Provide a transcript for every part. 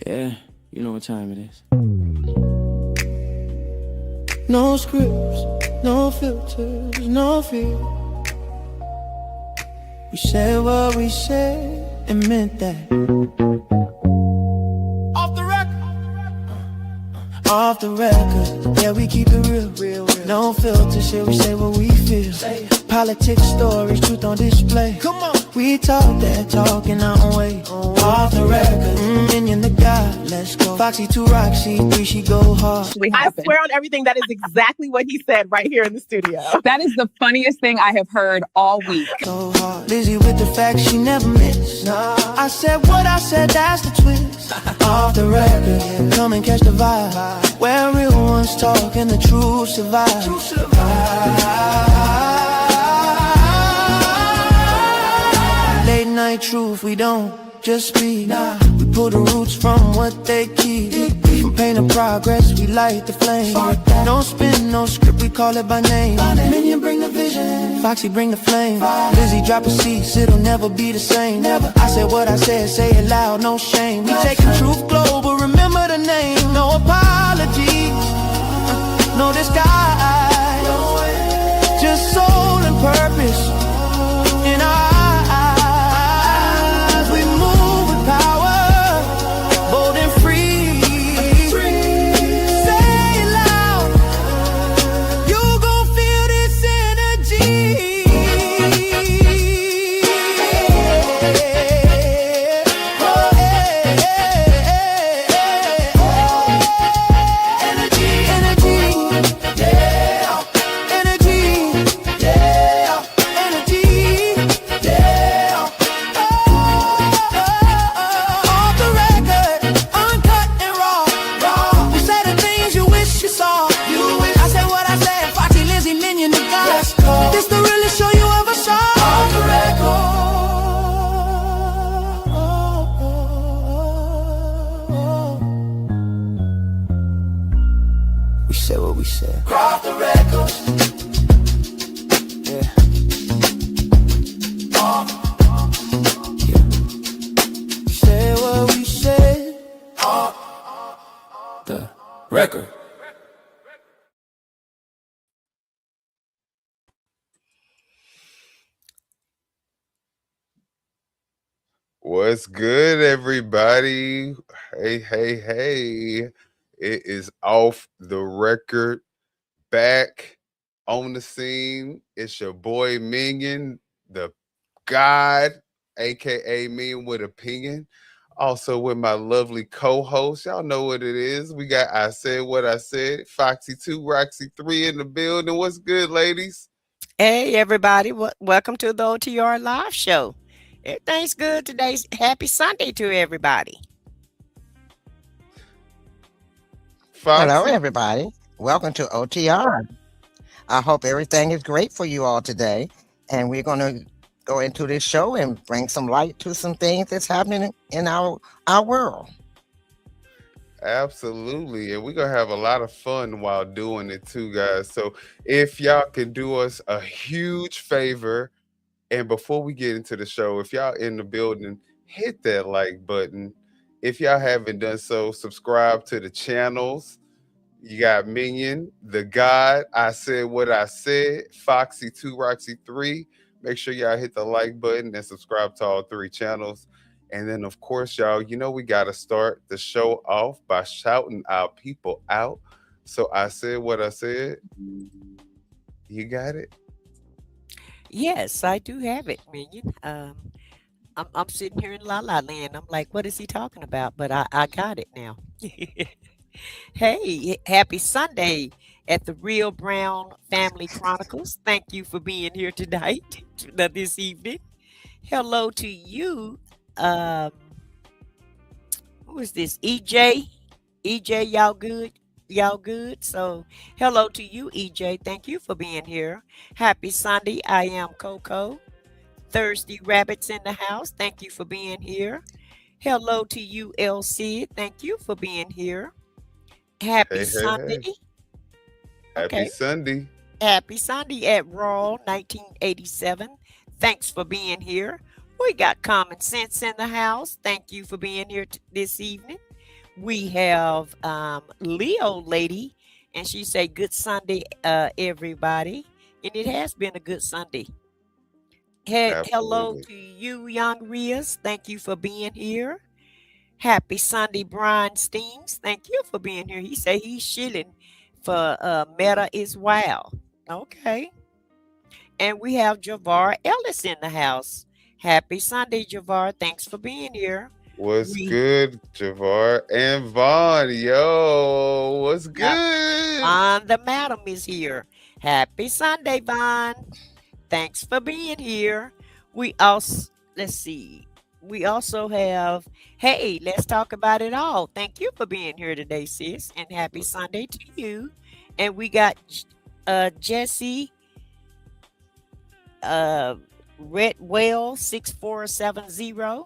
Yeah, you know what time it is. No scripts, no filters, no fear. We said what we said and meant that. Off the record. Off the record. Yeah, we keep it real, real, real. No filter shit, we say what we feel. Politics, stories, truth on display. Come on. We talk that talk in our own way. Off the record. Minion the God, let's go. Foxy 2, Roxy 3, she go hard. I swear on everything, that is exactly what he said right here in the studio. That is the funniest thing I have heard all week. So hard. Lizzie with the facts, she never miss. Nah. I said what I said, that's the twist. Off the record, come and catch the vibe. Where real ones talk and the truth survive. Late night truth, we don't just speak. Nah. We pull the roots from what they keep. From pain to progress, we light the flame. No spin, no script, we call it by name. Minion bring the vision, Foxy bring the flame. Lizzie drop a cease, it'll never be the same. I said what I said, say it loud, no shame. We taking truth global, remember the name. No apologies, no disguise. Just soul and purpose in our eyes. We move with power, bold and free. Say it loud, you gon' feel this energy. This the realest show you ever saw. Off the record. We said what we said. Off the record. Yeah. Yeah. We said what we said. Off the record. What's good, everybody? Hey, hey, hey. It is Off the Record, back on the scene. It's your boy Minion, the God, aka Minion with Opinion. Also with my lovely co-host. Y'all know what it is. We got I Said What I Said, Foxy 2, Roxy 3 in the building. What's good, ladies? Hey, everybody. Welcome to the OTR Live Show. Everything's good today. Happy Sunday to everybody. Foxy? Hello, everybody. Welcome to OTR. I hope everything is great for you all today. And we're going to go into this show and bring some light to some things that's happening in our world. Absolutely. And we're going to have a lot of fun while doing it too, guys. So if y'all can do us a huge favor, and before we get into the show, if y'all in the building, hit that like button. If y'all haven't done so, subscribe to the channels. You got Minion, the God, I Said What I Said, Foxy 2, Roxy 3. Make sure y'all hit the like button and subscribe to all 3 channels. And then, of course, y'all, you know we got to start the show off by shouting our people out. So I said what I said. You got it? Yes, I do have it, Minion. I'm sitting here in La La Land. I'm like, what is he talking about? But I got it now. Hey, happy Sunday at the Real Brown Family Chronicles. Thank you for being here tonight, this evening. Hello to you. Who is this? EJ? EJ, y'all good? Y'all good? So hello to you, EJ. Thank you for being here. Happy Sunday. I am Coco. Thirsty Rabbits in the house. Thank you for being here. Hello to you, LC. Thank you for being here. Happy Sunday. Hey. Happy Sunday. Happy Sunday at Raw 1987. Thanks for being here. We got Common Sense in the house. Thank you for being here this evening. We have Leo lady, and she say good Sunday, everybody. And it has been a good Sunday. Hello Absolutely. to you, young Rias. Thank you for being here. Happy Sunday, Brian Steams. Thank you for being here. He say he's shilling for Meta is wild. Okay. And we have Javar Ellis in the house. Happy Sunday, Javar. Thanks for being here. What's We good, Javar and Vaughn? Yo, what's got good? Vaughn the Madam is here. Happy Sunday, Vaughn. Thanks for being here. We also, let's see, we also have, hey, let's talk about it all. Thank you for being here today, sis, and happy Sunday to you. And we got Jesse Redwell 6470.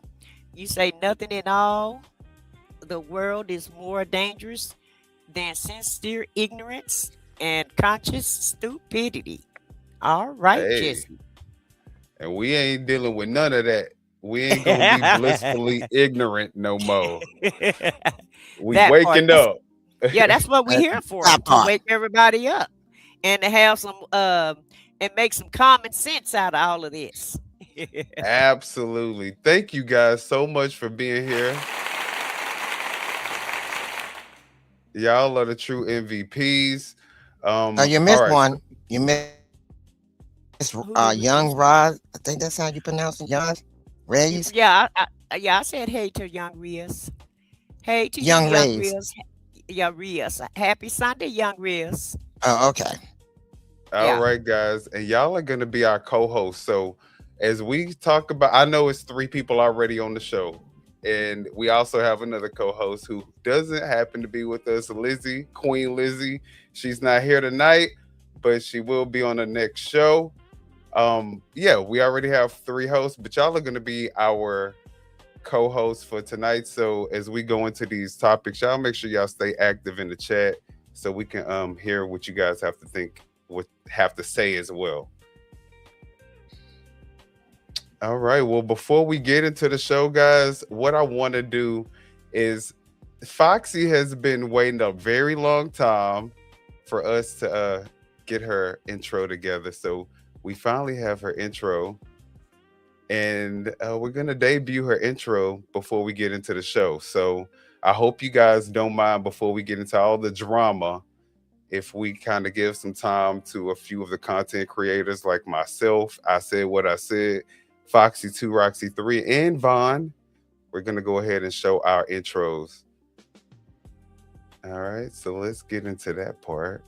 You say nothing at all. The world is more dangerous than sincere ignorance and conscious stupidity. All right, Hey, Jesse. and we ain't dealing with none of that. We ain't gonna be blissfully ignorant no more. We That part. waking up. That's what we're here for, That to part. wake everybody up and to have some and make some common sense out of all of this. Absolutely. Thank you guys so much for being here. Y'all are the true MVPs. You All missed right. one. You missed Who did we Young miss? Rod. I think that's how you pronounce it, Young Reyes. I said hey to young Rios. Hey to you, Young young Reyes. Rios. Yeah, Rios. Happy Sunday, young Rios. Oh, okay. All Yeah. right, guys. And y'all are going to be our co hosts. So, as we talk about, I know it's 3 people already on the show. And we also have another co host who doesn't happen to be with us, Lizzie, Queen Lizzie. She's not here tonight, but she will be on the next show. Yeah, we already have 3 hosts, but y'all are going to be our co-host for tonight. So as we go into these topics, y'all make sure y'all stay active in the chat so we can hear what you guys have to think, what have to say as well. All right. Well, before we get into the show, guys, what I want to do is Foxy has been waiting a very long time for us to get her intro together. So we finally have her intro. And we're going to debut her intro before we get into the show. So I hope you guys don't mind before we get into all the drama, if we kind of give some time to a few of the content creators like myself. I said what I said, Foxy2, Roxy3, and Vaughn. We're going to go ahead and show our intros. All right, so let's get into that part.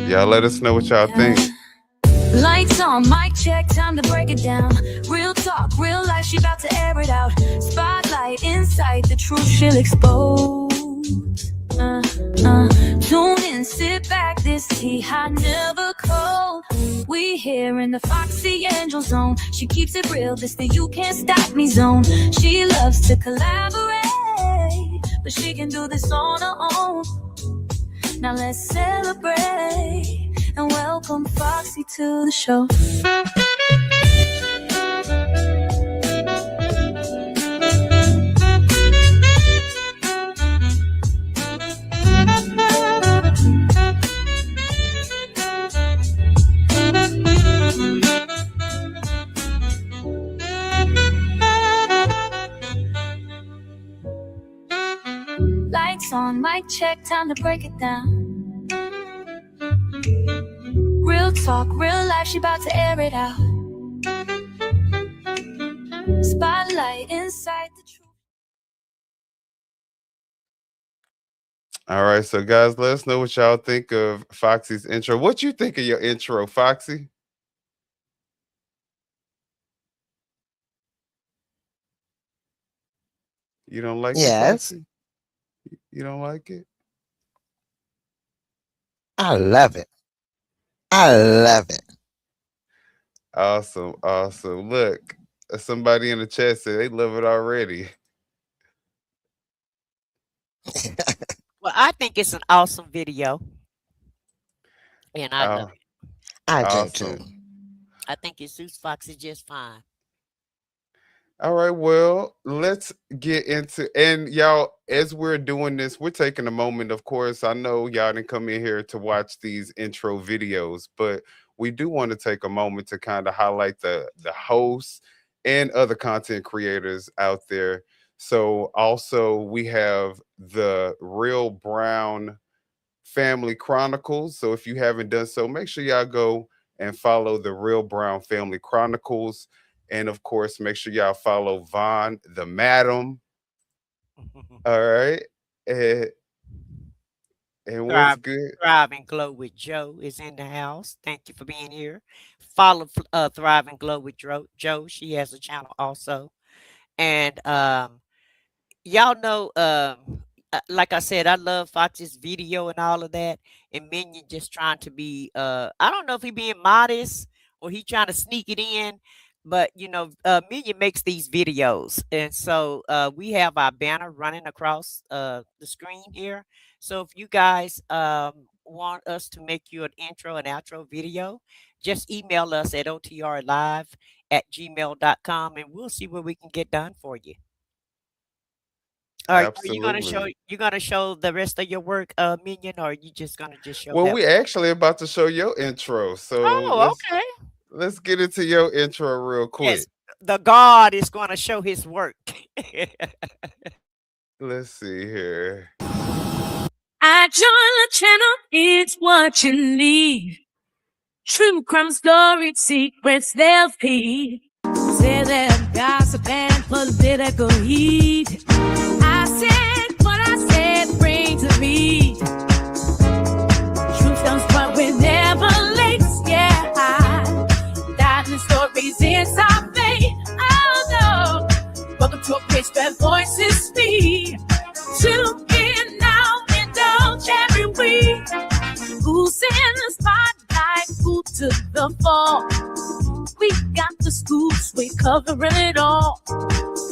Y'all let us know what y'all think. Lights on, mic check, time to break it down. Real talk, real life, she about to air it out. Spotlight, insight, the truth she'll expose. Tune in, sit back, this tea hot, never cold. We here in the Foxy Angel zone. She keeps it real, this the you can't stop me zone. She loves to collaborate, but she can do this on her own. Now let's celebrate and welcome Foxy to the show. Lights on, mic check, time to break it down. Real talk, real life, she about to air it out. Spotlight, inside the truth. All right, so guys, let us know what y'all think of Foxy's intro. What you think of your intro, Foxy? You don't like it, Yes, Foxy? You don't like it? I love it. I love it. Awesome, awesome. Look, somebody in the chat said they love it already. Well, I think it's an awesome video, and I love Oh, it. I do too. awesome. I think it suits Foxy just fine. All right, well, let's get into, and y'all, as we're doing this, we're taking a moment. Of course, I know y'all didn't come in here to watch these intro videos, but we do want to take a moment to kind of highlight the hosts and other content creators out there. So also we have the Real Brown Family Chronicles. So if you haven't done so, make sure y'all go and follow the Real Brown Family Chronicles. And of course, make sure y'all follow Vaughn, the Madam. All right. And, and what's Thrive, good? Thrive and Glow with Joe is in the house. Thank you for being here. Follow Thrive and Glow with Joe. She has a channel also. And y'all know, like I said, I love Fox's video and all of that. And Minion just trying to be, I don't know if he being modest or he trying to sneak it in. But Minion makes these videos, and so we have our banner running across the screen here. So if you guys want us to make you an intro and outro video, just email us at otrlive@gmail.com, and we'll see what we can get done for you. Are you gonna show Absolutely. the rest of your work, Minion, or are you just gonna just show Well, that we one? actually about to show your intro. So Oh, okay. let's get into your intro real Yes, quick. the God is gonna show his work. Let's see here. I join the channel, it's what you need. True crime stories, secrets they'll feed. Say that gossip and political heat. I said what I said, bring to me. Truth comes, but we're never late, yeah. Diving stories inside faith, oh no. Welcome to a place where voices speak. Tune in now, indulge every week. Who's in the spotlight, who took the fall? We got the scoops, we covering it all.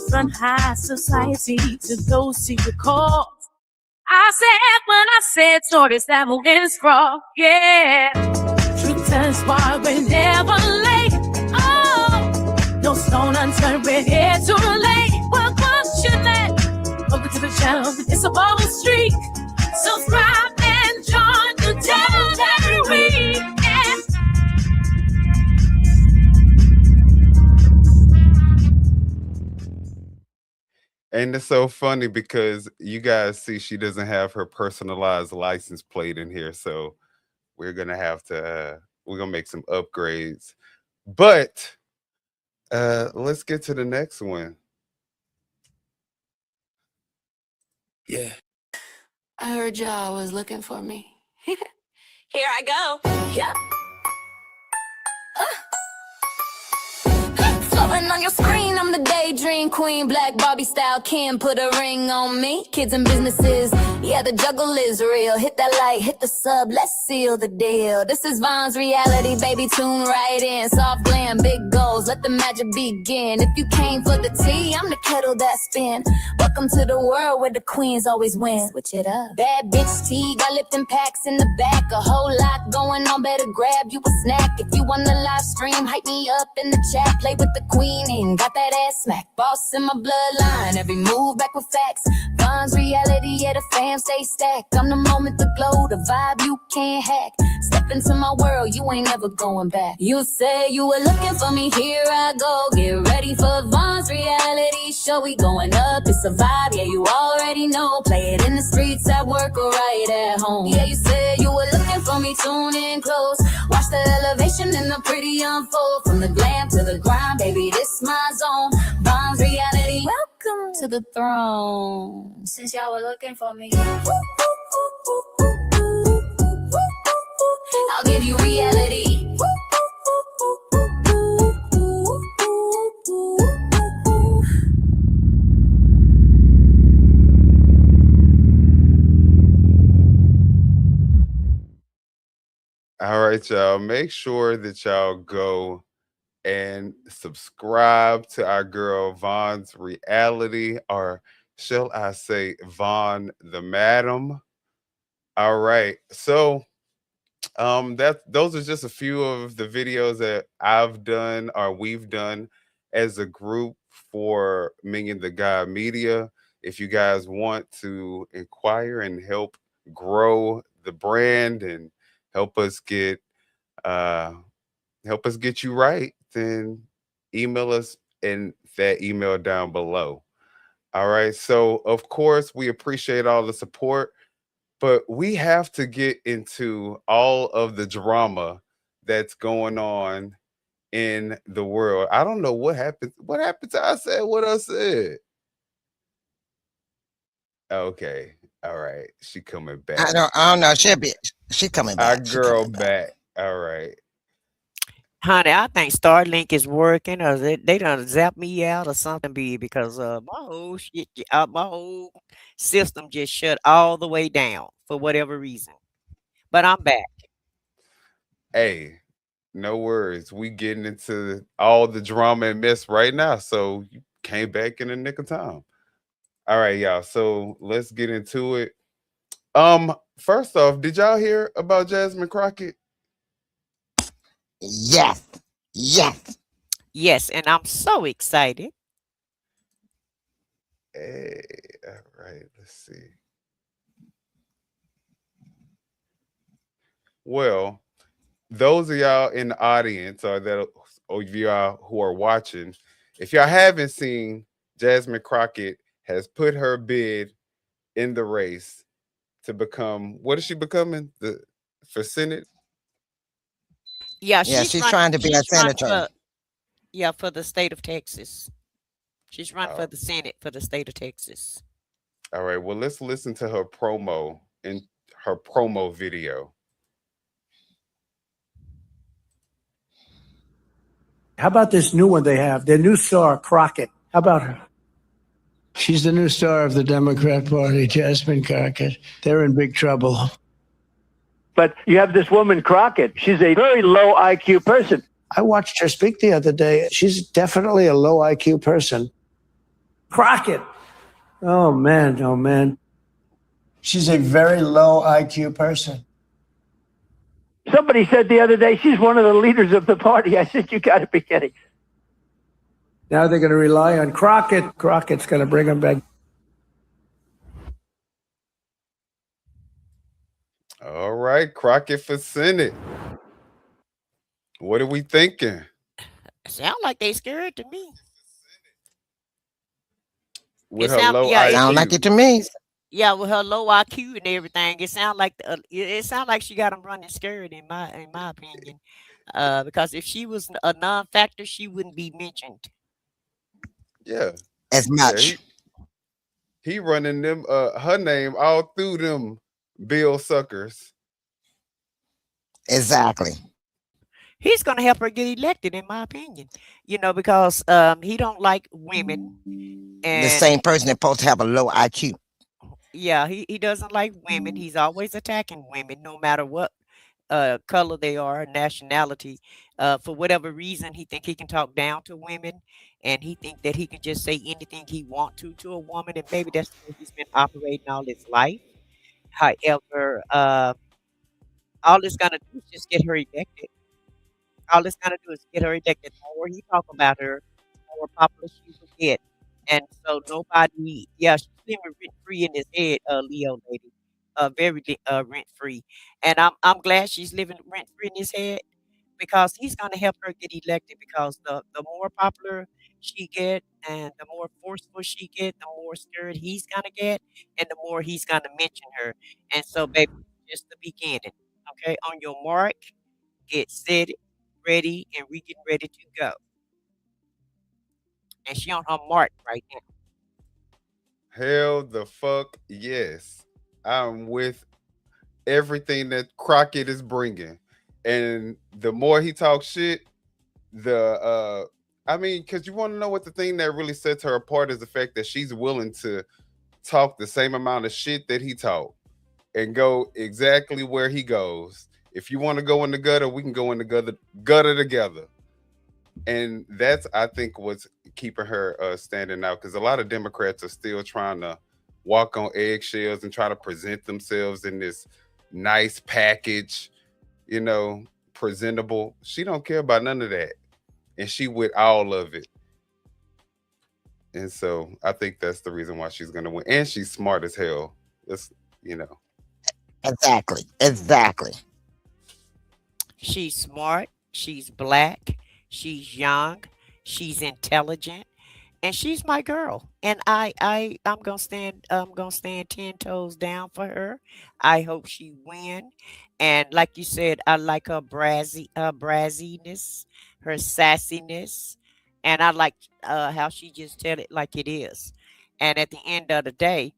From high society to those secret calls. I said when I said stories that will end scrawl, yeah. Truth turns why we're never late. Oh, no stone unturned, we're here to relate. Welcome to that. Welcome to the channel, it's a bubble streak. Subscribe and join the channel every week. Yeah. And it's so funny because you guys see she doesn't have her personalized license plate in here. So we're gonna have to we're gonna make some upgrades. But let's get to the next one. Yeah. I heard y'all was looking for me. Here I go. Yeah. Flowing on your screen, I'm the daydream queen. Black Barbie style, Kim put a ring on me. Kids and businesses, yeah, the juggle is real. Hit that like, hit the sub, let's seal the deal. This is Vaughn's reality, baby, tune right in. Soft glam, big goals, let the magic begin. If you came for the tea, I'm the kettle that spin. Welcome to the world where the queens always win. Switch it up. Bad bitch tea, got Lipton packs in the back. A whole lot going on, better grab you a snack. If you want the live stream, hype me up in the chat. Play with the queen and got that ass smack. Boss in my bloodline, every move back with facts. Vaughn's reality, yeah, the fam stay stacked. I'm the moment, the glow, the vibe you can't hack. Step into my world, you ain't never going back. You say you were looking for me, here I go. Get ready for Vaughn's reality show. We going up, it's a vibe, yeah, you already know. Play it in the streets, at work, or right at home. Yeah, you said you were looking for me, tune in close. Watch the elevation and the pretty unfold. From the glam to the grind, baby, this my zone. Vaughn's reality, welcome to the throne. Since y'all were looking for me, I'll give you reality. All right, y'all. Make sure that y'all go and subscribe to our girl Von's reality, or shall I say Von the Madam. All right. So those are just a few of the videos that I've done or we've done as a group for Minging the God Media. If you guys want to inquire and help grow the brand and help us get uh you right, then email us in that email down below. All right. So of course we appreciate all the support, but we have to get into all of the drama that's going on in the world. I don't know what happened. What happened to I said what I said? Okay. All right. She coming back. I don't know. She coming Our back. She girl coming back. back. All right. Honey, I think Starlink is working, or they done zap me out or something, be because my whole shit, my whole system just shut all the way down for whatever reason. But I'm back. Hey, no worries. We getting into all the drama and mess right now. So you came back in the nick of time. All right, y'all. So let's get into it. First off, did y'all hear about Jasmine Crockett? Yes. Yes. Yes, and I'm so excited. Hey, all right, let's see. Well, those of y'all in the audience or y'all who are watching, if y'all haven't seen, Jasmine Crockett has put her bid in the race to become, what is she becoming? For Senate? Yeah, Yeah, she's trying to be a she's run senator. for the state of Texas. She's run for Oh, the Senate for the state of Texas. all right. Well, let's listen to her promo in her promo video. How about this new one they have? Their new star, Crockett. How about her? She's the new star of the Democrat Party, Jasmine Crockett. They're in big trouble. But you have this woman, Crockett. She's a very low IQ person. I watched her speak the other day. She's definitely a low IQ person. Crockett. Oh, man. Oh, man. She's a very low IQ person. Somebody said the other day she's one of the leaders of the party. I said, you got to be kidding. Now they're going to rely on Crockett. Crockett's going to bring them back. All right, Crockett for Senate. What are we thinking? Sound like they scared to me. With It her sound low yeah, IQ. Sound like it to me. yeah, with her low IQ and everything. It sound like she got them running scared in my opinion. Because if she was a non-factor, she wouldn't be mentioned. Yeah. As Yeah, much. he running them her name all through them bill suckers. Exactly. He's gonna help her get elected, in my opinion. Because he don't like women, The and same person that's supposed to have a low IQ. yeah, he doesn't like women. He's always attacking women, no matter what color they are, nationality. For whatever reason, he think he can talk down to women, and he think that he can just say anything he want to a woman, and maybe that's the way he's been operating all his life. However, all it's gonna do is just get her elected. All it's gonna do is get her elected. The more he talk about her, the more popular she will get. And so nobody, yeah, she's living rent free in his head, Leo lady, rent free. And I'm glad she's living rent free in his head, because he's gonna help her get elected. Because the more popular she get and the more forceful she get, the more scared he's gonna get, and the more he's gonna mention her. And so, baby, just the beginning. Okay, on your mark, get set, ready, and we getting ready to go. And she on her mark right now. Hell the fuck yes. I'm with everything that Crockett is bringing. And the more he talks shit, I mean, because you want to know what the thing that really sets her apart is the fact that she's willing to talk the same amount of shit that he talked and go exactly where he goes. If you want to go in the gutter, we can go in the gutter together. And that's, I think, what's keeping her standing out, because a lot of Democrats are still trying to walk on eggshells and try to present themselves in this nice package, you know, presentable. She don't care about none of that, and she with all of it. And so I think that's the reason why she's gonna win. And she's smart as hell. That's, you know. Exactly. Exactly. She's smart, she's black, she's young, she's intelligent, and she's my girl. And I'm gonna stand 10 toes down for her. I hope she win. And like you said, I like her brassiness, her sassiness, and I like how she just tell it like it is. And at the end of the day,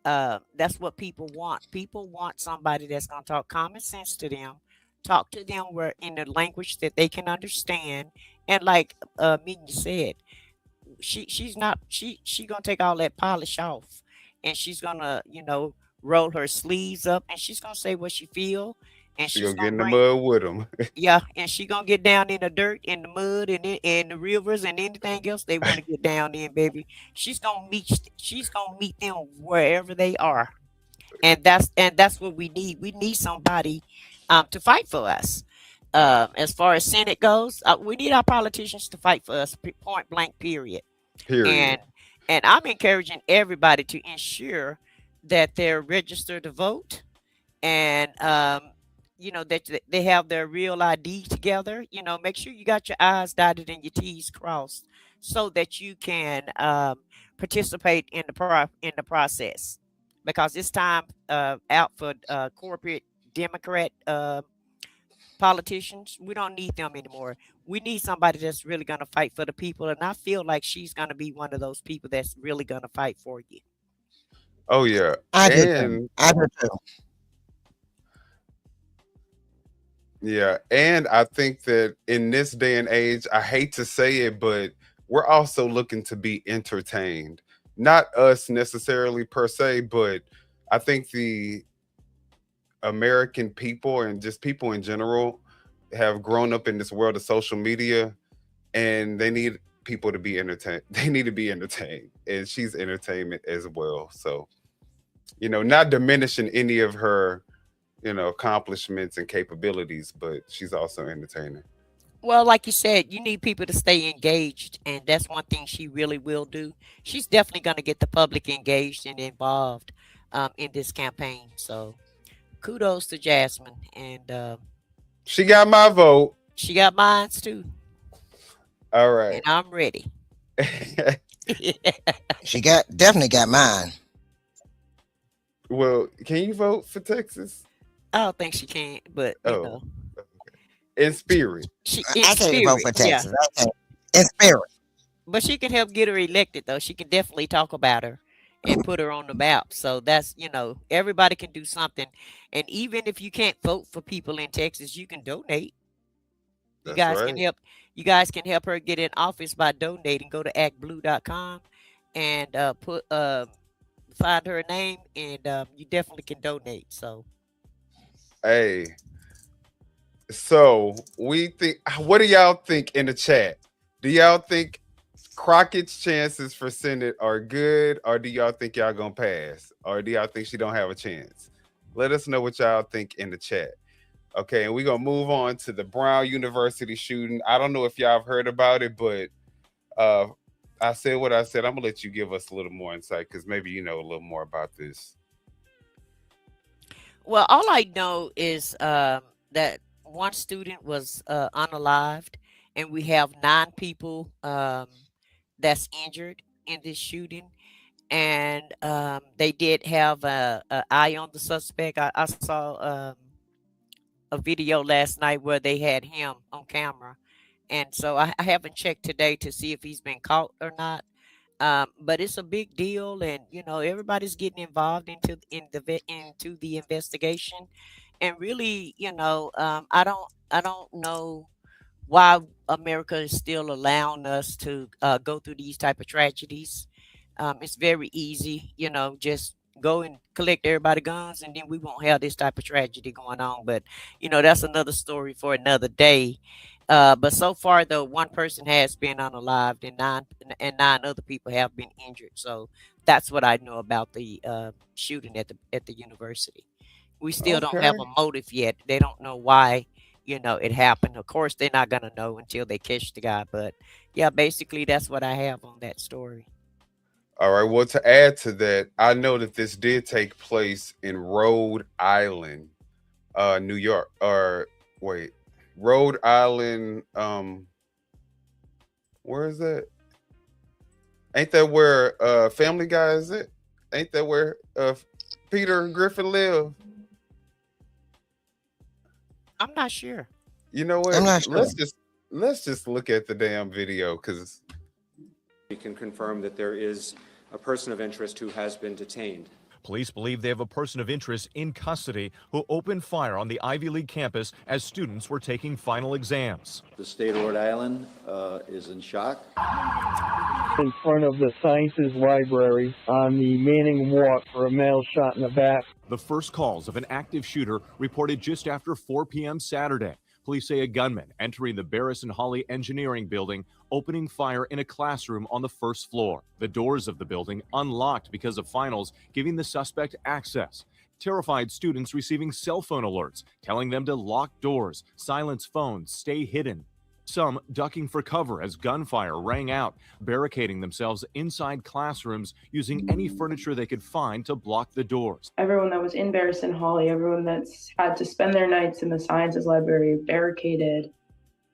that's what people want. People want somebody that's going to talk common sense to them, talk to them where in the language that they can understand. And like Megan said, she's not she gonna take all that polish off, and she's gonna roll her sleeves up, and she's gonna say what she feel, and She she's gonna get gonna in the bring. mud with them. Yeah, and she gonna get down in the dirt, in the mud, and the rivers, and anything else they want to get down in, baby. She's gonna meet them wherever they are, and that's what we need. We need somebody to fight for us. As far as Senate goes, we need our politicians to fight for us. Point blank. Period. Period. And I'm encouraging everybody to ensure that they're registered to vote, and that they have their real ID together. Make sure you got your I's dotted and your T's crossed, so that you can participate in the process, because it's time out for corporate Democrat politicians. We don't need them anymore. We need somebody that's really going to fight for the people, and I feel like she's going to be one of those people that's really going to fight for you. Oh yeah. I do too. And I do too. yeah, and I think that in this day and age, I hate to say it, but we're also looking to be entertained. Not us necessarily per se, but I think the American people and just people in general have grown up in this world of social media, and they need people to be entertained. They need to be entertained. And she's entertainment as well. So, not diminishing any of her, accomplishments and capabilities, but she's also entertaining. Well, like you said, you need people to stay engaged, and that's one thing she really will do. She's definitely going to get the public engaged and involved in this campaign. So kudos to Jasmine, and She got my vote. she got mine too, All and right. I'm ready. She definitely got mine. Well, can you vote for Texas? I don't think she can, but Oh, in spirit. she I in I can't vote spirit, for yeah. Texas. I can't. In spirit. But she can help get her elected, though. She can definitely talk about her and put her on the map. So that's, everybody can do something. And even if you can't vote for people in Texas, you can donate. You That's guys can right. help. You guys can help her get in office by donating. Go to actblue.com and find her name, and you definitely can donate. So Hey, so what do y'all think in the chat? Do y'all think Crockett's chances for Senate are good, or do y'all think y'all gonna pass? Or do y'all think she don't have a chance? Let us know what y'all think in the chat. Okay, and we're gonna move on to the Brown University shooting. I don't know if y'all have heard about it, but uh I said what I said. I'm gonna let you give us a little more insight, because maybe you know a little more about this. well, all I know is that one student was unalived, and we have 9 people that's injured in this shooting. And they did have a eye on the suspect. I saw a video last night where they had him on camera, and so I haven't checked today to see if he's been caught or not. But it's a big deal, and everybody's getting involved into the investigation. And really, I don't know why America is still allowing us to go through these type of tragedies. It's very easy, just go and collect everybody guns, and then we won't have this type of tragedy going on. But that's another story for another day. But so far, though, one person has been unalived, and nine other people have been injured. So that's what I know about the shooting at the university. We still don't have Okay. a motive yet. They don't know why, it happened. Of course, they're not gonna know until they catch the guy. But yeah, basically, that's what I have on that story. All right. Well, to add to that, I know that this did take place in Rhode Island, New York. Or wait, Rhode Island. Where is that? Ain't that where Family Guy is it? Ain't that where Peter Griffin live? I'm not sure. You know what? I'm not sure. Let's just look at the damn video because We can confirm that there is a person of interest who has been detained. Police believe they have a person of interest in custody who opened fire on the Ivy League campus as students were taking final exams. The state of Rhode Island is in shock. In front of the Sciences Library on the Manning Walk for a male shot in the back. The first calls of an active shooter reported just after 4 p.m. Saturday. Police say a gunman entering the Barris and Holly Engineering building, opening fire in a classroom on the first floor. The doors of the building unlocked because of finals, giving the suspect access. Terrified students receiving cell phone alerts, telling them to lock doors, silence phones, stay hidden. Some ducking for cover as gunfire rang out, barricading themselves inside classrooms using any furniture they could find to block the doors. Everyone that was in Barris and Holly, everyone that's had to spend their nights in the Sciences Library barricaded.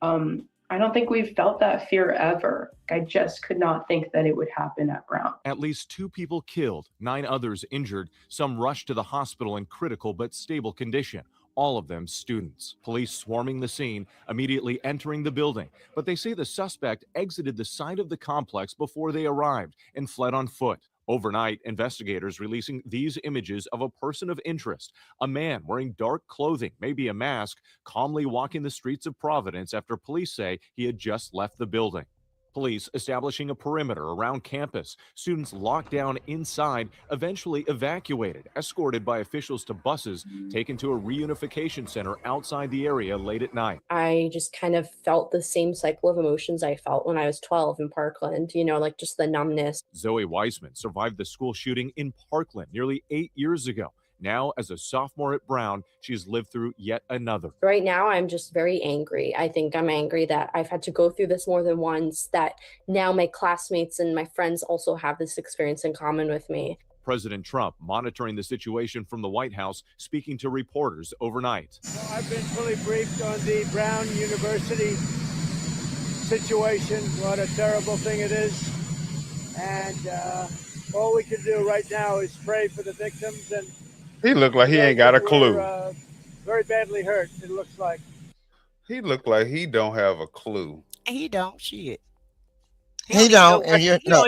I don't think we've felt that fear ever. I just could not think that it would happen at Brown. At least 2 people killed, 9 others injured, some rushed to the hospital in critical but stable condition. All of them students. Police swarming the scene, immediately entering the building. But they say the suspect exited the side of the complex before they arrived and fled on foot. Overnight, investigators releasing these images of a person of interest, a man wearing dark clothing, maybe a mask, calmly walking the streets of Providence after police say he had just left the building. Police establishing a perimeter around campus. Students locked down inside, eventually evacuated, escorted by officials to buses, taken to a reunification center outside the area late at night. I just kind of felt the same cycle of emotions I felt when I was 12 in Parkland, like just the numbness. Zoe Weisman survived the school shooting in Parkland nearly 8 years ago. Now, as a sophomore at Brown, she's lived through yet another. Right now, I'm just very angry. I think I'm angry that I've had to go through this more than once, that now my classmates and my friends also have this experience in common with me. President Trump monitoring the situation from the White House, speaking to reporters overnight. I've been fully briefed on the Brown University situation, what a terrible thing it is. And all we can do right now is pray for the victims. And he looked like he ain't got a clue. Very badly hurt, it looks like. He looked like he don't have a clue. He don't. Shit. He don't. And you know,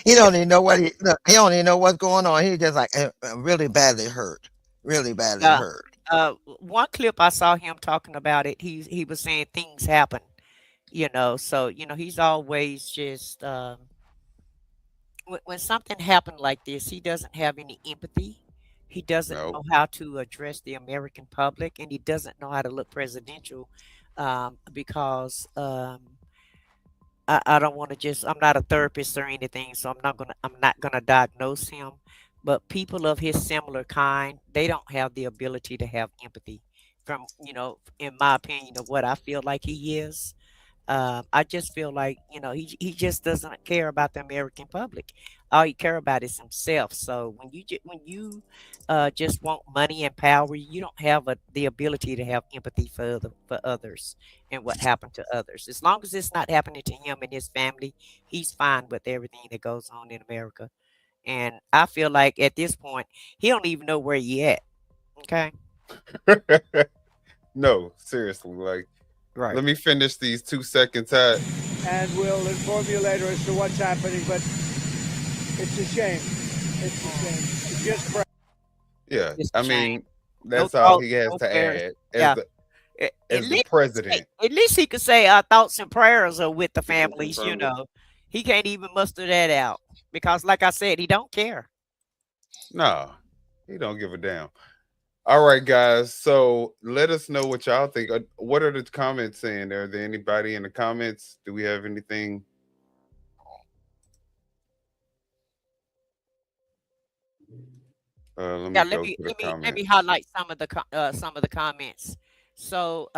he don't even know what he don't even know what's going on. He's just like really badly hurt. Really badly hurt. One clip I saw him talking about it, he was saying things happen, so he's always just when something happened like this, he doesn't have any empathy. He doesn't know how to address the American public, and he doesn't know how to look presidential because I don't want to I'm not a therapist or anything, so I'm not gonna diagnose him. But people of his similar kind, they don't have the ability to have empathy from, in my opinion of what I feel like he is. I just feel like, he just doesn't care about the American public. All he care about is himself. So when you just want money and power, you don't have the ability to have empathy for others and what happened to others. As long as it's not happening to him and his family, he's fine with everything that goes on in America. And I feel like at this point, he don't even know where he at. Okay. No, seriously, like. Right. Let me finish these 2 seconds out. And we'll inform you later as to what's happening, but it's a shame. It's a shame. Just yeah, it's I mean, that's all he has to add as the president. At least he could say our thoughts and prayers are with the families, He can't even muster that out because, like I said, he don't care. No, he don't give a damn. All right, guys. So let us know what y'all think. What are the comments saying? Are there anybody in the comments? Do we have anything? Let me Yeah, go to the let me comments. highlight some of the comments. So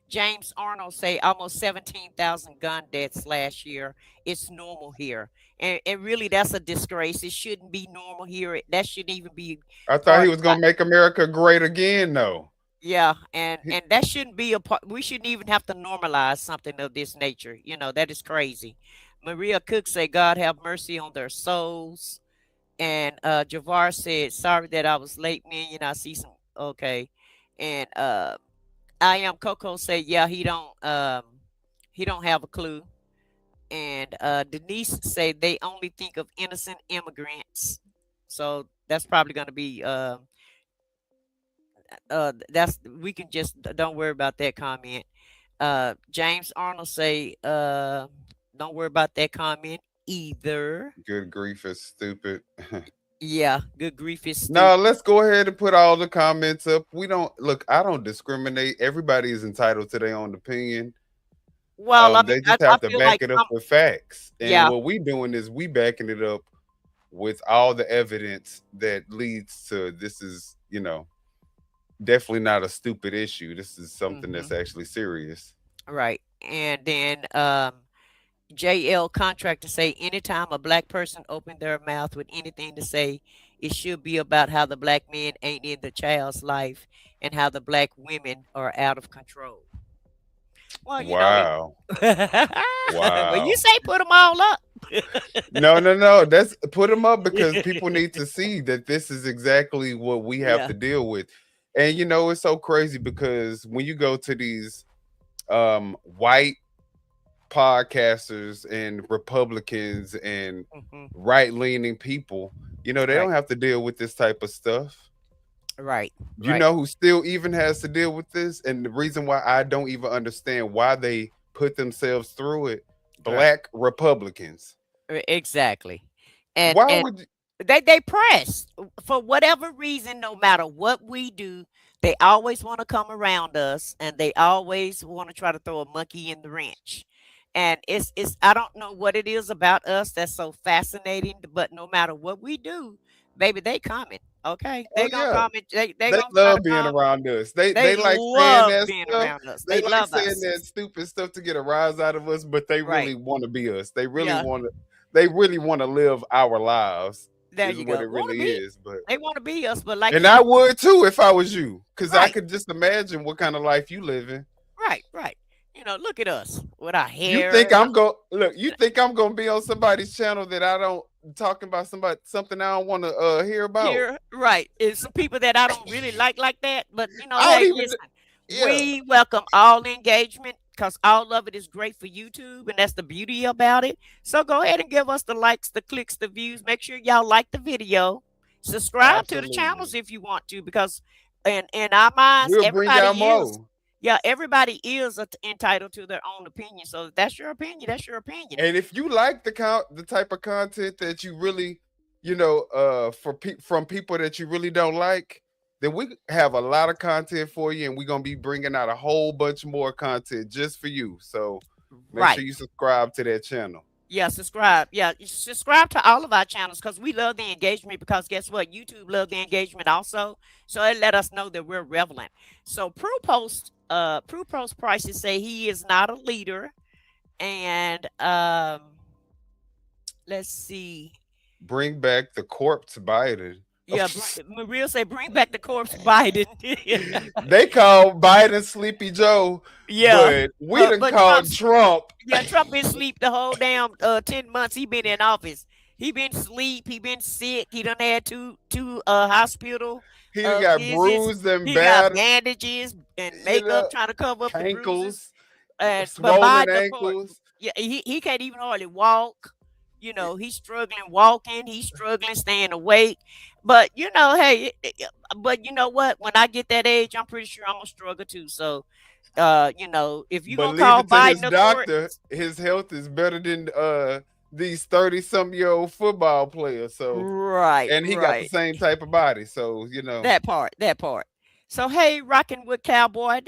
James Arnold say almost 17,000 gun deaths last year. It's normal here. And really that's a disgrace. It shouldn't be normal here. That shouldn't even be I thought he part was gonna make America great again, though. yeah, and that shouldn't be a part. We shouldn't even have to normalize something of this nature. You know, that is crazy. Maria Cook say, God have mercy on their souls. And Javar said, sorry that I was late, man. I see some okay. And I am Coco say, yeah, he don't have a clue. And Denise say they only think of innocent immigrants. So that's probably gonna be that's we can just don't worry about that comment. James Arnold say, don't worry about that comment either. Good grief, is stupid. Yeah, good grief is stupid. No, let's go ahead and put all the comments up. We don't look. I don't discriminate. Everybody is entitled to their own opinion. Well, I mean, They just I have to feel back like it up with facts. And yeah, what we doing is we backing it up with all the evidence that leads to this is, definitely not a stupid issue. This is something that's actually serious. right. And then JL contractor say anytime a black person open their mouth with anything to say, it should be about how the black man ain't in the child's life and how the black women are out of control. Well, Wow. well, you Wow. say put them all up. No. That's put them up because people need to see that this is exactly what we have Yeah. to deal with. And it's so crazy because when you go to these white podcasters and Republicans and right-leaning people, they Right. don't have to deal with this type of stuff. Right. You Right. know who still even has to deal with this? And the reason why I don't even understand why they put themselves through it, black Republicans. Exactly. And Why would you, they press for whatever reason, no matter what we do, they always want to come around us and they always want to try to throw a monkey in the wrench. And it's I don't know what it is about us that's so fascinating, but no matter what we do, baby, they coming. Okay. oh They gonna yeah, come and they they gonna try to love being come. around us. They They like saying love that being stuff. around us. They They like love saying us. that stupid stuff to get a rise out of us, but they Right. really want to be us. They really Yeah. want to. They really want to live our lives. There Is you what go. it Want to really be. is. But They want to be us, but like and you I said, would too if I was you, because I right. could just imagine what kind of life you live in. Right. Look at us with our You hair. think I'm going look? You think I'm gonna be on somebody's channel that I don't talking about something I don't want to hear about? Here, right. It's some people that I don't really like that. But I don't hey, even. listen, Yeah, we welcome all engagement because all of it is great for YouTube, and that's the beauty about it. So go ahead and give us the likes, the clicks, the views. Make sure y'all like the video. Subscribe to the channels absolutely. if you want to, because in our minds, We'll bring y'all more. everybody is entitled to their own opinion. So if that's your opinion. That's your opinion. And if you like the type of content that you really, from people that you really don't like, then we have a lot of content for you, and we're gonna be bringing out a whole bunch more content just for you. So make sure Right. you subscribe to that channel. Yeah, subscribe. Yeah, you subscribe to all of our channels because we love the engagement. Because guess what? YouTube love the engagement also. So it let us know that we're relevant. So Prue Post Prices say he is not a leader, and let's see. Bring back the corpse Biden. Yeah, Maria say bring back the corpse Biden. They call Biden Sleepy Joe, Yeah, but we done but called Trump. yeah, Trump been asleep the whole damn 10 months he been in office. He been asleep. He been sick. He done had two hospital He done got visits. bruised and He got battered, bandages and you makeup know, trying to cover up the bruises. ankles, But swollen Biden, of course, ankles. yeah, he can't even hardly walk. He's struggling walking. He's struggling staying awake. But hey, but you know what? When I get that age, I'm pretty sure I'm gonna struggle too. So, if you But gonna leave call it to his Biden a doctor. His health is better than these 30-some-year-old football players. So, Right, and he got the right. same type of body. So, That part, that part. So, hey, Rockin' with Cowboy,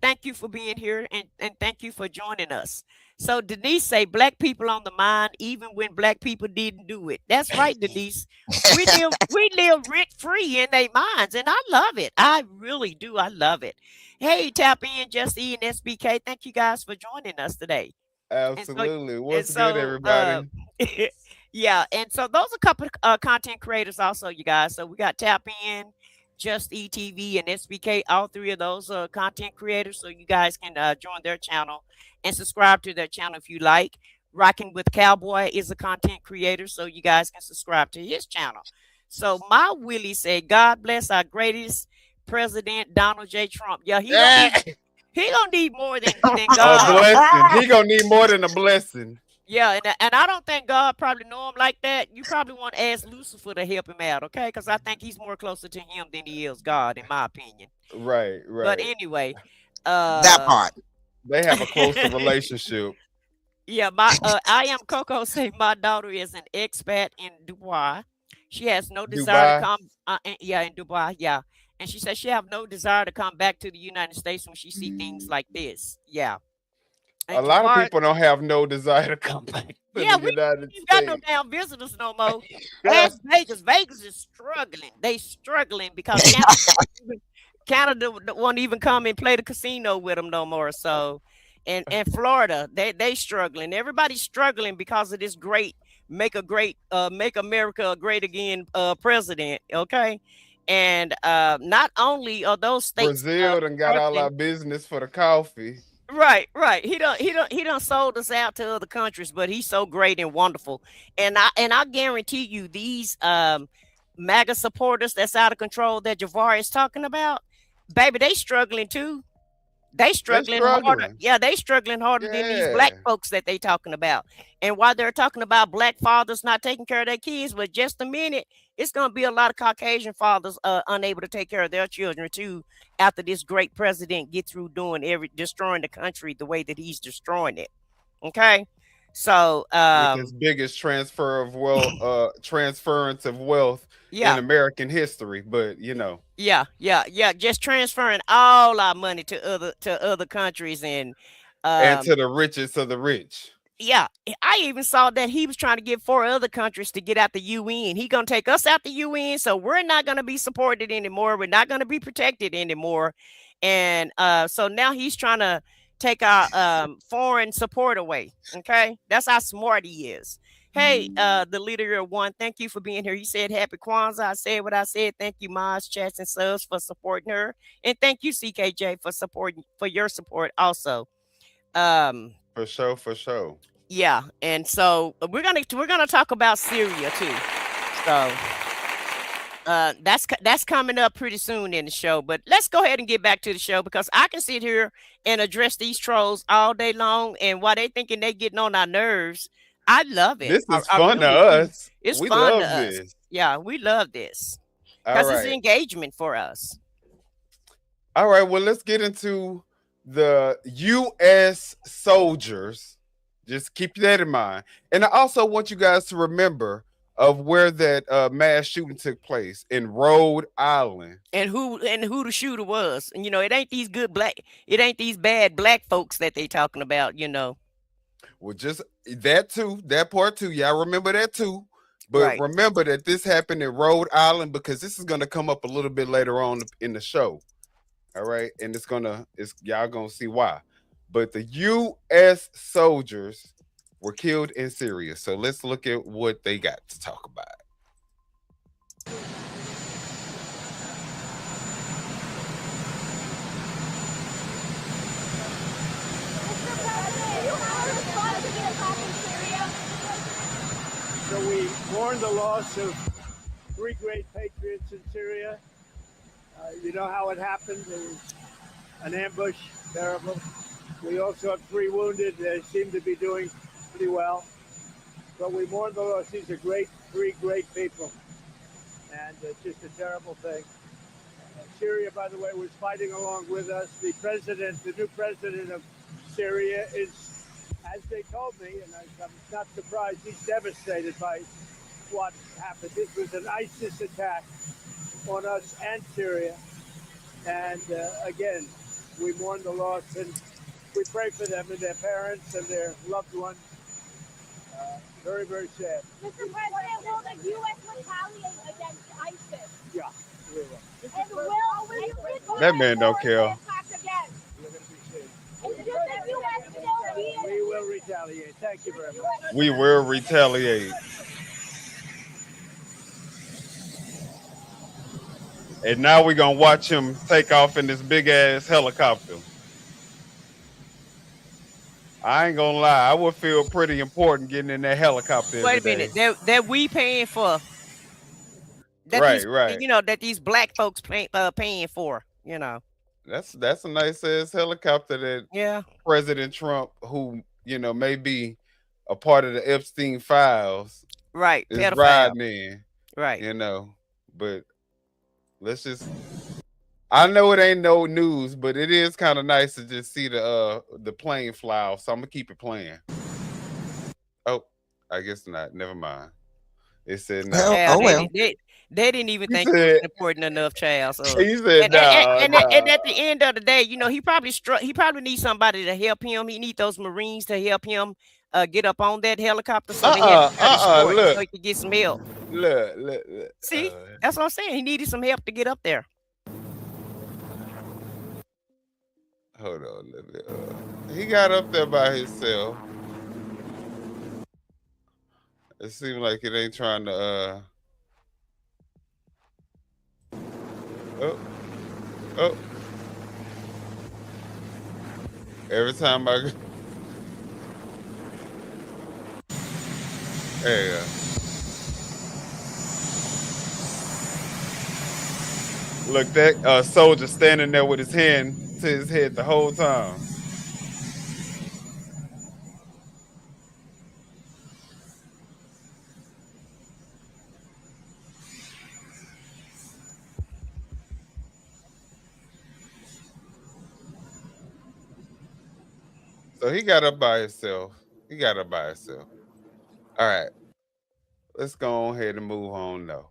thank you for being here and thank you for joining us. So, Denise say black people on the mind even when black people didn't do it. That's right, Denise. We live rent free in their minds, and I love it. I really do. I love it. Hey, tap in, Just E and SBK. Thank you guys for joining us today. And so, absolutely. and What's good, so, everybody? yeah, and so those are a couple of content creators also, you guys. So we got Tap In, Just ETV, and SBK. All three of those are content creators. So you guys can join their channel and subscribe to their channel if you like. Rocking with Cowboy is a content creator, so you guys can subscribe to his channel. So my Willie said, "God bless our greatest president, Donald J. Trump." Yeah, he gonna need more than A God. blessing. He gonna need more than a blessing. Yeah, and I don't think God probably know him like that. You probably want to ask Lucifer to help him out, okay? Because I think he's more closer to him than he is God, in my opinion. Right, But right. anyway, That part. They have a closer relationship. yeah, my I am Coco say my daughter is an expat in Dubai. She has no desire to Dubai. come. Yeah, in Dubai, yeah, and she says she have no desire to come back to the United States when she see things like this. Yeah, A and lot of Jafar, people don't have no desire to come back to yeah, the we United ain't got no States. damn visitors no more. Ask Vegas. Vegas is struggling. They struggling because Canada won't even come and play the casino with them no more. So, and Florida, they struggling. Everybody's struggling because of this great make America great again president. Okay, and not only are those states Brazil done got all struggling. our business for the coffee. Right. He done sold us out to other countries, but he's so great and wonderful. And I guarantee you these MAGA supporters that's out of control that Javar is talking about, baby, they struggling too. They They struggling harder. struggling. Yeah, they struggling harder than these black Yeah. folks that they talking about. And while they're talking about black fathers not taking care of their kids, but just a minute, it's gonna be a lot of Caucasian fathers unable to take care of their children too after this great president get through destroying the country the way that he's destroying it. Okay. So With his biggest transfer of wealth, transference of wealth in yeah. American history. But Yeah. Just transferring all our money to other countries and to the richest of the rich. yeah, I even saw that he was trying to get 4 other countries to get out the UN. He gonna take us out the UN, so we're not gonna be supported anymore. We're not gonna be protected anymore. And so now he's trying to take our foreign support away. Okay, that's how smart he is. Hey, the leader of one, thank you for being here. He said happy Kwanzaa. I said what I said. Thank you, Maz, Chats, and Subs for supporting her. And thank you, CKJ, for your support also. For sure. Yeah, and so we're gonna talk about Syria too. So that's coming up pretty soon in the show. But let's go ahead and get back to the show because I can sit here and address these trolls all day long, and while they thinking they getting on our nerves, I love it. This is I fun to really do. us. It's We fun love to us. this. Yeah, we love this All because it's right. engagement for us. All right. Well, let's get into the U.S. soldiers. Just keep that in mind. And I also want you guys to remember of where that mass shooting took place in Rhode Island. And who the shooter was. And it ain't these bad black folks that they talking about, Well, just that part too. Y'all remember that too. But Right. remember that this happened in Rhode Island because this is going to come up a little bit later on in the show. All right. And y'all going to see why. But the U.S. soldiers were killed in Syria. So let's look at what they got to talk about. So we mourn the loss of 3 great patriots in Syria. You know how it happened. There was an ambush, terrible. We also have 3 wounded. They seem to be doing pretty well. But we mourn the loss. These are 3 great people. And it's just a terrible thing. Syria, by the way, was fighting along with us. The new president of Syria as they told me, and I'm not surprised, he's devastated by what happened. This was an ISIS attack on us and Syria. And again, we mourn the loss and we pray for them and their parents and their loved ones. Very, very sad. Mr. President, will the U.S. retaliate against ISIS? Yeah, we will. And will you That man don't care. attack again? And should the U.S. still be in? We will retaliate. Thank you very much. We will retaliate. And now we're going to watch him take off in this big-ass helicopter. I ain't going to lie. I would feel pretty important getting in that helicopter. Wait a minute. That we paying for. That Right, these, right. You know, that these black folks paying for, you know. That's a nice-ass helicopter that President Trump, who, you know, may be a part of the Epstein files, right, is pedophile. riding in. Right. You know, but let's just, I know it ain't no news, but it is kind of nice to just see the plane fly off. So I'm gonna keep it playing. Oh, I guess not. Never mind. It said no. Well, they didn't even think it was important enough, child. So. He said and at the end of the day, you know, he probably needs somebody to help him. He needs those Marines to help him get up on that helicopter so look. so he could get some help. Look. See, that's what I'm saying. He needed some help to get up there. Hold on a little bit. He got up there by himself. It seems like it ain't trying to. Oh. Every time I go. There you go. Look, that soldier standing there with his hand to his head the whole time. So he got up by himself. All right. Let's go ahead and move on though.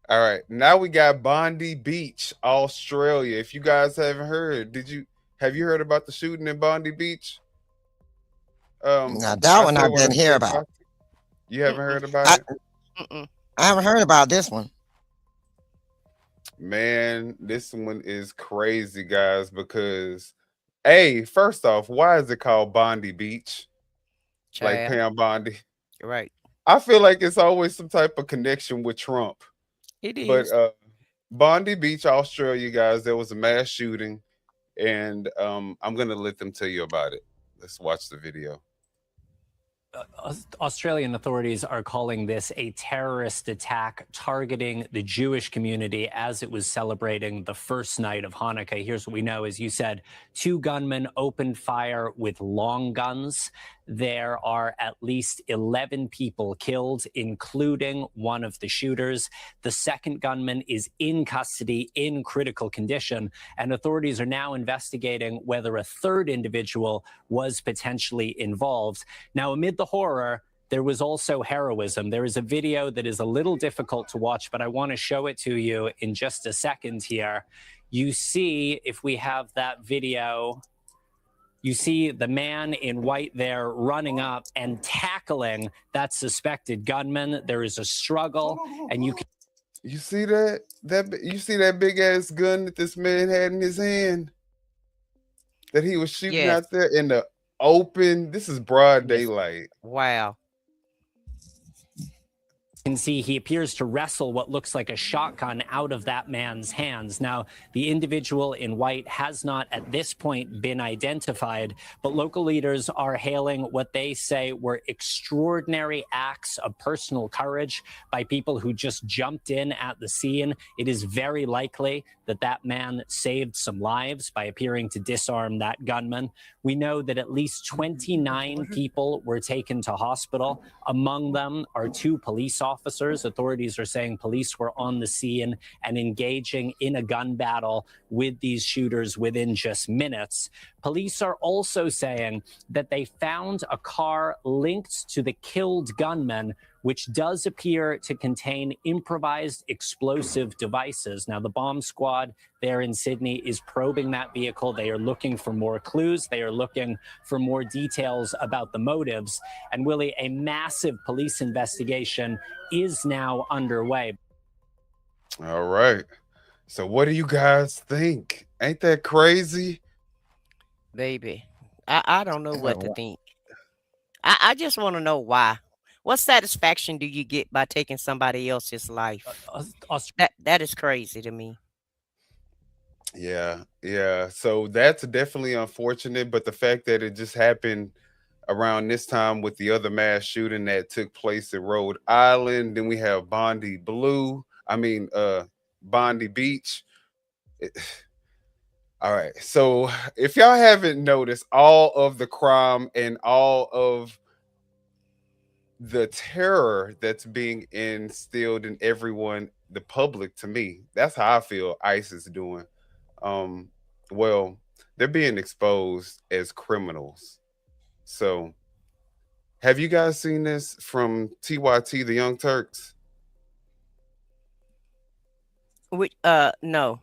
All right. Now we got Bondi Beach, Australia. If you guys haven't heard, have you heard about the shooting in Bondi Beach? Now that one I didn't hear about. You haven't heard about it? I haven't heard about this one. Man, this one is crazy, guys, because first off, why is it called Bondi Beach? Like Pam Bondi. Right. I feel like it's always some type of connection with Trump. It is. But Bondi Beach, Australia, guys, there was a mass shooting, and I'm going to let them tell you about it. Let's watch the video. Australian authorities are calling this a terrorist attack targeting the Jewish community as it was celebrating the first night of Hanukkah. Here's what we know. As you said, 2 gunmen opened fire with long guns. There are at least 11 people killed, including one of the shooters. The second gunman is in custody in critical condition, and authorities are now investigating whether a third individual was potentially involved. Now, amid the horror, there was also heroism. There is a video that is a little difficult to watch, but I want to show it to you in just a second here. You see, if we have that video, you see the man in white there running up and tackling that suspected gunman. There is a struggle, and you see that you see that big ass gun that this man had in his hand that he was shooting out there in the open. This is broad daylight. Wow. Can see he appears to wrestle what looks like a shotgun out of that man's hands. Now, the individual in white has not at this point been identified, but local leaders are hailing what they say were extraordinary acts of personal courage by people who just jumped in at the scene. It is very likely that that man saved some lives by appearing to disarm that gunman. We know that at least 29 people were taken to hospital. Among them are 2 police officers officers. Authorities are saying police were on the scene and engaging in a gun battle with these shooters within just minutes. Police are also saying that they found a car linked to the killed gunman, which does appear to contain improvised explosive devices. Now, the bomb squad there in Sydney is probing that vehicle. They are looking for more clues. They are looking for more details about the motives. And Willie, a massive police investigation is now underway. All right. So what do you guys think? Ain't that crazy? Baby, I don't know what to think. I just want to know why. What satisfaction do you get by taking somebody else's life? That is crazy to me. Yeah, yeah. So that's definitely unfortunate, but the fact that it just happened around this time with the other mass shooting that took place in Rhode Island, then we have Bondi Beach. All right. So if y'all haven't noticed, all of the crime and all of the terror that's being instilled in everyone, the public, to me, that's how I feel ICE is doing. Well, they're being exposed as criminals. So have you guys seen this from TYT, the Young Turks? No.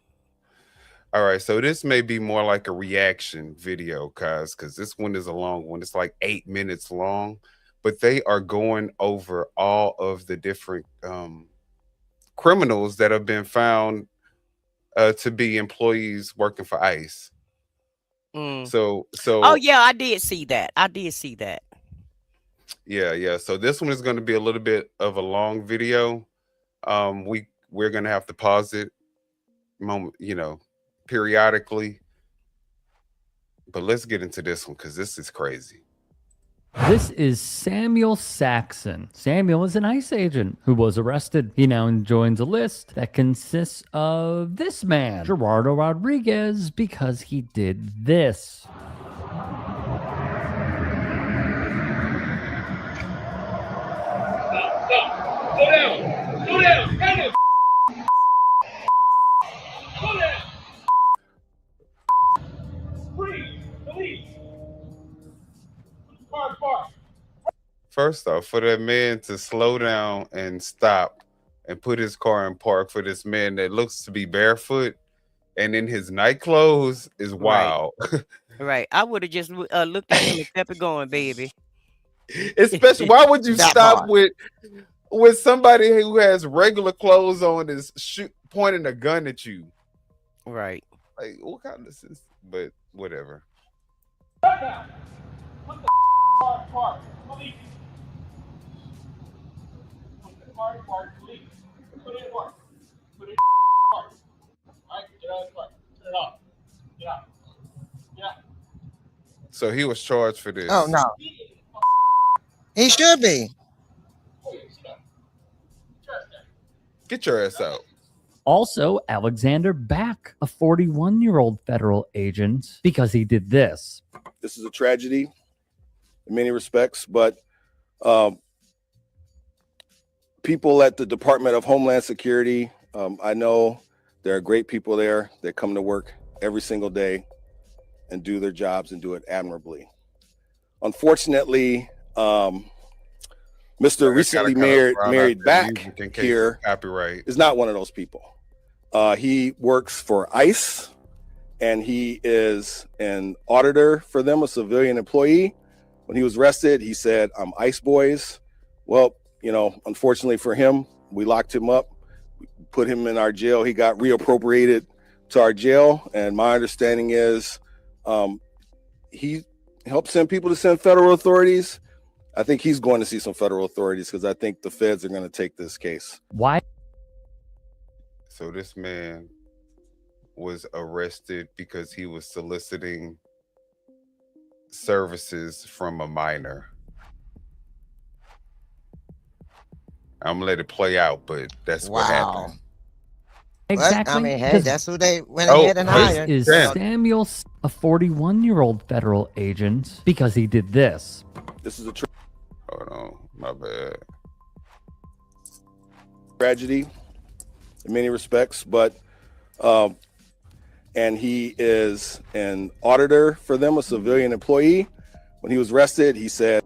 All right, so this may be more like a reaction video, guys, because this one is a long one. It's like 8 minutes long, but they are going over all of the different criminals that have been found to be employees working for ICE. So oh yeah, I did see that. Yeah. So this one is going to be a little bit of a long video. We're going to have to pause it periodically. But let's get into this one because this is crazy. This is Samuel Saxon. Samuel is an ICE agent who was arrested. He now joins a list that consists of this man, Gerardo Rodriguez, because he did this. Stop. Slow down. Slow down. Slow down. Freeze. Police. Park. First off, for that man to slow down and stop and put his car in park for this man that looks to be barefoot and in his night clothes is wild. Right. I would have just looked at him and kept it going, baby. Especially, why would you stop with somebody who has regular clothes on is pointing a gun at you? Right. Like, what kind of sense? But whatever. Park. Police. Park. Police. Put it in park. Put it in park. All right, get out of the park. Turn it off. Get out. So he was charged for this. Oh, no. He should be. Get your ass out. Also, Alexander Back, a 41-year-old federal agent, because he did this. This is a tragedy in many respects, but people at the Department of Homeland Security, I know there are great people there that come to work every single day and do their jobs and do it admirably. Unfortunately, Mr. recently married Back here is not one of those people. He works for ICE, and he is an auditor for them, a civilian employee. When he was arrested, he said, "I'm ICE boys." Well, unfortunately for him, we locked him up, put him in our jail. He got reappropriated to our jail, and my understanding is he helped send people to send federal authorities. I think he's going to see some federal authorities because I think the feds are going to take this case. Why? So this man was arrested because he was soliciting services from a minor. I'm gonna let it play out, but that's what happened. Exactly. I mean, hey, that's who they went ahead and hired. This is Samuel, a 41-year-old federal agent, because he did this. This is a hold on, my bad. tragedy in many respects, but and he is an auditor for them, a civilian employee. When he was arrested, he said,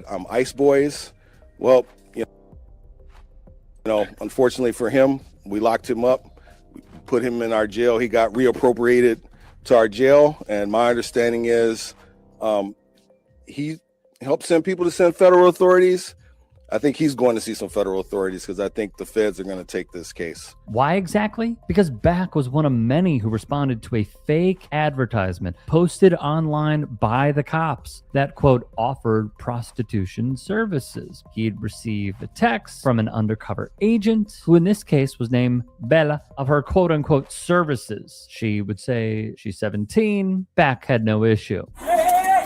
"I'm ICE boys." Well, you know, unfortunately for him, we locked him up, we put him in our jail. He got reappropriated to our jail, and my understanding is he helped send people to send federal authorities. I think he's going to see some federal authorities because I think the feds are going to take this case. Why exactly? Because Back was one of many who responded to a fake advertisement posted online by the cops that, quote, offered prostitution services. He'd received a text from an undercover agent who in this case was named Bella of her, quote unquote, services. She would say she's 17. Back had no issue. Hey,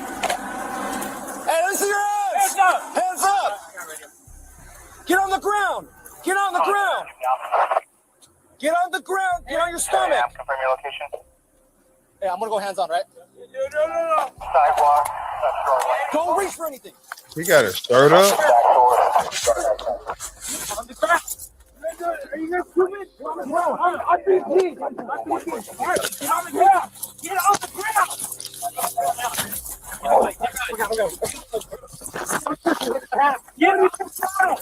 let's see your hands! Hands up! Hands up! Get on the ground! Get on the ground! Get on the ground! Get on your stomach! Confirm your location. Hey, I'm gonna go hands on, right? No. Sidewalk. Don't reach for anything! He got his shirt up. On the ground! Are you gonna prove it? Get on the ground! I'm being Get on the ground! Get on the ground! Get me some ground!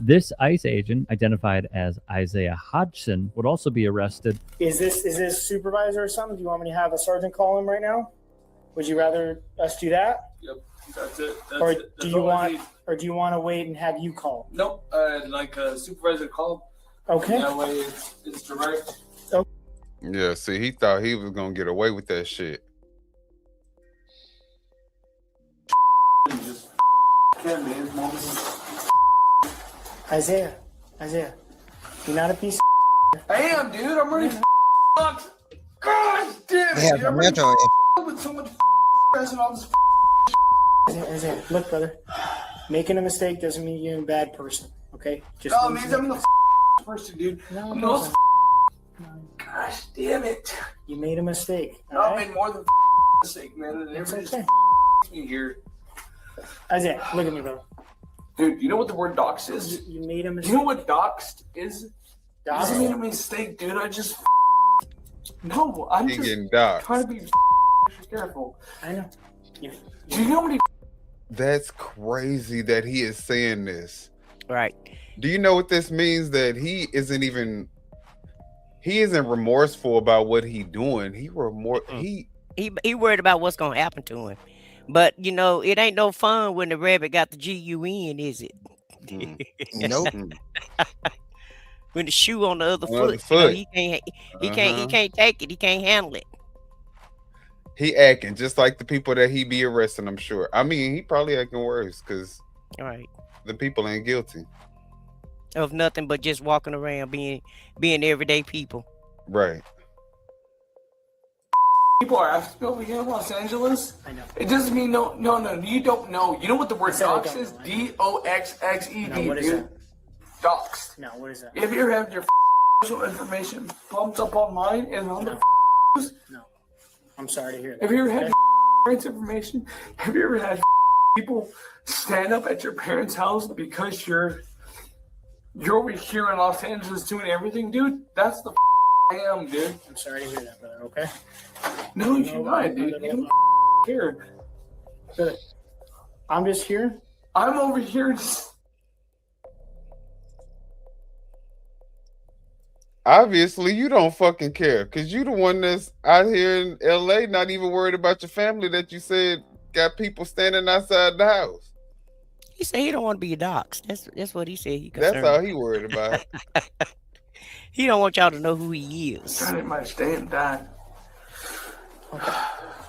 This ICE agent, identified as Isaiah Hodgson, would also be arrested. Is this supervisor or something? Do you want me to have a sergeant call him right now? Would you rather us do that? Yep, that's it. Or do you want to wait and have you call? Nope, like a supervisor call. Okay. That way it's direct. Okay. Yeah, see, he thought he was gonna get away with that shit. Isaiah, you're not a piece of I am, dude. I'm ready. Gosh damn it! Yeah, Dude, I'm ready with so much present on this. Isaiah, look, brother. Making a mistake doesn't mean you're a bad person. Okay? Just No, it means I'm the person, dude. No, I'm it the doesn't. Gosh damn it! You made a mistake. No, I All right? made more than mistake, man. And It's everybody okay. just me here. Isaiah, look at me, brother. Dude, you know what the word doxed is? You made a mistake. You know what doxed is? Doxed? I made a mistake, dude. I just no. I'm He just getting doxed. trying to be careful. I know. Do you know how many? That's crazy that he is saying this. Right. Do you know what this means? That he isn't remorseful about what he doing. He worried about what's gonna happen to him. But you know, it ain't no fun when the rabbit got the GUN, is it? Nope. When the shoe on the other On the other foot, you know, foot. he can't take it. He can't handle it. He acting just like the people that he be arresting, I'm sure. I mean, he probably acting worse because Right. the people ain't guilty. Of nothing but just walking around being everyday people. Right. People are asking over here in Los Angeles. I know. It doesn't mean no. You don't know. You know what the word I said I dox don't is? know. DOXXED, No, what is dude. Doxed. No, what is that? If you ever have your personal information pumped up online and on the No. I'm sorry to hear that. have you ever had Okay? your parents' information? Have you ever had people stand up at your parents' house because you're over here in Los Angeles doing everything, dude? That's the I am, dude. I'm sorry to hear that, brother. Okay? No, you're not, dude. You don't care. Brother, I'm just here. I'm over here just. Obviously, you don't fucking care because you the one that's out here in LA not even worried about your family that you said got people standing outside the house. He said he don't want to be doxxed. That's what he said. That's all he worried about. He don't want y'all to know who he is. Trying to my damn dad. Okay.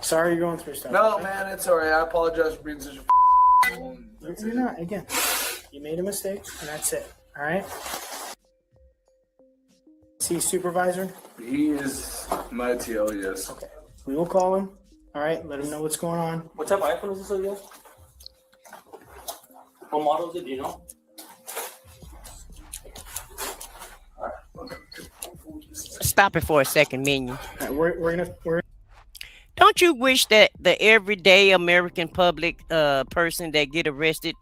Sorry you're going through stuff. No, okay? man, it's alright. I apologize for being such a You're not. Again, you made a mistake, and that's it. All right? See, supervisor? He is my TL, yes. Okay. We will call him. All right? Let him know what's going on. What type of iPhone is this again? What model is it? Do you know? Stop it for a second, menu. All right, we're gonna. Don't don't you wish that the everyday American public person that get arrested,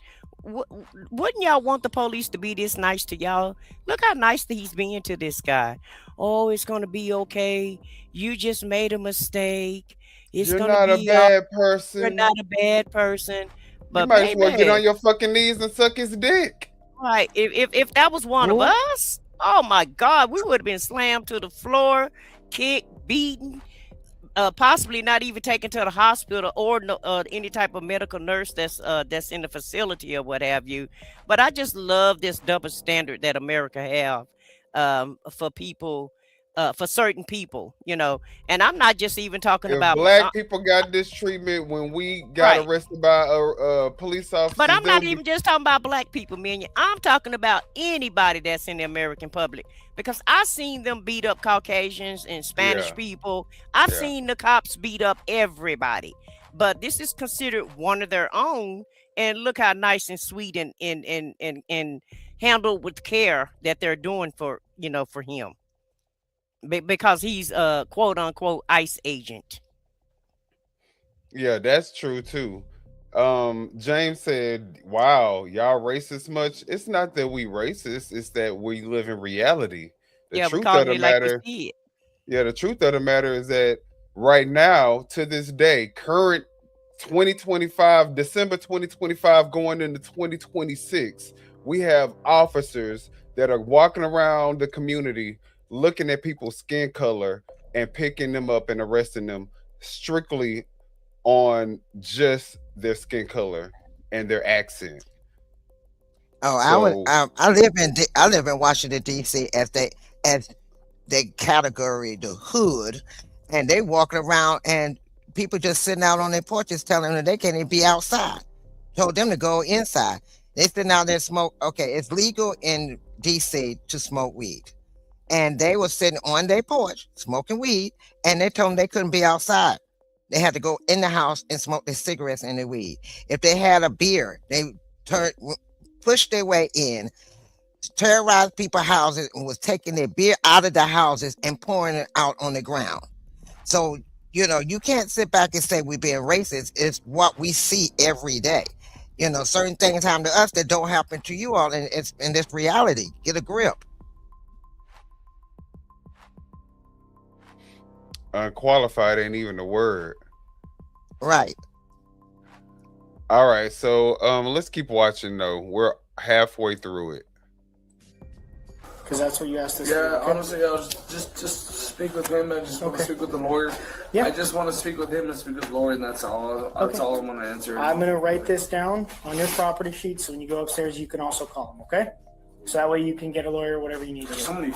wouldn't y'all want the police to be this nice to y'all? Look how nice that he's being to this guy. Oh, it's gonna be okay. You just made a mistake. It's You're gonna not a be all. bad You're person. not a bad person. You But might as well get on baby, your fucking knees and suck his dick. right? If that was one of us, oh my God, we would have been slammed to the floor, kicked, beaten. Possibly not even taken to the hospital or any type of medical nurse that's in the facility or what have you. But I just love this double standard that America have for people, for certain people, you know. And I'm not just even talking If about black people got this treatment when we got right. arrested by police officers, But I'm not they'll even just talking about black people, Minion. I'm talking about anybody that's in the American public, because I've seen them beat up Caucasians and Spanish Yeah. people. I've Yeah. seen the cops beat up everybody. But this is considered one of their own. And look how nice and sweet and handled with care that they're doing for, you know, for him. Because he's a quote unquote ICE agent. Yeah, that's true too. James said, "Wow, y'all racist much?" It's not that we racist; it's that we live in reality. The Yeah, we truth call of the it like we matter, see it. yeah, the truth of the matter is that right now, to this day, current 2025, December 2025, going into 2026, we have officers that are walking around the community, looking at people's skin color and picking them up and arresting them strictly on just their skin color and their accent. Oh, So I live in Washington D.C. as they category the hood, and they walking around and people just sitting out on their porches telling them they can't even be outside. Told them to go inside. They sitting out there smoke. Okay, it's legal in D.C. to smoke weed, and they were sitting on their porch smoking weed, and they told them they couldn't be outside. They had to go in the house and smoke their cigarettes and their weed. If they had a beer, they pushed their way in, terrorized people's houses, and was taking their beer out of the houses and pouring it out on the ground. So, you know, you can't sit back and say we're being racist. It's what we see every day. You know, certain things happen to us that don't happen to you all, and it's in this reality. Get a grip. unqualified ain't even the word. Right. All right, so let's keep watching though. We're halfway through it. Because that's what you asked us. Yeah, honestly, I was just speak with him. I just want to speak with the lawyer. Yeah. I just want to speak with him and speak with the lawyer, and that's all. That's all I want to answer. I'm going to write this down on your property sheet, so when you go upstairs, you can also call him, okay? So that way you can get a lawyer, whatever you need to do. So many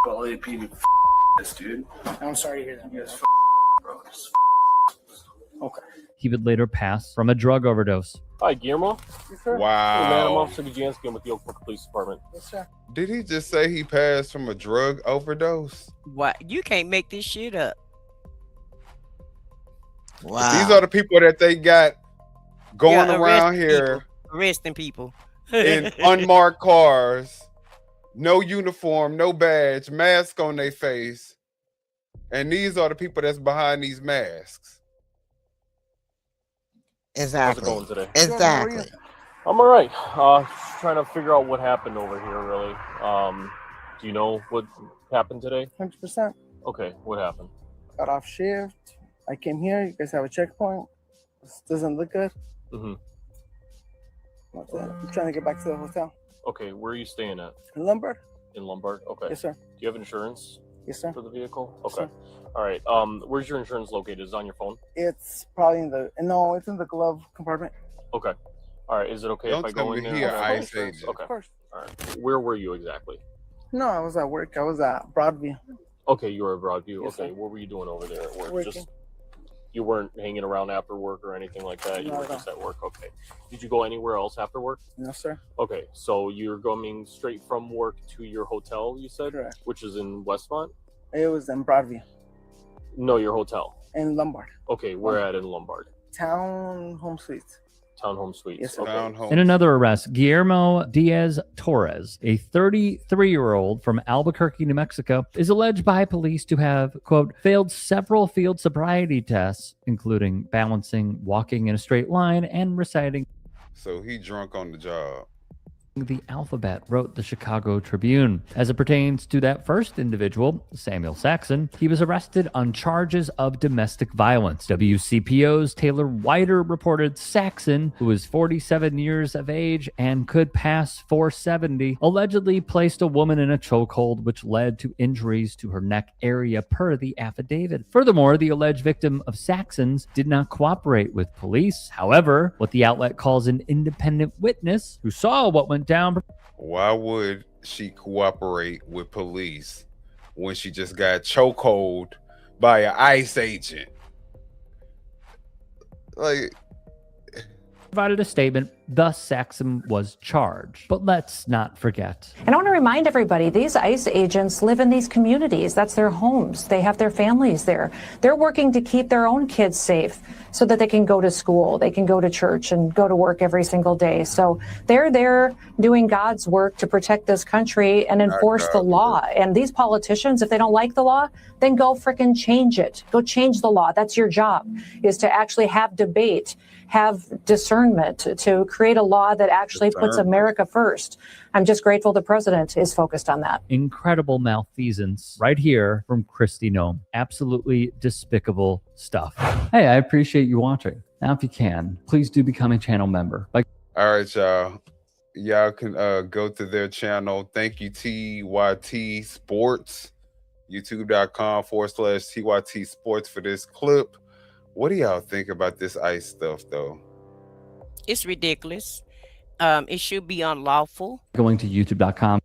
LAPD this dude. I'm sorry to hear that. Yes, bro. Okay. He would later pass from a drug overdose. Hi, Guillermo. Yes, sir. Wow. Hey, man, I'm Officer Gajansky. I'm with the Oakland Police Department. Yes, sir. Did he just say he passed from a drug overdose? What? You can't make this shit up. Wow. These are the people that they got going Yeah, around arresting here people. Arresting people. in unmarked cars, no uniform, no badge, mask on their face. And these are the people that's behind these masks. Exactly. How's it going today? Exactly. I'm all right. Just trying to figure out what happened over here, really. Do you know what happened today? 100%. Okay, what happened? Got off shift. I came here. You guys have a checkpoint. This doesn't look good. Mm-hmm. That's it. I'm trying to get back to the hotel. Okay, where are you staying at? In Lombard? In Lombard? Okay. Yes, sir. Do you have insurance? Yes, sir. For the vehicle? Yes, Okay. sir. All right. Where's your insurance located? Is it on your phone? It's probably it's in the glove compartment. Okay. All right. Is it okay Don't if I tell go me in there? he an and ICE insurance? agent. Okay. Of course. All right. Where were you exactly? No, I was at work. I was at Broadview. Okay, you were at Broadview. Yes, Okay. sir. What were you doing over there at work? Working. Just you weren't hanging around after work or anything like that. You Not were at all. just at work. Okay. Did you go anywhere else after work? No, sir. Okay. So you're going straight from work to your hotel, you said? Correct. Which is in Westmont? It was in Broadview. No, your hotel. In Lombard. Okay, where at in Lombard? Town Home Suites. Townhome suites. Yes, sir. Okay. Townhome. In another arrest, Guillermo Diaz Torres, a 33-year-old from Albuquerque, New Mexico, is alleged by police to have, quote, failed several field sobriety tests, including balancing, walking in a straight line, and reciting So he drunk on the job. the alphabet, wrote the Chicago Tribune. As it pertains to that first individual, Samuel Saxon, he was arrested on charges of domestic violence. WCPO's Taylor Wider reported Saxon, who was 47 years of age and could pass for 70, allegedly placed a woman in a chokehold, which led to injuries to her neck area per the affidavit. Furthermore, the alleged victim of Saxon's did not cooperate with police. However, what the outlet calls an independent witness who saw what went down. Why would she cooperate with police when she just got chokehold by an ICE agent? Like, Provided a statement, thus Saxon was charged. But let's not forget. And I want to remind everybody, these ICE agents live in these communities. That's their homes. They have their families there. They're working to keep their own kids safe so that they can go to school, they can go to church and go to work every single day. So they're there doing God's work to protect this country and enforce the law. And these politicians, if they don't like the law, then go frickin' change it. Go change the law. That's your job, is to actually have debate, have discernment, to create a law that actually puts America first. I'm just grateful the president is focused on that. Incredible malfeasance right here from Kristi Noem. Absolutely despicable stuff. Hey, I appreciate you watching. Now, if you can, please do become a channel member. all right, y'all. Y'all can go to their channel. Thank you, TYT Sports. YouTube.com/TYT Sports for this clip. What do y'all think about this ICE stuff, though? It's ridiculous. It should be unlawful. Going to youtube.com.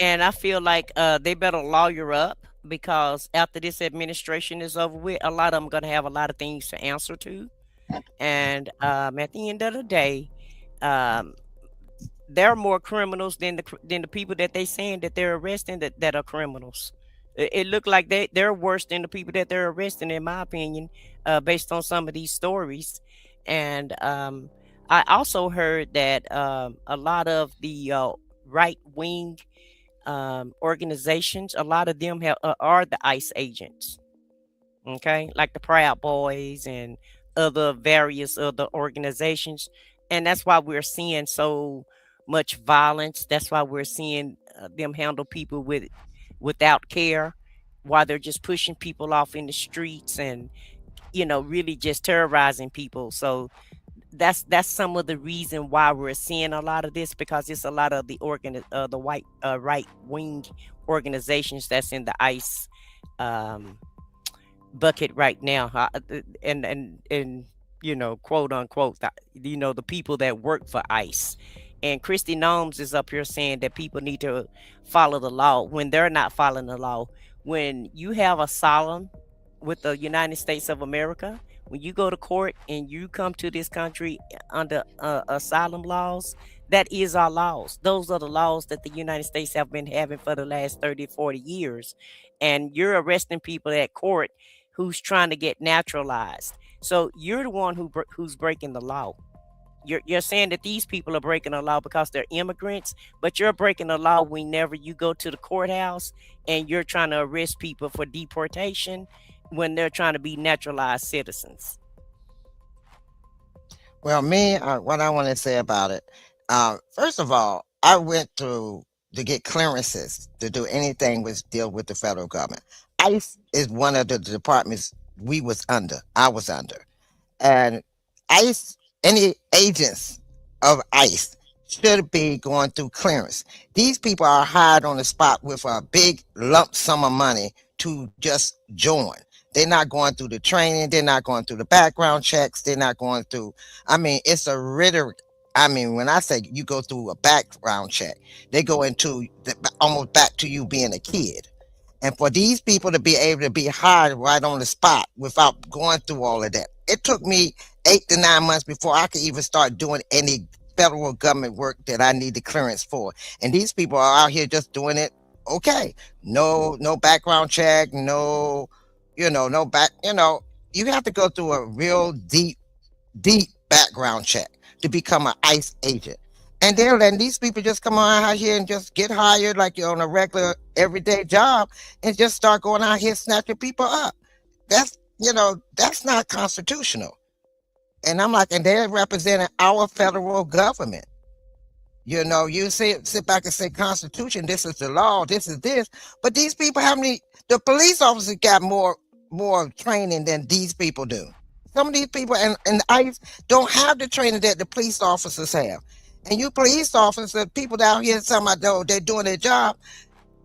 And I feel like they better lawyer up, because after this administration is over with, a lot of them going to have a lot of things to answer to. And at the end of the day, there are more criminals than the people that they saying that they're arresting that are criminals. It looked like they're worse than the people that they're arresting, in my opinion, based on some of these stories. And I also heard that a lot of the right-wing organizations, a lot of them are the ICE agents. Okay, like the Proud Boys and various other organizations. And that's why we're seeing so much violence. That's why we're seeing them handle people without care, while they're just pushing people off in the streets and, really just terrorizing people. So that's some of the reason why we're seeing a lot of this, because it's a lot of the white right-wing organizations that's in the ICE bucket right now, and quote unquote, the people that work for ICE. And Kristi Noem is up here saying that people need to follow the law when they're not following the law. When you have asylum with the United States of America, when you go to court and you come to this country under asylum laws, that is our laws. Those are the laws that the United States have been having for the last 30, 40 years. And you're arresting people at court who's trying to get naturalized. So you're the one who's breaking the law. You're saying that these people are breaking the law because they're immigrants, but you're breaking the law whenever you go to the courthouse and you're trying to arrest people for deportation when they're trying to be naturalized citizens. Well, what I want to say about it, first of all, I went to get clearances to do anything with deal with the federal government. ICE is one of the departments I was under. And ICE, any agents of ICE should be going through clearance. These people are hired on the spot with a big lump sum of money to just join. They're not going through the training. They're not going through the background checks. They're not going through, it's a rhetoric. When I say you go through a background check, they go into almost back to you being a kid. And for these people to be able to be hired right on the spot without going through all of that, it took me 8 to 9 months before I could even start doing any federal government work that I need the clearance for. And these people are out here just doing it. Okay. No background check, no back, you have to go through a real deep background check to become an ICE agent. And they're letting these people just come on out here and just get hired like you're on a regular everyday job and just start going out here snatching people up. That's, that's not constitutional. And I'm like, and they're representing our federal government. You sit back and say Constitution, this is the law, this is this. But these people, the police officers got more training than these people do. Some of these people and ICE don't have the training that the police officers have. And you police officers, people down here talking about they're doing their job.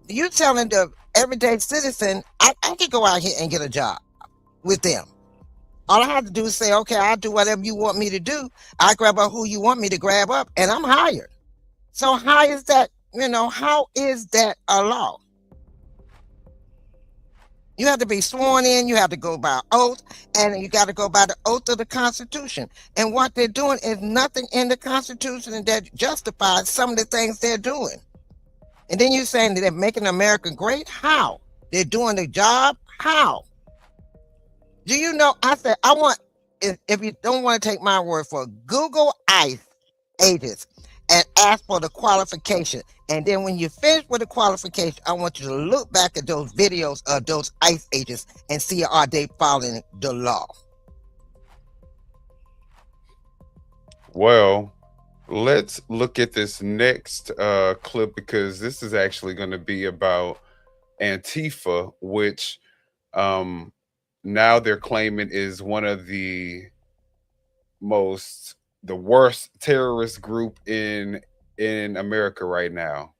You telling the everyday citizen, I can go out here and get a job with them. All I have to do is say, okay, I'll do whatever you want me to do. I grab up who you want me to grab up, and I'm hired. So how is that, how is that a law? You have to be sworn in, you have to go by oath, and you got to go by the oath of the Constitution. And what they're doing is nothing in the Constitution that justifies some of the things they're doing. And then you're saying that they're making America great? How? They're doing the job? How? Do you know, I said, if you don't want to take my word for it, Google ICE agents and ask for the qualification. And then when you finish with the qualification, I want you to look back at those videos of those ICE agents and see are they following the law. Well, let's look at this next clip, because this is actually going to be about Antifa, which now they're claiming is one of the worst terrorist group in America right now.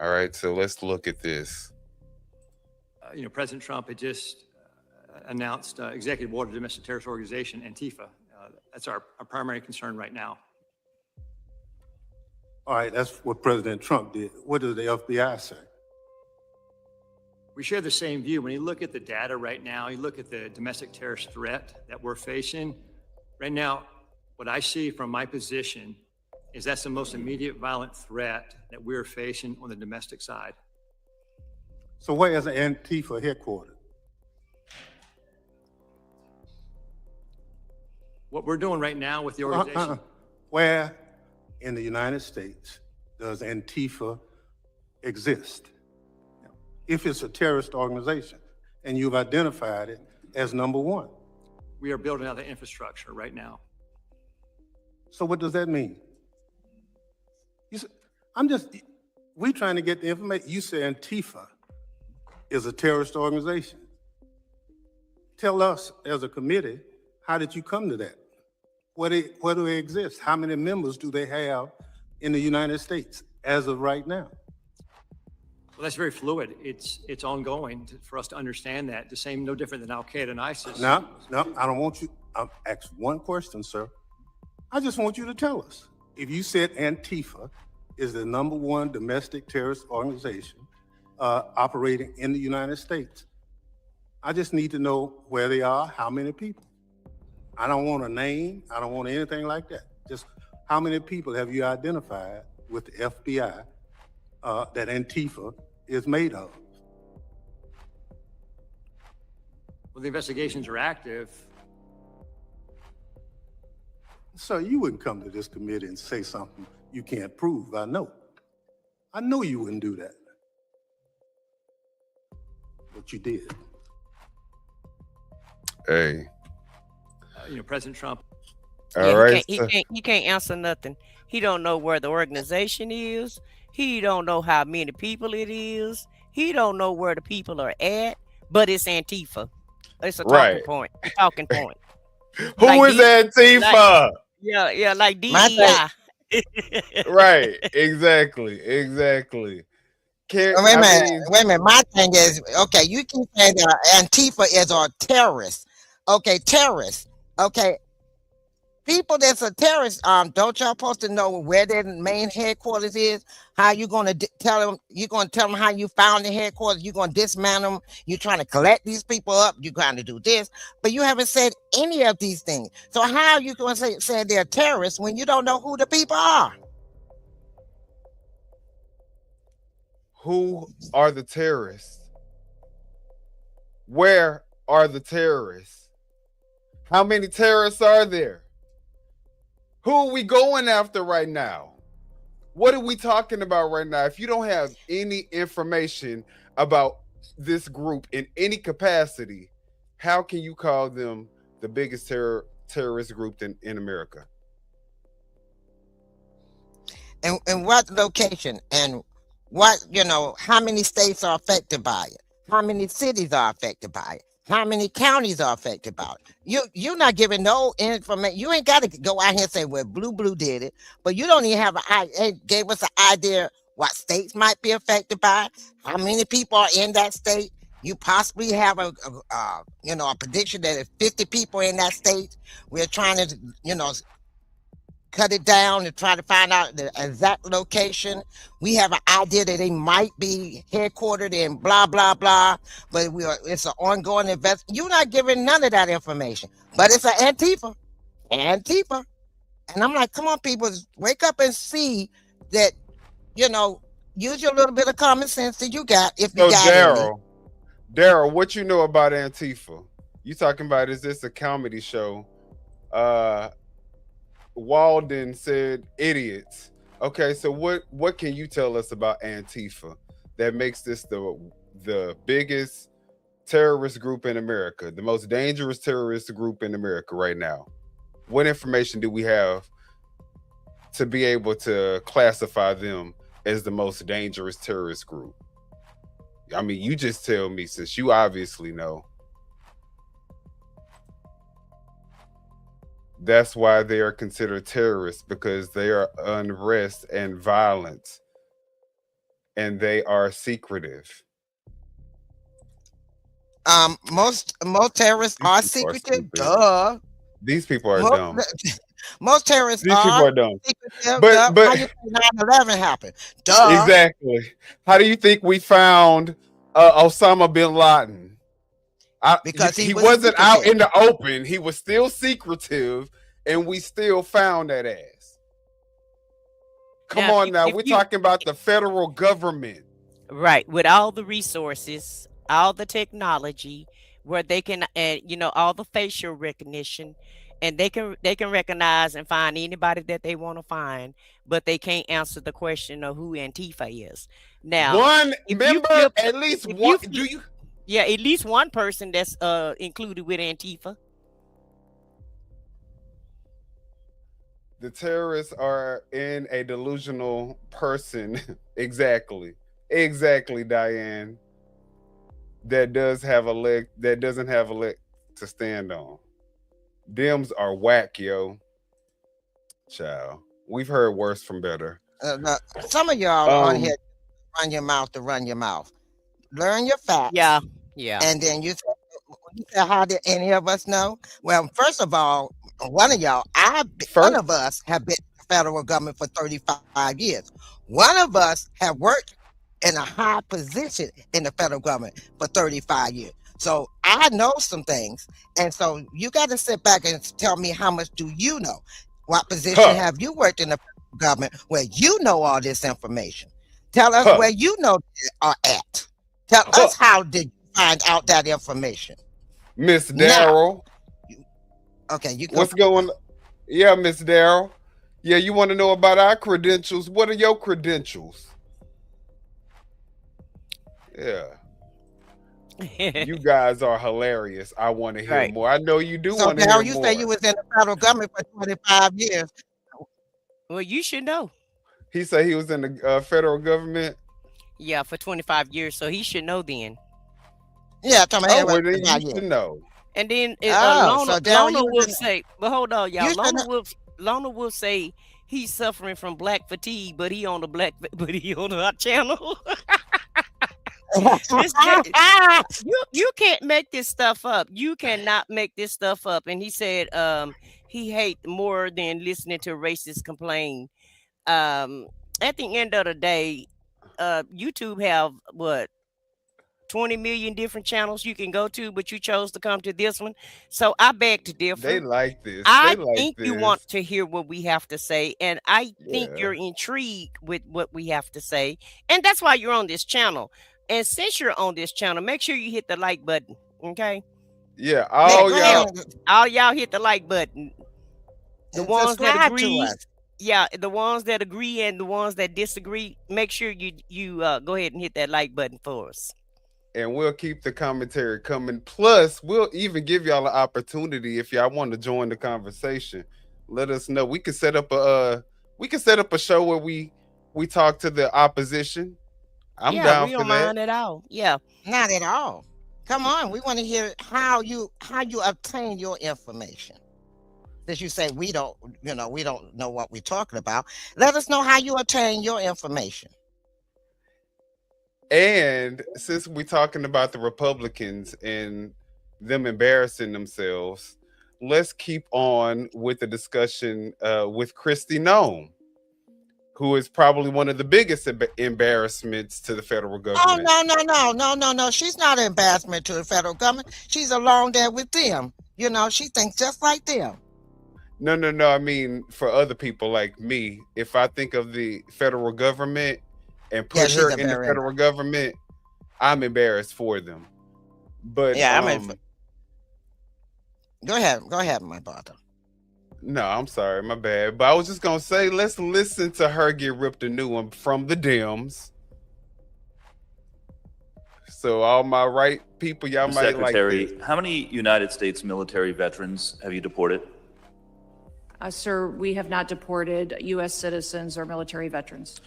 All right, so let's look at this. President Trump had just announced executive order to domestic terrorist organization, Antifa. That's our primary concern right now. All right, that's what President Trump did. What does the FBI say? We share the same view. When you look at the data right now, you look at the domestic terrorist threat that we're facing. Right now, what I see from my position is that's the most immediate violent threat that we're facing on the domestic side. So where is Antifa headquartered? What we're doing right now with the organization. Where in the United States does Antifa exist? If it's a terrorist organization and you've identified it as number one. We are building out the infrastructure right now. So what does that mean? We trying to get the information. You say Antifa is a terrorist organization. Tell us as a committee, how did you come to that? Where do they exist? How many members do they have in the United States as of right now? Well, that's very fluid. It's ongoing for us to understand that. The same, no different than Al Qaeda and ISIS. No, I don't want you. I'll ask one question, sir. I just want you to tell us. If you said Antifa is the number one domestic terrorist organization operating in the United States, I just need to know where they are, how many people. I don't want a name. I don't want anything like that. Just how many people have you identified with the FBI that Antifa is made of? Well, the investigations are active. So you wouldn't come to this committee and say something you can't prove. I know you wouldn't do that. But you did. Hey. President Trump. All right. He can't answer nothing. He don't know where the organization is. He don't know how many people it is. He don't know where the people are at. But it's Antifa. It's a talking point. A talking point. Who is Antifa? Like DEI. Right, exactly. Wait a minute. My thing is, okay, you keep saying that Antifa is a terrorist. Okay, terrorist. Okay, people that's a terrorist, don't y'all supposed to know where their main headquarters is? How you gonna tell them? You gonna tell them how you found the headquarters? You gonna dismantle them? You trying to collect these people up? You trying to do this? But you haven't said any of these things. So how are you gonna say they're terrorists when you don't know who the people are? Who are the terrorists? Where are the terrorists? How many terrorists are there? Who are we going after right now? What are we talking about right now? If you don't have any information about this group in any capacity, how can you call them the biggest terrorist group in America? And what location and what, how many states are affected by it? How many cities are affected by it? How many counties are affected by it? You're not giving no information. You ain't got to go out here and say, well, Blue did it, but you don't even have gave us an idea what states might be affected by it, how many people are in that state. You possibly have a prediction that if 50 people in that state, we're trying to, cut it down and try to find out the exact location. We have an idea that they might be headquartered in blah, blah, blah, but it's an ongoing investment. You're not giving none of that information, but it's an Antifa. And I'm like, come on, people, wake up and see that, use your little bit of common sense that you got. If you got Daryl, what you know about Antifa? You talking about, is this a comedy show? Walden said idiots. Okay, so what can you tell us about Antifa that makes this the biggest terrorist group in America, the most dangerous terrorist group in America right now? What information do we have to be able to classify them as the most dangerous terrorist group? I mean, you just tell me, since you obviously know. That's why they are considered terrorists, because they are unrest and violence, and they are secretive. Most terrorists are secretive. Duh. These people are dumb. Most terrorists These people are dumb. Secretive. But how you think 9/11 happened? Duh. Exactly. How do you think we found Osama bin Laden? Because he wasn't out in the open. He was still secretive, and we still found that ass. Come on now. We're talking about the federal government. Right. With all the resources, all the technology, where they can, all the facial recognition, and they can recognize and find anybody that they want to find, but they can't answer the question of who Antifa is. Now, at least one person that's included with Antifa. The terrorists are in a delusional person. Exactly, Diane. That doesn't have a leg to stand on. Dems are whack, yo. Child, we've heard worse from better. Some of y'all on here run your mouth to run your mouth. Learn your facts. Yeah. And then you say, how did any of us know? Well, first of all, one of us have been in the federal government for 35 years. One of us have worked in a high position in the federal government for 35 years. So I know some things. And so you got to sit back and tell me, how much do you know? What position have you worked in the federal government where you know all this information? Tell us where you know are at. Tell us, how did you find out that information? Miss Daryl. Okay, you go. What's going on? Yeah, Miss Daryl. Yeah, you want to know about our credentials? What are your credentials? Yeah. You guys are hilarious. I want to hear more. I know you do want to hear more. So now you say you was in the federal government for 25 years. Well, you should know. He said he was in the federal government? Yeah, for 25 years. So he should know then. Yeah, well, then you should know. And then Lona will say, but hold on, y'all. Lona will say he's suffering from black fatigue, but he on our channel. You can't make this stuff up. You cannot make this stuff up. And he said he hate more than listening to racists complain. At the end of the day, YouTube have 20 million different channels you can go to, but you chose to come to this one. So I beg to differ. They like this. I think you want to hear what we have to say, and I think you're intrigued with what we have to say, and that's why you're on this channel. And since you're on this channel, make sure you hit the like button, okay? Yeah, all y'all hit the like button. The ones that Subscribe to agree, us. yeah, the ones that agree and the ones that disagree, make sure you go ahead and hit that like button for us. And we'll keep the commentary coming. Plus, we'll even give y'all an opportunity if y'all want to join the conversation. Let us know. We can set up a show where we talk to the opposition. I'm Yeah, down we for don't that. mind at all. Yeah. Not at all. Come on, we want to hear how you obtain your information. Since you say we don't know what we're talking about, let us know how you obtain your information. And since we're talking about the Republicans and them embarrassing themselves, let's keep on with the discussion with Kristi Noem, who is probably one of the biggest embarrassments to the federal government. Oh, no. She's not an embarrassment to the federal government. She's along there with them. She thinks just like them. No. I mean, for other people like me, if I think of the federal government and put her in the federal government, I'm embarrassed for them. But yeah, go ahead, my brother. No, I'm sorry, my bad. But I was just gonna say, let's listen to her get ripped a new one from the Dems. So all my right people, y'all might like this. How many United States military veterans have you deported? Sir, we have not deported U.S. citizens or military veterans.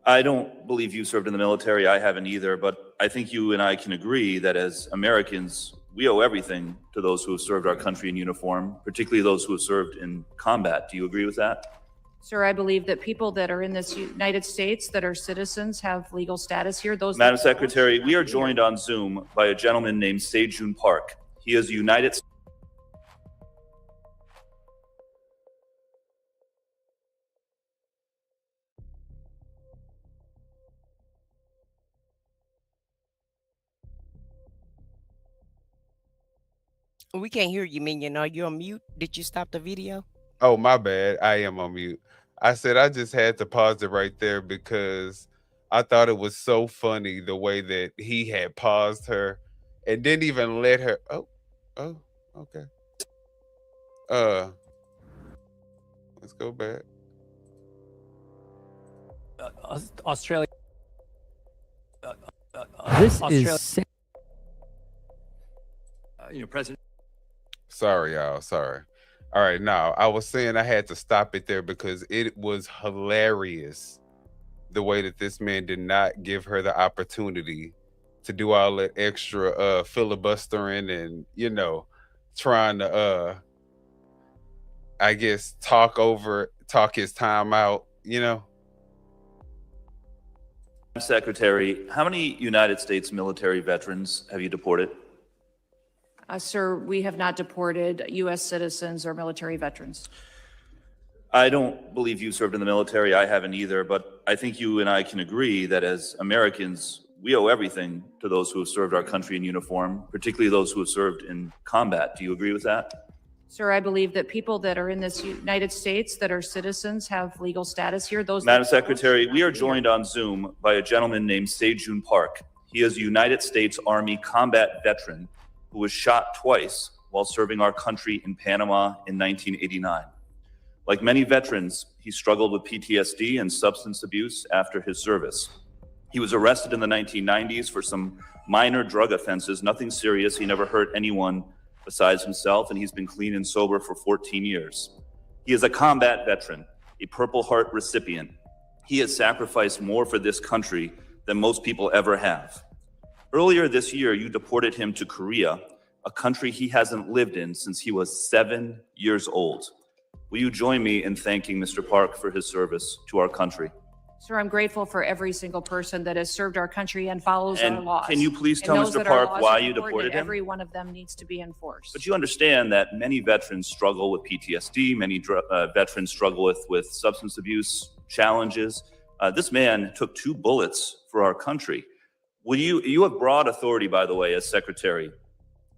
I don't believe you served in the military. I haven't either, but I think you and I can agree that as Americans, we owe everything to those who have served our country in uniform, particularly those who have served in combat. Do you agree with that? Sir, I believe that people that are in this United States that are citizens have legal status here. Madam Secretary, we are joined on Zoom by a gentleman named Sejun Park. He is a United States. We can't hear you, Minion. Are you on mute? Did you stop the video? Oh, my bad. I am on mute. I said I just had to pause it right there because I thought it was so funny the way that he had paused her and didn't even let her. Oh, okay. Let's go back. Australia. This Australia. is President. Sorry, y'all. Sorry. All right. Now, I was saying I had to stop it there because it was hilarious the way that this man did not give her the opportunity to do all that extra filibustering and, trying to, I guess, talk his time out, Secretary, how many United States military veterans have you deported? Sir, we have not deported U.S. citizens or military veterans. I don't believe you served in the military. I haven't either, but I think you and I can agree that as Americans, we owe everything to those who have served our country in uniform, particularly those who have served in combat. Do you agree with that? Sir, I believe that people that are in this United States that are citizens have legal status here. Madam Secretary, we are joined on Zoom by a gentleman named Sejun Park. He is a United States Army combat veteran who was shot twice while serving our country in Panama in 1989. Like many veterans, he struggled with PTSD and substance abuse after his service. He was arrested in the 1990s for some minor drug offenses, nothing serious. He never hurt anyone besides himself, and he's been clean and sober for 14 years. He is a combat veteran, a Purple Heart recipient. He has sacrificed more for this country than most people ever have. Earlier this year, you deported him to Korea, a country he hasn't lived in since he was 7 years old. Will you join me in thanking Mr. Park for his service to our country? Sir, I'm grateful for every single person that has served our country and follows our laws. Can you please tell knows Mr. that our Park laws why are you important deported and him? Every one of them needs to be enforced. But you understand that many veterans struggle with PTSD, many veterans struggle with substance abuse challenges. This man took 2 bullets for our country. Will you have broad authority, by the way, as secretary,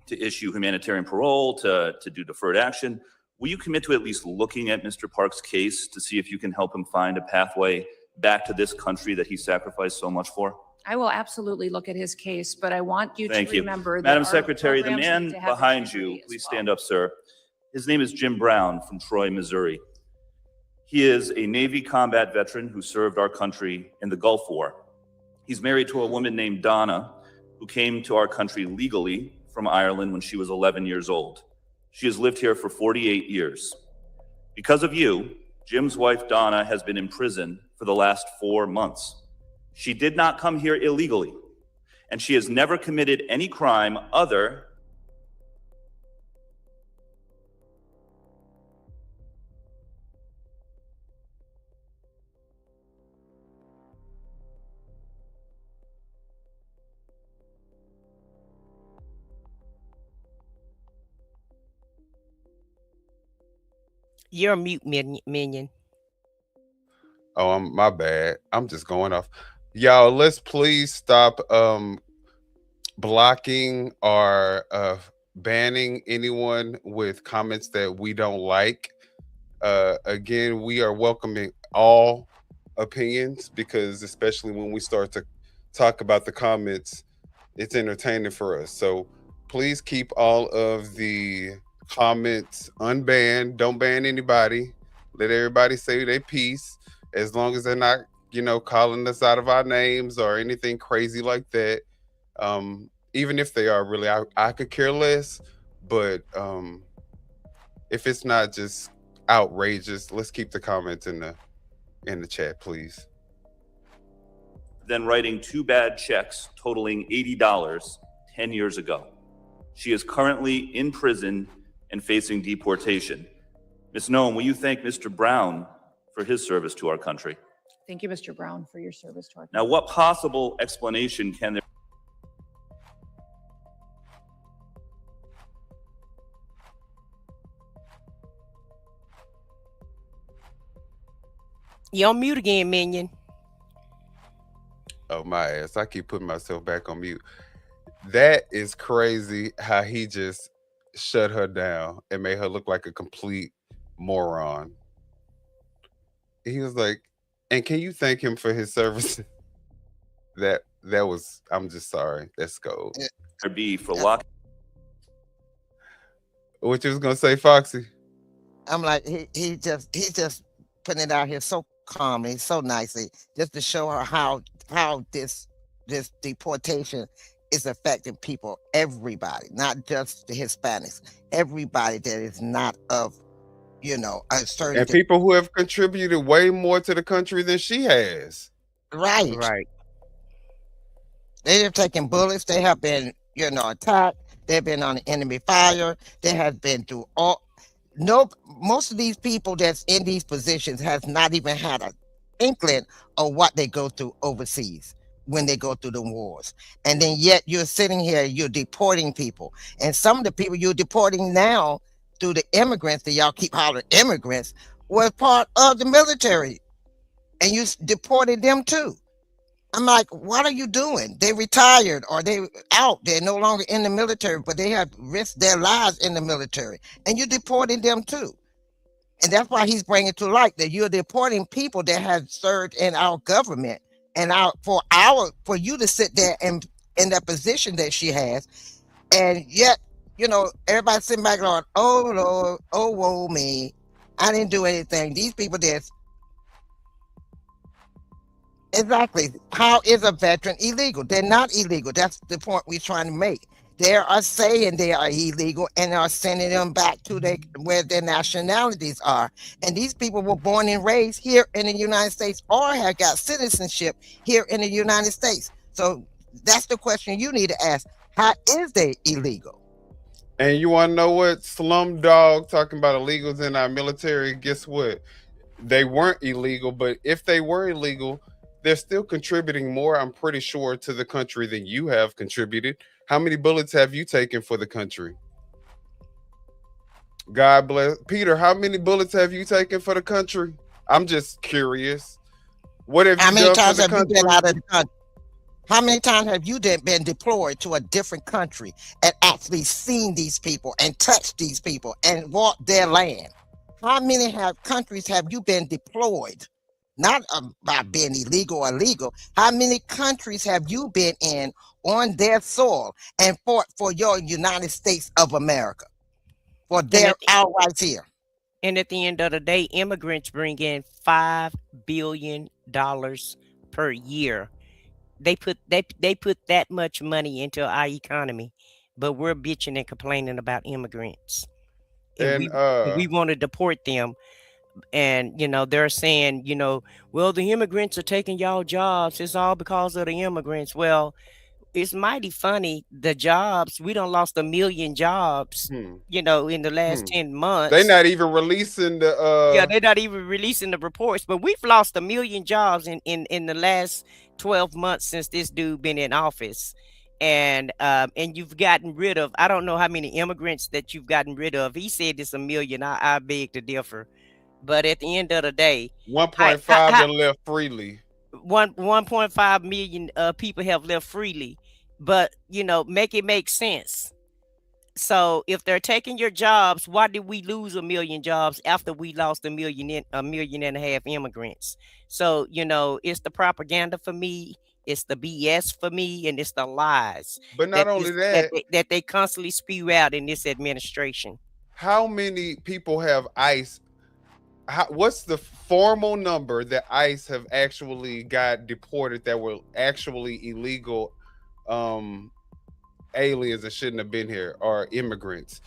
to issue humanitarian parole, to do deferred action. Will you commit to at least looking at Mr. Park's case to see if you can help him find a pathway back to this country that he sacrificed so much for? I will absolutely look at his case, but I want you Thank to you. remember that Madam our Secretary, the programs man need to have behind integrity you, as please well. stand up, sir. His name is Jim Brown from Troy, Missouri. He is a Navy combat veteran who served our country in the Gulf War. He's married to a woman named Donna, who came to our country legally from Ireland when she was 11 years old. She has lived here for 48 years. Because of you, Jim's wife, Donna, has been in prison for the last 4 months. She did not come here illegally, and she has never committed any crime other You're mute, minion. Oh, my bad. I'm just going off. Y'all, let's please stop blocking or banning anyone with comments that we don't like. Again, we are welcoming all opinions, because especially when we start to talk about the comments, it's entertaining for us. So please keep all of the comments unbanned. Don't ban anybody. Let everybody say their piece, as long as they're not, calling us out of our names or anything crazy like that. Even if they are, really, I could care less. But if it's not just outrageous, let's keep the comments in the chat, please. Then writing 2 bad checks totaling $80 10 years ago. She is currently in prison and facing deportation. Ms. Noem, will you thank Mr. Brown for his service to our country? Thank you, Mr. Brown, for your service to our country. Now, what possible explanation can there You're on mute again, minion. Oh, my ass. I keep putting myself back on mute. That is crazy how he just shut her down and made her look like a complete moron. He was like, and can you thank him for his service? That was, I'm just sorry. That's gold. be for lock? What you was gonna say, Foxy? I'm like, he's just putting it out here so calmly, so nicely, just to show her how this deportation is affecting people, everybody, not just the Hispanics, everybody that is not of, a certain. And people who have contributed way more to the country than she has. Right. They have taken bullets. They have been, attacked. They've been on the enemy fire. They have been through most of these people that's in these positions has not even had an inkling of what they go through overseas when they go through the wars. And then yet you're sitting here, you're deporting people. And some of the people you're deporting now through the immigrants that y'all keep hollering immigrants were part of the military. And you deported them too. I'm like, what are you doing? They retired or they out. They're no longer in the military, but they have risked their lives in the military. And you're deporting them too. And that's why he's bringing to light that you're deporting people that have served in our government and for you to sit there and in that position that she has. And yet, everybody sitting back going, oh Lord, oh woe me. I didn't do anything. These people did. Exactly. How is a veteran illegal? They're not illegal. That's the point we're trying to make. They are saying they are illegal and are sending them back to where their nationalities are. And these people were born and raised here in the United States or have got citizenship here in the United States. So that's the question you need to ask. How is they illegal? And you want to know what? Slumdog talking about illegals in our military. Guess what? They weren't illegal, but if they were illegal, they're still contributing more, I'm pretty sure, to the country than you have contributed. How many bullets have you taken for the country? God bless. Peter, how many bullets have you taken for the country? I'm just curious. What have you done for the country? Been out of the country? How many times have you been deployed to a different country and actually seen these people and touched these people and walked their land? How many countries have you been deployed? Not about being illegal or legal. How many countries have you been in on their soil and fought for your United States of America? for their our rights here. And at the end of the day, immigrants bring in $5 billion per year. They put that much money into our economy, but we're bitching and complaining about immigrants, and we want to deport them. And they're saying, well, the immigrants are taking y'all jobs. It's all because of the immigrants. Well, it's mighty funny. The jobs, we done lost 1 million jobs, in the last 10 months. They're not even releasing the they're not even releasing the reports, but we've lost 1 million jobs in the last 12 months since this dude been in office. And you've gotten rid of, I don't know how many immigrants that you've gotten rid of. He said it's 1 million. I beg to differ. But at the end of the day, 1.5 that left freely. 1.5 million people have left freely, but make it make sense. So if they're taking your jobs, why did we lose 1 million jobs after we lost 1.5 million immigrants? So it's the propaganda for me, it's the BS for me, and it's the lies. But not only that they constantly spew out in this administration. How many people have ICE? What's the formal number that ICE have actually got deported that were actually illegal aliens that shouldn't have been here, or immigrants?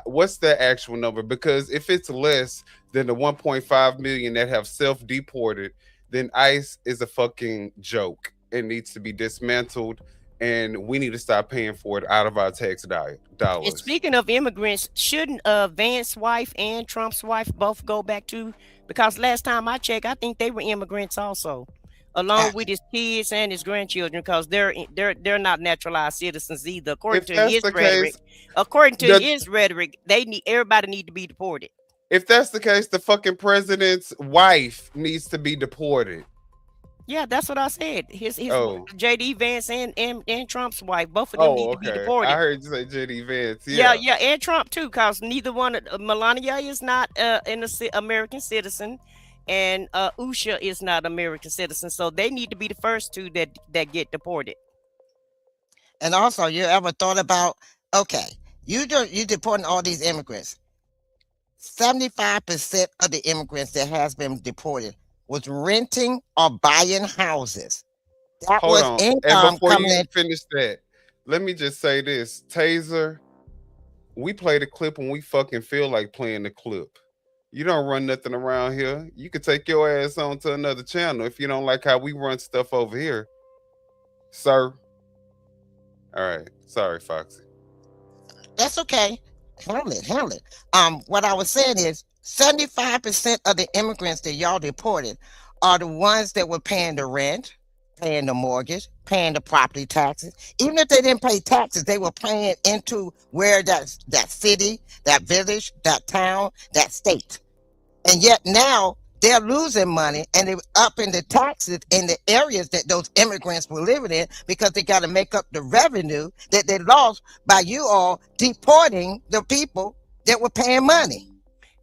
What's the actual number? Because if it's less than the 1.5 million that have self-deported, then ICE is a fucking joke. It needs to be dismantled, and we need to stop paying for it out of our tax dollars. And speaking of immigrants, shouldn't Vance's wife and Trump's wife both go back too? Because last time I checked, I think they were immigrants also, along with his kids and his grandchildren, because they're not naturalized citizens either. According to his rhetoric, everybody need to be deported. If that's the case, the fucking president's wife needs to be deported. Yeah, that's what I said. His JD Vance and Trump's wife, both of them need to be deported. I heard you say JD Vance. Yeah, and Trump too, because neither one of Melania is not an American citizen, and Usha is not American citizen. So they need to be the first two that get deported. And also, you ever thought about, you deporting all these immigrants? 75% of the immigrants that has been deported was renting or buying houses. That Hold was on. income And before coming you in. finish that, let me just say this. Taser, we play the clip when we fucking feel like playing the clip. You don't run nothing around here. You can take your ass on to another channel if you don't like how we run stuff over here, sir. All right. Sorry, Foxy. That's okay. Handle it. What I was saying is 75% of the immigrants that y'all deported are the ones that were paying the rent, paying the mortgage, paying the property taxes. Even if they didn't pay taxes, they were paying into where that city, that village, that town, that state. And yet now they're losing money, and they're upping the taxes in the areas that those immigrants were living in, because they got to make up the revenue that they lost by you all deporting the people that were paying money.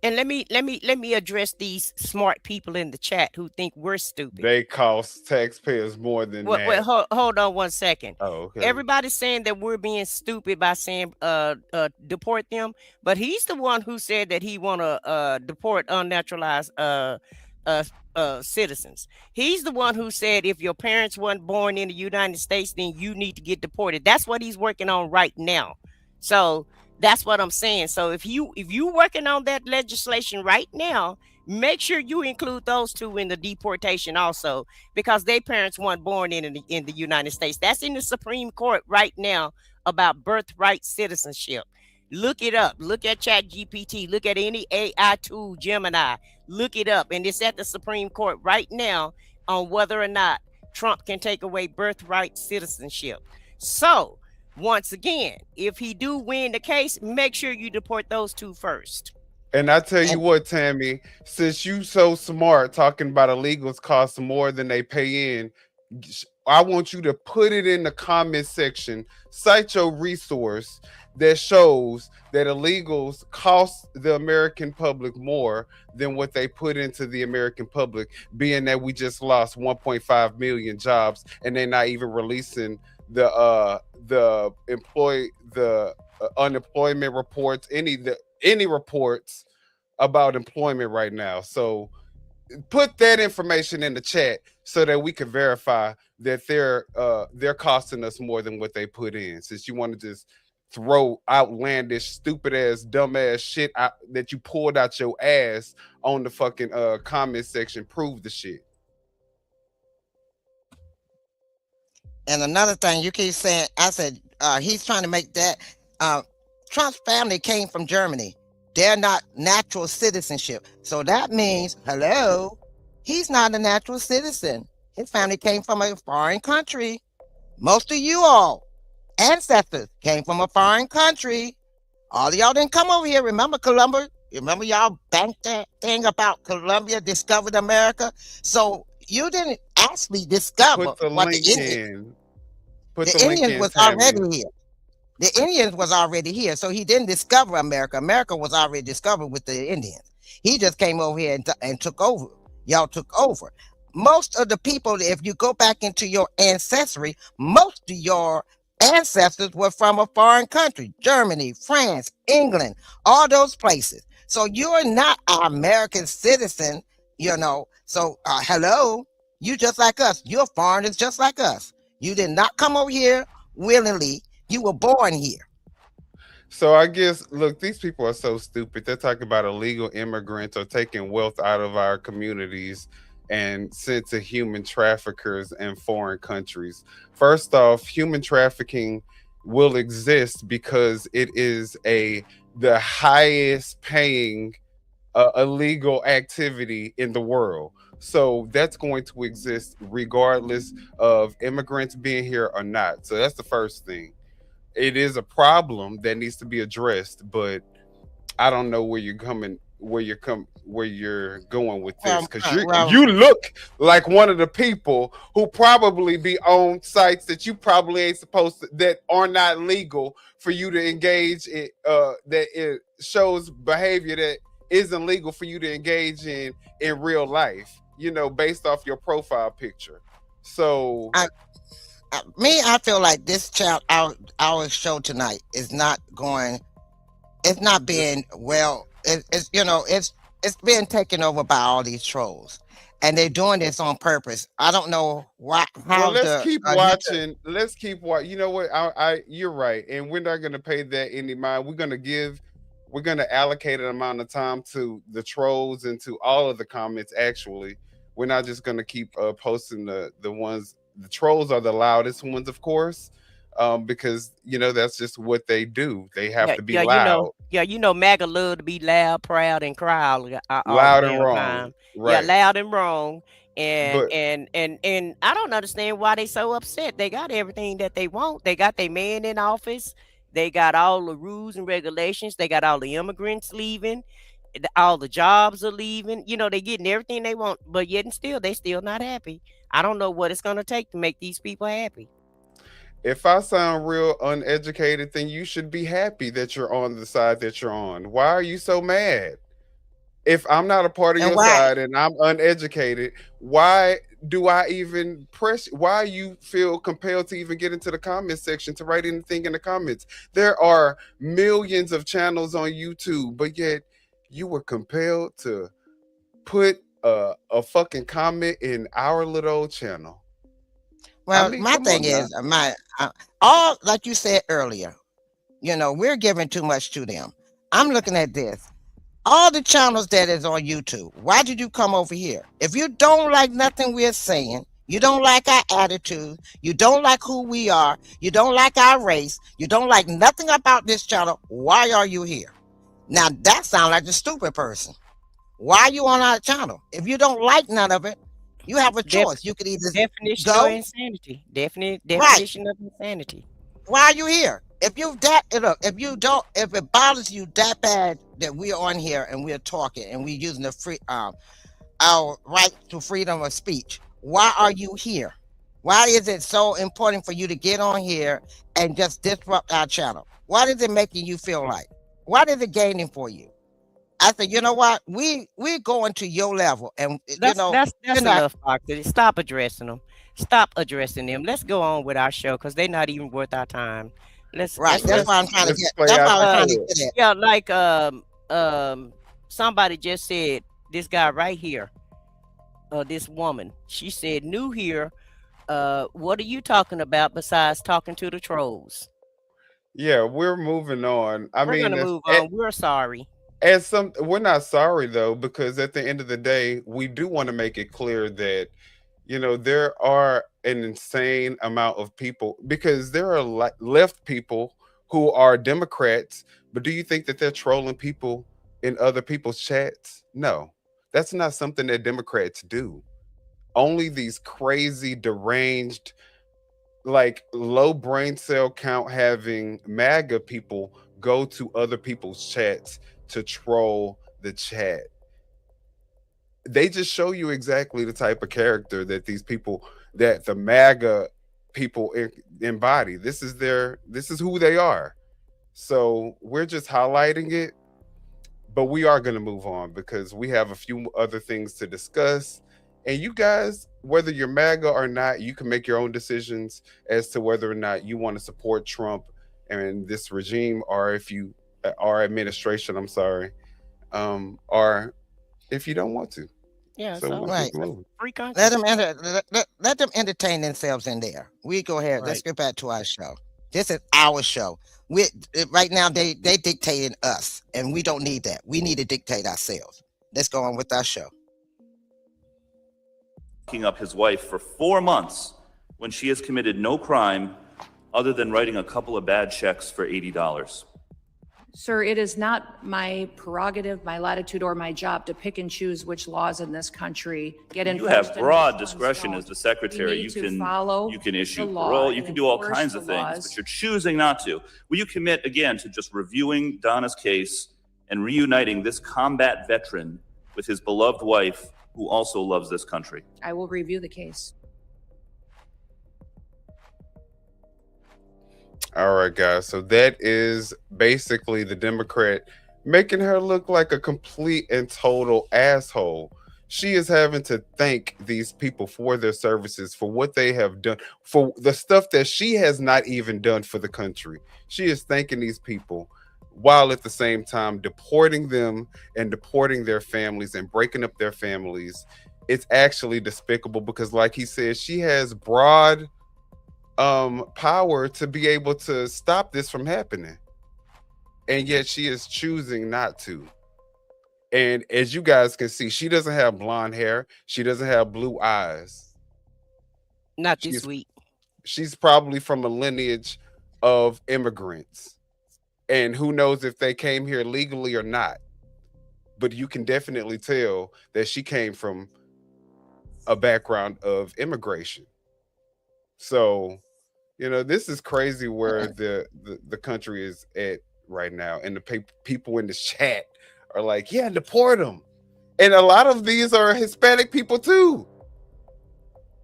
And let me address these smart people in the chat who think we're stupid. They cost taxpayers more than that. Wait, hold on 1 second. Oh, okay. Everybody's saying that we're being stupid by saying deport them, but he's the one who said that he want to deport unnaturalized citizens. He's the one who said if your parents weren't born in the United States, then you need to get deported. That's what he's working on right now. So that's what I'm saying. So if you working on that legislation right now, make sure you include those two in the deportation also, because their parents weren't born in the United States. That's in the Supreme Court right now about birthright citizenship. Look it up. Look at ChatGPT. Look at any AI tool, Gemini. Look it up, and it's at the Supreme Court right now on whether or not Trump can take away birthright citizenship. So once again, if he do win the case, make sure you deport those two first. And I tell you what, Tammy, since you so smart talking about illegals cost more than they pay in, I want you to put it in the comment section. Cite your resource that shows that illegals cost the American public more than what they put into the American public, being that we just lost 1.5 million jobs, and they're not even releasing the unemployment reports, any reports about employment right now. So put that information in the chat so that we can verify that they're costing us more than what they put in. Since you want to just throw outlandish, stupid ass, dumb ass shit out that you pulled out your ass on the fucking comment section, prove the shit. And another thing you keep saying, I said he's trying to make that Trump's family came from Germany. They're not natural citizenship. So that means, hello, he's not a natural citizen. His family came from a foreign country. Most of you all ancestors came from a foreign country. All of y'all didn't come over here. Remember Columbus? Remember y'all banked that thing about Columbia discovered America? So you didn't actually discover Put the what link the Indians, in. Put the the link Indians in, was Tammy. already here. The Indians was already here, so he didn't discover America. America was already discovered with the Indians. He just came over here and took over. Y'all took over. Most of the people, if you go back into your ancestry, most of your ancestors were from a foreign country, Germany, France, England, all those places. So you're not an American citizen, you know. So hello, you just like us. You're foreigners just like us. You did not come over here willingly. You were born here. So I guess, look, these people are so stupid. They're talking about illegal immigrants or taking wealth out of our communities and sent to human traffickers in foreign countries. First off, human trafficking will exist because it is the highest paying illegal activity in the world. So that's going to exist regardless of immigrants being here or not. So that's the first thing. It is a problem that needs to be addressed, but I don't know where you're going with this, because you look like one of the people who probably be on sites that you probably ain't supposed to, that are not legal for you to engage in, that it shows behavior that isn't legal for you to engage in real life, you know, based off your profile picture. So I feel like this our show tonight is not going, it's not being well, it's you know, it's being taken over by all these trolls, and they're doing this on purpose. I don't know why. Well, let's keep watching. Let's keep watching. You know what? You're right, and we're not going to pay that any mind. We're going to allocate an amount of time to the trolls and to all of the comments. Actually, we're not just going to keep posting the ones. The trolls are the loudest ones, of course, because you know that's just what they do. They have to be loud. You know, MAGA love to be loud, proud, and cry all loud the and wrong. time. Right. Yeah, loud and wrong. And I don't understand why they so upset. They got everything that they want. They got their man in office. They got all the rules and regulations. They got all the immigrants leaving. All the jobs are leaving. You know, they getting everything they want, but yet and still, they still not happy. I don't know what it's going to take to make these people happy. If I sound real uneducated, then you should be happy that you're on the side that you're on. Why are you so mad? If I'm not a part of your side and I'm uneducated, why do I even press? Why you feel compelled to even get into the comment section to write anything in the comments? There are millions of channels on YouTube, but yet you were compelled to put a fucking comment in our little channel. Well, my thing is, all like you said earlier, you know, we're giving too much to them. I'm looking at this. All the channels that is on YouTube, why did you come over here? If you don't like nothing we're saying, you don't like our attitude, you don't like who we are, you don't like our race, you don't like nothing about this channel, why are you here? Now that sounds like a stupid person. Why are you on our channel? If you don't like none of it, you have a choice. You could either definition go of insanity. Definition of insanity. Why are you here? If it bothers you that bad that we're on here and we're talking and we're using the free our right to freedom of speech, why are you here? Why is it so important for you to get on here and just disrupt our channel? What is it making you feel like? What is it gaining for you? I said, you know what? We're going to your level, and that's enough, Foxy. Stop addressing them. Stop addressing them. Let's go on with our show because they're not even worth our time. Let's Right. That's just why I'm trying to Let's get. play That's out why I'm the trying to clip. get at. yeah, like somebody just said, this guy right here, this woman, she said, new here. What are you talking about besides talking to the trolls? Yeah, we're moving on. I We're mean, gonna move on. We're sorry. we're not sorry though, because at the end of the day, we do want to make it clear that, you know, there are an insane amount of people, because there are left people who are Democrats, but do you think that they're trolling people in other people's chats? No, that's not something that Democrats do. Only these crazy, deranged, like low brain cell count having MAGA people go to other people's chats to troll the chat. They just show you exactly the type of character that these people, that the MAGA people embody. This is who they are. So we're just highlighting it, but we are going to move on because we have a few other things to discuss. And you guys, whether you're MAGA or not, you can make your own decisions as to whether or not you want to support Trump and this regime, or if you, our administration, I'm sorry, or if you don't want to. Yeah, So we'll Right. keep moving. free country. Let them entertain themselves in there. We go ahead. Let's Right. get back to our show. This is our show. We right now they dictating us, and we don't need that. We need to dictate ourselves. Let's go on with our show. Locking up his wife for 4 months when she has committed no crime other than writing a couple of bad checks for $80. Sir, it is not my prerogative, my latitude, or my job to pick and choose which laws in this country get enforced. You have and broad which ones discretion don't. as the secretary. We You need to can follow issue the law parole. You and can do all enforce kinds the of things, laws. but you're choosing not to. Will you commit again to just reviewing Donna's case and reuniting this combat veteran with his beloved wife, who also loves this country? I will review the case. All right, guys. So that is basically the Democrat making her look like a complete and total asshole. She is having to thank these people for their services, for what they have done, for the stuff that she has not even done for the country. She is thanking these people while at the same time deporting them and deporting their families and breaking up their families. It's actually despicable because, like he said, she has broad power to be able to stop this from happening, and yet she is choosing not to. And as you guys can see, she doesn't have blonde hair, she doesn't have blue eyes. Not this week. She's probably from a lineage of immigrants, and who knows if they came here legally or not, but you can definitely tell that she came from a background of immigration. So, you know, this is crazy where the country is at right now. And the people in the chat are like, yeah, deport them. And a lot of these are Hispanic people too.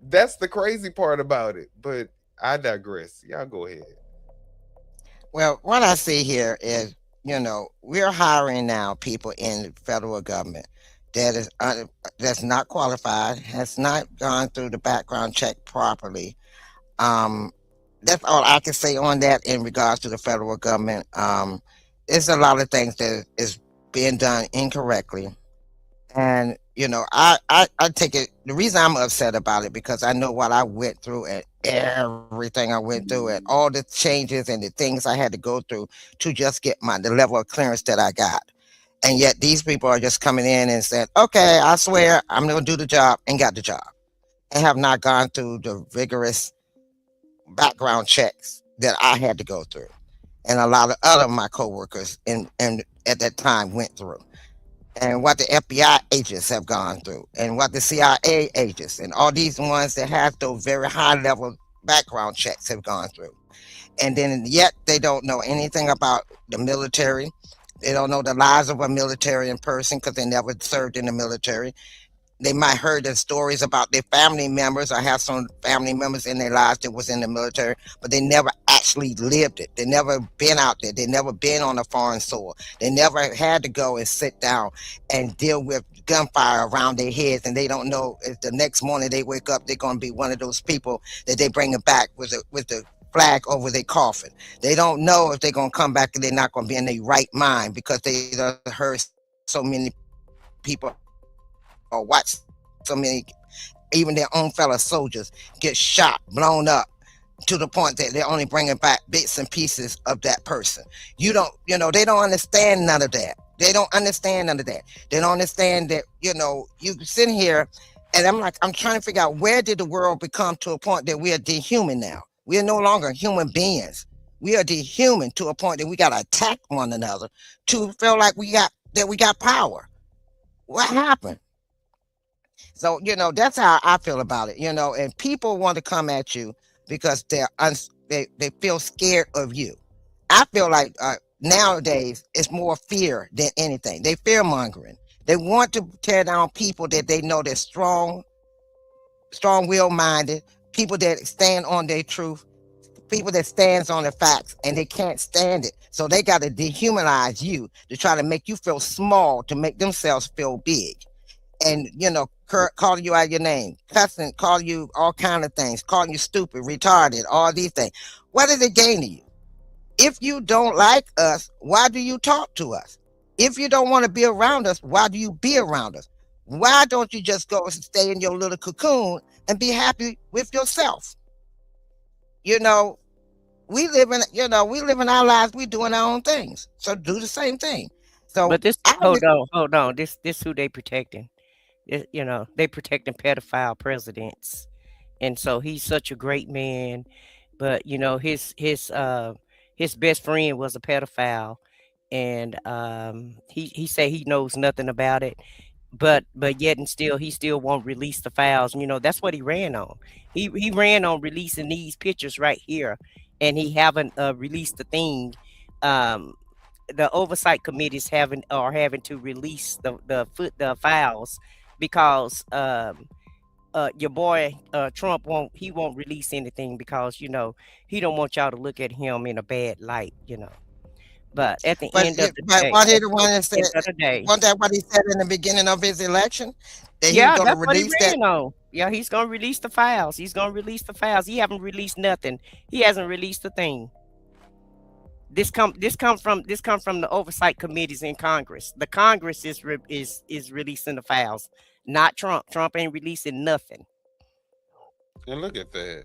That's the crazy part about it. But I digress. Y'all go ahead. Well, what I see here is, you know, we're hiring now people in the federal government that is that's not qualified, has not gone through the background check properly. That's all I can say on that in regards to the federal government. There's a lot of things that is being done incorrectly. And, you know, I take it, the reason I'm upset about it, because I know what I went through and everything I went through and all the changes and the things I had to go through to just get the level of clearance that I got. And yet these people are just coming in and said, okay, I swear I'm going to do the job, and got the job, and have not gone through the rigorous background checks that I had to go through, and a lot of other my coworkers and at that time went through, and what the FBI agents have gone through, and what the CIA agents and all these ones that have those very high level background checks have gone through. And then yet they don't know anything about the military. They don't know the lives of a military person because they never served in the military. They might heard the stories about their family members or have some family members in their lives that was in the military, but they never actually lived it. They never been out there. They never been on a foreign soil. They never had to go and sit down and deal with gunfire around their heads, and they don't know if the next morning they wake up, they're going to be one of those people that they bring it back with the flag over their coffin. They don't know if they're gonna come back and they're not gonna be in their right mind because they done heard so many people or watch so many, even their own fellow soldiers get shot, blown up to the point that they're only bringing back bits and pieces of that person. They don't understand none of that. They don't understand none of that. They don't understand that, you sit here and I'm trying to figure out, where did the world become to a point that we are dehuman now? We are no longer human beings. We are dehuman to a point that we got to attack one another to feel like we got power. What happened? So, that's how I feel about it, and people want to come at you because they feel scared of you. I feel like nowadays it's more fear than anything. They fear mongering. They want to tear down people that they know they're strong-will minded, people that stand on their truth, people that stands on the facts, and they can't stand it. So they got to dehumanize you to try to make you feel small, to make themselves feel big. And, calling you out your name, cussing, calling you all kind of things, calling you stupid, retarded, all these things. What does it gain to you? If you don't like us, why do you talk to us? If you don't want to be around us, why do you be around us? Why don't you just go and stay in your little cocoon and be happy with yourself? We live in our lives, we doing our own things. So do the same thing. So But hold on. This who they protecting. They protecting pedophile presidents. And so he's such a great man, but his best friend was a pedophile, and he said he knows nothing about it, but yet and still he still won't release the files. That's what he ran on. He ran on releasing these pictures right here, and he haven't released the thing. The oversight committees having to release the files because your boy Trump won't release anything because he don't want y'all to look at him in a bad light. But at the end of the day, wasn't he the one that said, wasn't that what he said in the beginning of his election? That he was going to release that? Yeah, he's gonna release the files. He haven't released nothing. He hasn't released a thing. This come from the oversight committees in Congress. The Congress is releasing the files, not Trump. Trump ain't releasing nothing. And look at that.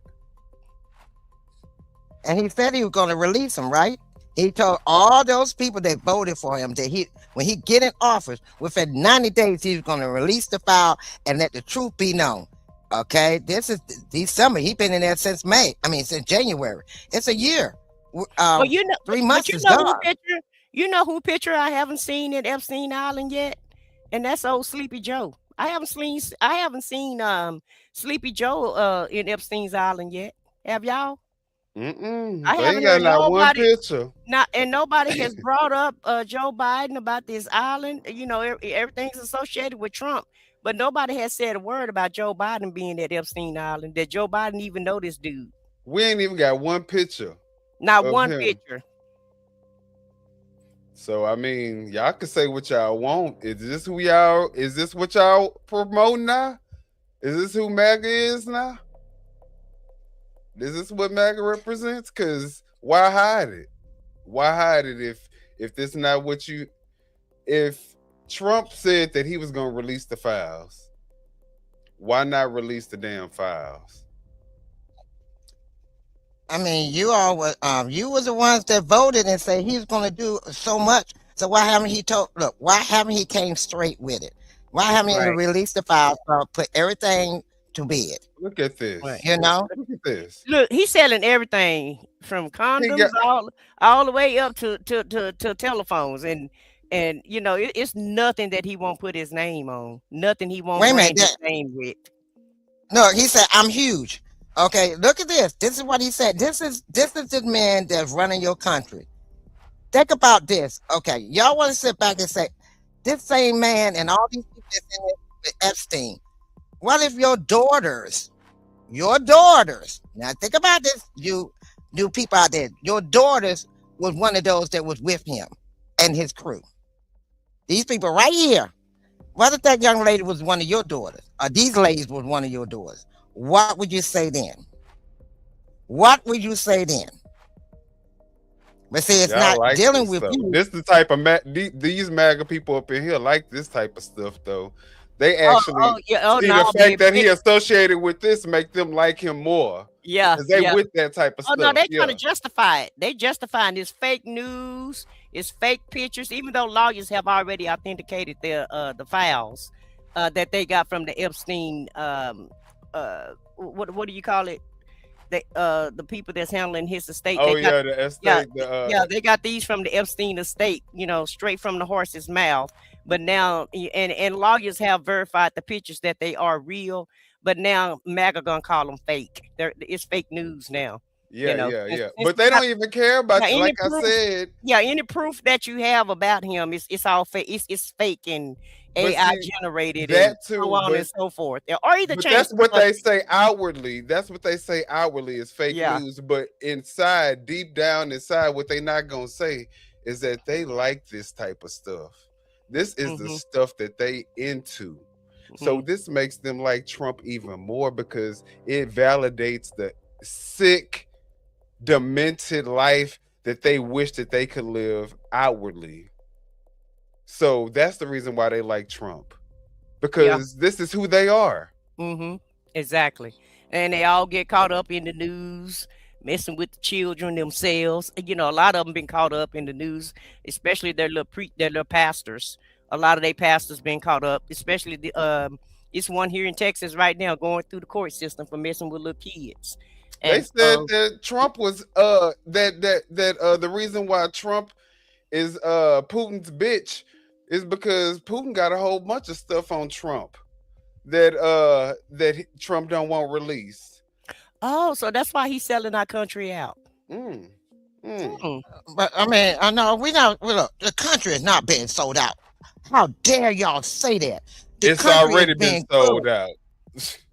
And he said he was going to release them, right? He told all those people that voted for him that when he get in office, within 90 days, he was going to release the file and let the truth be known. Okay, this is December. He's been in there since since January. It's a year. 3 months is gone. Who picture I haven't seen at Epstein Island yet, and that's old Sleepy Joe. I haven't seen Sleepy Joe in Epstein's Island yet. Have y'all? I haven't got heard not one nobody. picture. And nobody has brought up Joe Biden about this island. Everything's associated with Trump, but nobody has said a word about Joe Biden being at Epstein Island. Did Joe Biden even know this dude? We ain't even got one picture. Not one picture. So y'all can say what y'all want. Is this what y'all promoting now? Is this who MAGA is now? Is this what MAGA represents? Because why hide it? Why hide it if this not what you... If Trump said that he was going to release the files, why not release the damn files? You all were you was the ones that voted and said he was going to do so much. So why haven't he came straight with it? Why haven't he released the files, put everything to bed? Look at this. Right. Look at this. Look, he's selling everything from condoms all the way up to telephones, and it's nothing that he won't put his name on. Nothing he won't brand his name with. No, he said, I'm huge. Okay, look at this. This is what he said. This is the man that's running your country. Think about this. Okay, y'all want to sit back and say, this same man and all these people that's in there with Epstein, what if your daughters, now think about this, you new people out there, your daughters was one of those that was with him and his crew. These people right here, what if that young lady was one of your daughters, or these ladies was one of your daughters? What would you say then? what would you say then? But see, it's Y'all not like dealing this with stuff. you. This the type of these MAGA people up in here like this type of stuff though. They actually see the fact that he associated with this make them like him more. Yeah, Because they with that type of stuff. no, they trying to justify it. They justifying this fake news, it's fake pictures, even though lawyers have already authenticated their the files that they got from the Epstein what do you call it? The people that's handling his estate. Oh they got, the estate. They got these from the Epstein estate, straight from the horse's mouth. But now, and lawyers have verified the pictures that they are real. But now MAGA gonna call them fake. It's fake news now. Yeah. But they don't even care about you, like I said. Yeah, any proof that you have about him is all fake. It's fake and AI generated that and so on and so forth. Or either change. That's what they say outwardly. That's what they say outwardly is fake news. But inside, deep down inside, what they not gonna say is that they like this type of stuff. This is the stuff that they into. So this makes them like Trump even more because it validates the sick, demented life that they wish that they could live outwardly. So that's the reason why they like Trump, because this is who they are. Exactly. And they all get caught up in the news, messing with the children themselves. A lot of them been caught up in the news, especially their little pastors. A lot of their pastors been caught up, especially it's one here in Texas right now going through the court system for messing with little kids. And, they said that Trump was the reason why Trump is Putin's bitch is because Putin got a whole bunch of stuff on Trump that Trump don't want released. Oh, so that's why he's selling our country out. But I mean, I know look, the country is not being sold out. How dare y'all say that? It's already been sold out.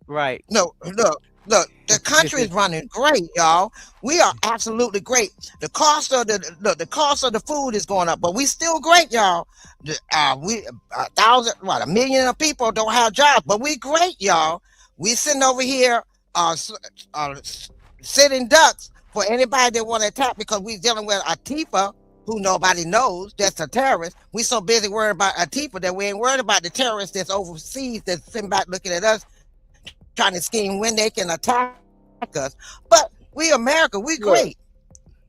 Right. No, look, the country is running great, y'all. We are absolutely great. The cost of the food is going up, but we still great, y'all. A million of people don't have jobs, but we great, y'all. We sitting over here sitting ducks for anybody that want to attack because we dealing with Antifa, who nobody knows that's a terrorist. We so busy worried about Antifa that we ain't worried about the terrorists that's overseas that's sitting back looking at us, trying to scheme when they can attack us. But we America, we great.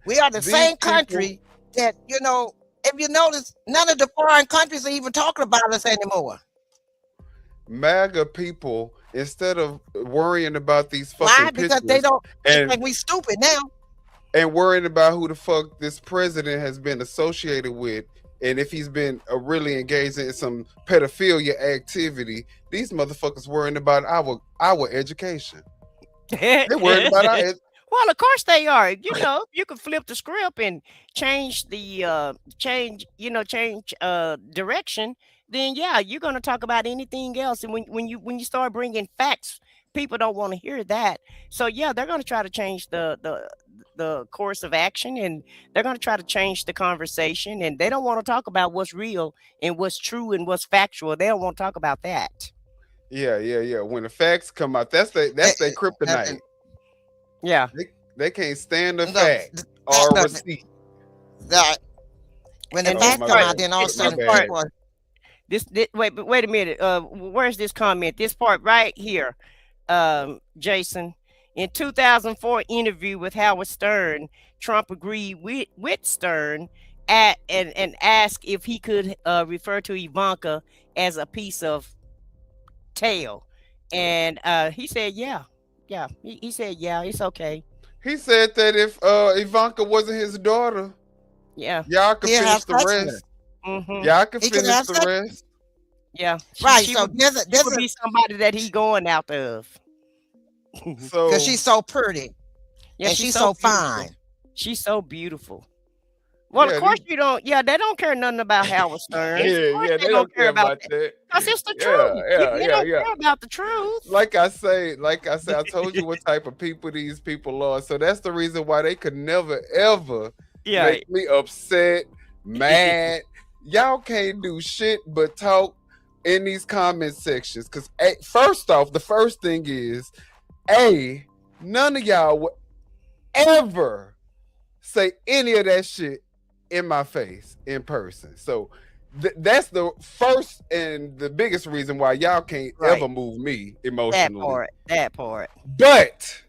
We are the same country that, if you notice, none of the foreign countries are even talking about us anymore. MAGA people, instead of worrying about these fucking because they don't think we stupid now. And worrying about who the fuck this president has been associated with, and if he's been really engaged in some pedophilia activity, these motherfuckers worrying about our education. They're worried about our Well, of course they are. You can flip the script and change the direction. Then you're gonna talk about anything else. And when you start bringing facts, people don't want to hear that. So they're gonna try to change the course of action, and they're gonna try to change the conversation. And they don't want to talk about what's real and what's true and what's factual. They don't want to talk about that. Yeah. When the facts come out, that's their kryptonite. Yeah, they can't stand the fact or receipt. When the facts come out, then all of a sudden people are. Wait a minute. Where's this comment? This part right here, Jason. In 2004 interview with Howard Stern, Trump agreed with Stern and asked if he could refer to Ivanka as a piece of tail. And he said, yeah. He said, yeah, it's okay. He said that if Ivanka wasn't his daughter, y'all could finish the rest. Y'all can finish the rest. Yeah. Right. She would be somebody that he going out of. So because she's so pretty. Yeah, and she's so fine. She's so beautiful. Well, of course you don't. Yeah, they don't care nothing about Howard Stern. They don't care about that. Because it's the truth. You don't care about the truth. Like I say, I told you what type of people these people are. So that's the reason why they could never ever make me upset, mad. Y'all can't do shit but talk in these comment sections. Because first off, the first thing is, none of y'all ever say any of that shit in my face in person. So that's the first and the biggest reason why y'all can't ever move me emotionally. That part. But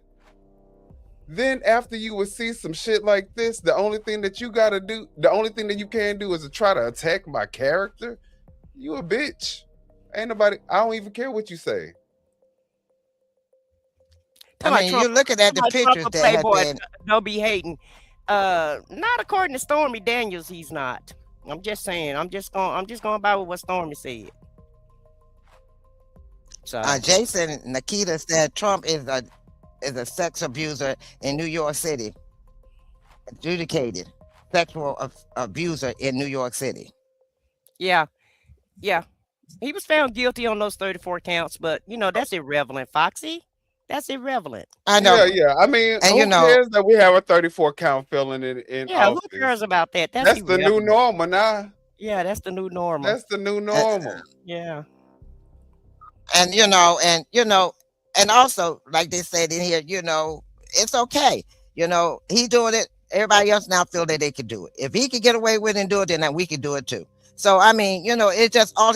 then after you would see some shit like this, the only thing that you gotta do, the only thing that you can do is to try to attack my character. You a bitch. Ain't nobody, I don't even care what you say. I mean, you're looking at the pictures that have been. Don't be hating. Not according to Stormy Daniels, he's not. I'm just saying. I'm just going by what Stormy said. So Jason Nikita said Trump is a sex abuser in New York City, adjudicated sexual abuser in New York City. Yeah. He was found guilty on those 34 counts, but that's irrelevant, Foxy. That's irrelevant. I know. Yeah. I mean, and who cares that we have a 34 count felon in office? Who cares about that? That's the new normal now. Yeah, that's the new normal. That's the new normal. Yeah. And also, like they said in here, it's okay. He doing it. Everybody else now feel that they can do it. If he could get away with it and do it, then we can do it too. So I mean, it just all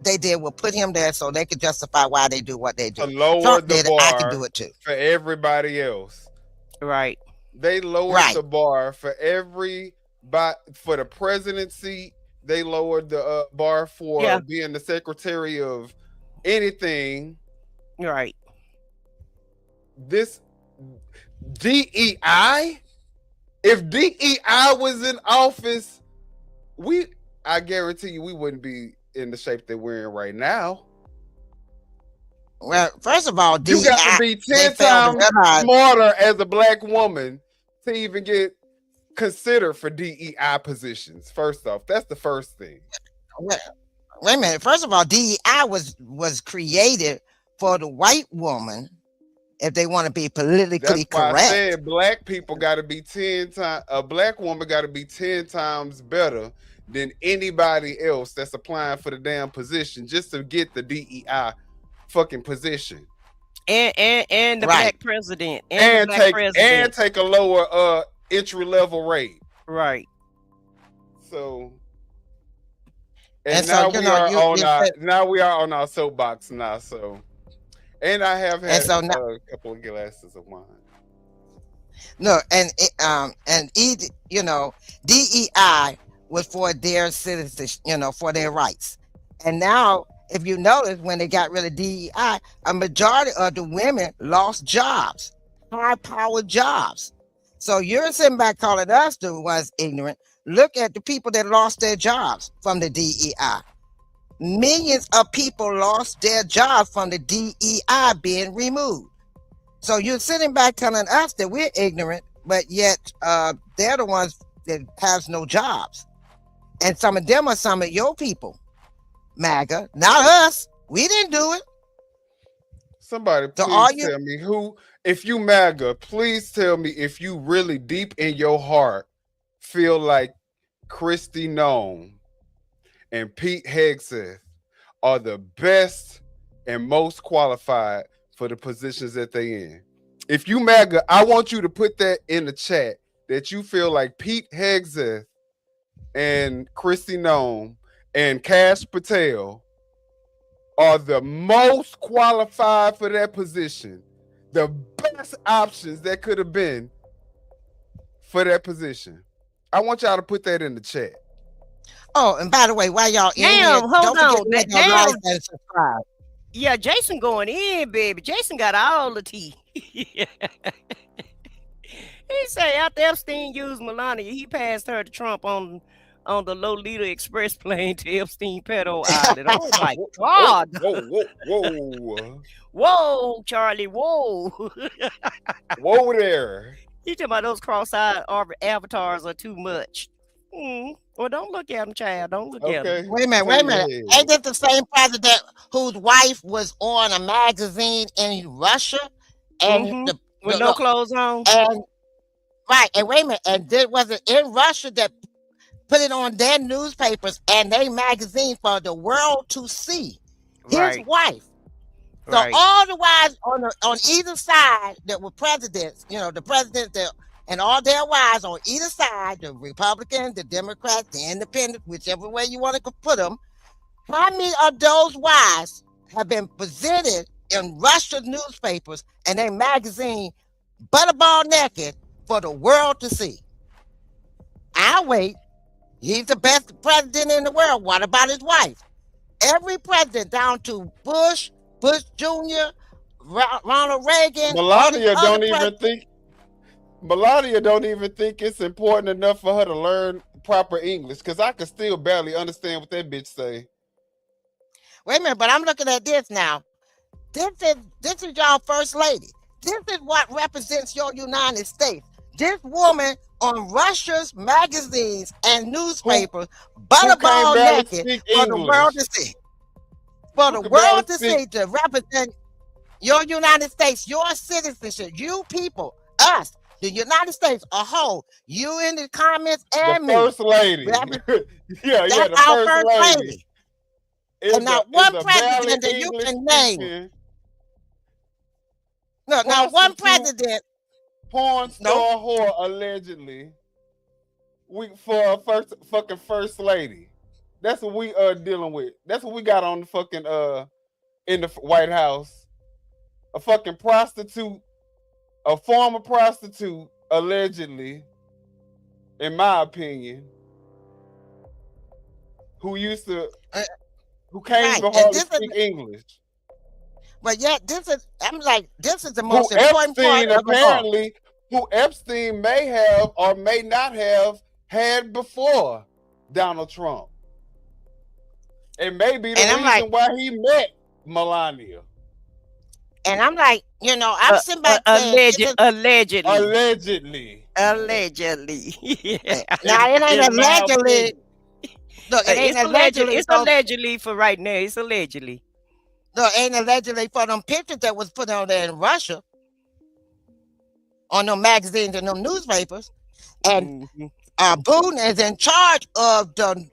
they did was put him there so they could justify why they do what they do. To lower Trump the did bar, I can do it too. For everybody else. Right. They lowered the bar for for the presidency. They lowered the bar for being the secretary of anything. Right. This DEI, if DEI was in office, I guarantee you we wouldn't be in the shape that we're in right now. Well, first of all, you got to be 10 times smarter as a black woman to even get considered for DEI positions. First off, that's the first thing. Wait a minute. First of all, DEI was created for the white woman if they want to be politically That's why correct. I said black people got to be 10 times. A black woman got to be 10 times better than anybody else that's applying for the damn position just to get the DEI fucking position. And the black president. And take a lower entry level rate. Right. So And now so, now we are on our soapbox now. So and I have had a couple of glasses of wine. No, DEI was for their citizens, for their rights. And now, if you notice, when they got rid of DEI, a majority of the women lost jobs, high-powered jobs. So you're sitting back calling us the ones ignorant. Look at the people that lost their jobs from the DEI. Millions of people lost their jobs from the DEI being removed. So you're sitting back telling us that we're ignorant, but yet they're the ones that has no jobs. And some of them are some of your people, MAGA, not us. We didn't do it. Somebody please tell me who, if you MAGA, please tell me if you really deep in your heart feel like Kristi Noem and Pete Hegseth are the best and most qualified for the positions that they in. If you MAGA, I want you to put that in the chat that you feel like Pete Hegseth and Kristi Noem and Kash Patel are the most qualified for that position, the best options that could have been for that position. I want y'all to put that in the chat. Oh, and by the way, while y'all in here, don't forget to like and subscribe. Yeah, Jason going in, baby. Jason got all the tea. He say after Epstein used Melania, he passed her to Trump on the Lolita Express plane to Epstein Pedo Island. Oh my God! Whoa, whoa, Charlie, whoa, whoa there. You talking about those cross-eyed avatars are too much? Well, don't look at them, child. Don't look at them. Wait a minute. Ain't that the same president whose wife was on a magazine in Russia and with no clothes on? And and wait a minute, and there was it in Russia that put it on their newspapers and their magazine for the world to see. His wife. So all the wives on either side that were presidents, the presidents and all their wives on either side, the Republicans, the Democrats, the Independents, whichever way you want to put them, how many of those wives have been presented in Russia's newspapers and a magazine butterball naked for the world to see? I'll wait. He's the best president in the world. What about his wife? Every president down to Bush Jr., Ronald Reagan. Melania don't even think it's important enough for her to learn proper English, because I can still barely understand what that bitch say. Wait a minute, but I'm looking at this now. This is y'all first lady. This is what represents your United States. This woman on Russia's magazines and newspapers, butterball naked for the world to see. For the world to see, to represent your United States, your citizenship, you people, us, the United States, a whole. You in the comments and the first lady. That's the our first lady. And not one president that you can name. No, not one president. Porn star whore, allegedly. For a fucking first lady. That's what we are dealing with. That's what we got on the fucking in the White House. A fucking prostitute, a former prostitute, allegedly, in my opinion, who came to hardly speak English. But yet, this is the most important part of apparently, who Epstein may have or may not have had before Donald Trump. It may be the reason why he met Melania. And I'm like, I'm sitting back allegedly. Yeah. Now, it ain't allegedly. Look, it ain't allegedly. It's allegedly for right now. It's allegedly. No, it ain't allegedly for them pictures that was put on there in Russia, on them magazines and them newspapers. And Putin is in charge of Putin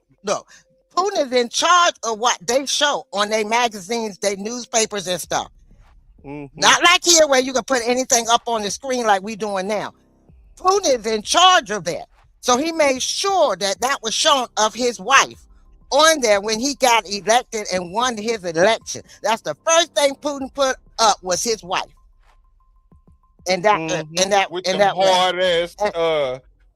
is in charge of what they show on their magazines, their newspapers and stuff. Not like here where you can put anything up on the screen like we doing now. Putin is in charge of that. So he made sure that was shown of his wife on there when he got elected and won his election. That's the first thing Putin put up was his wife. And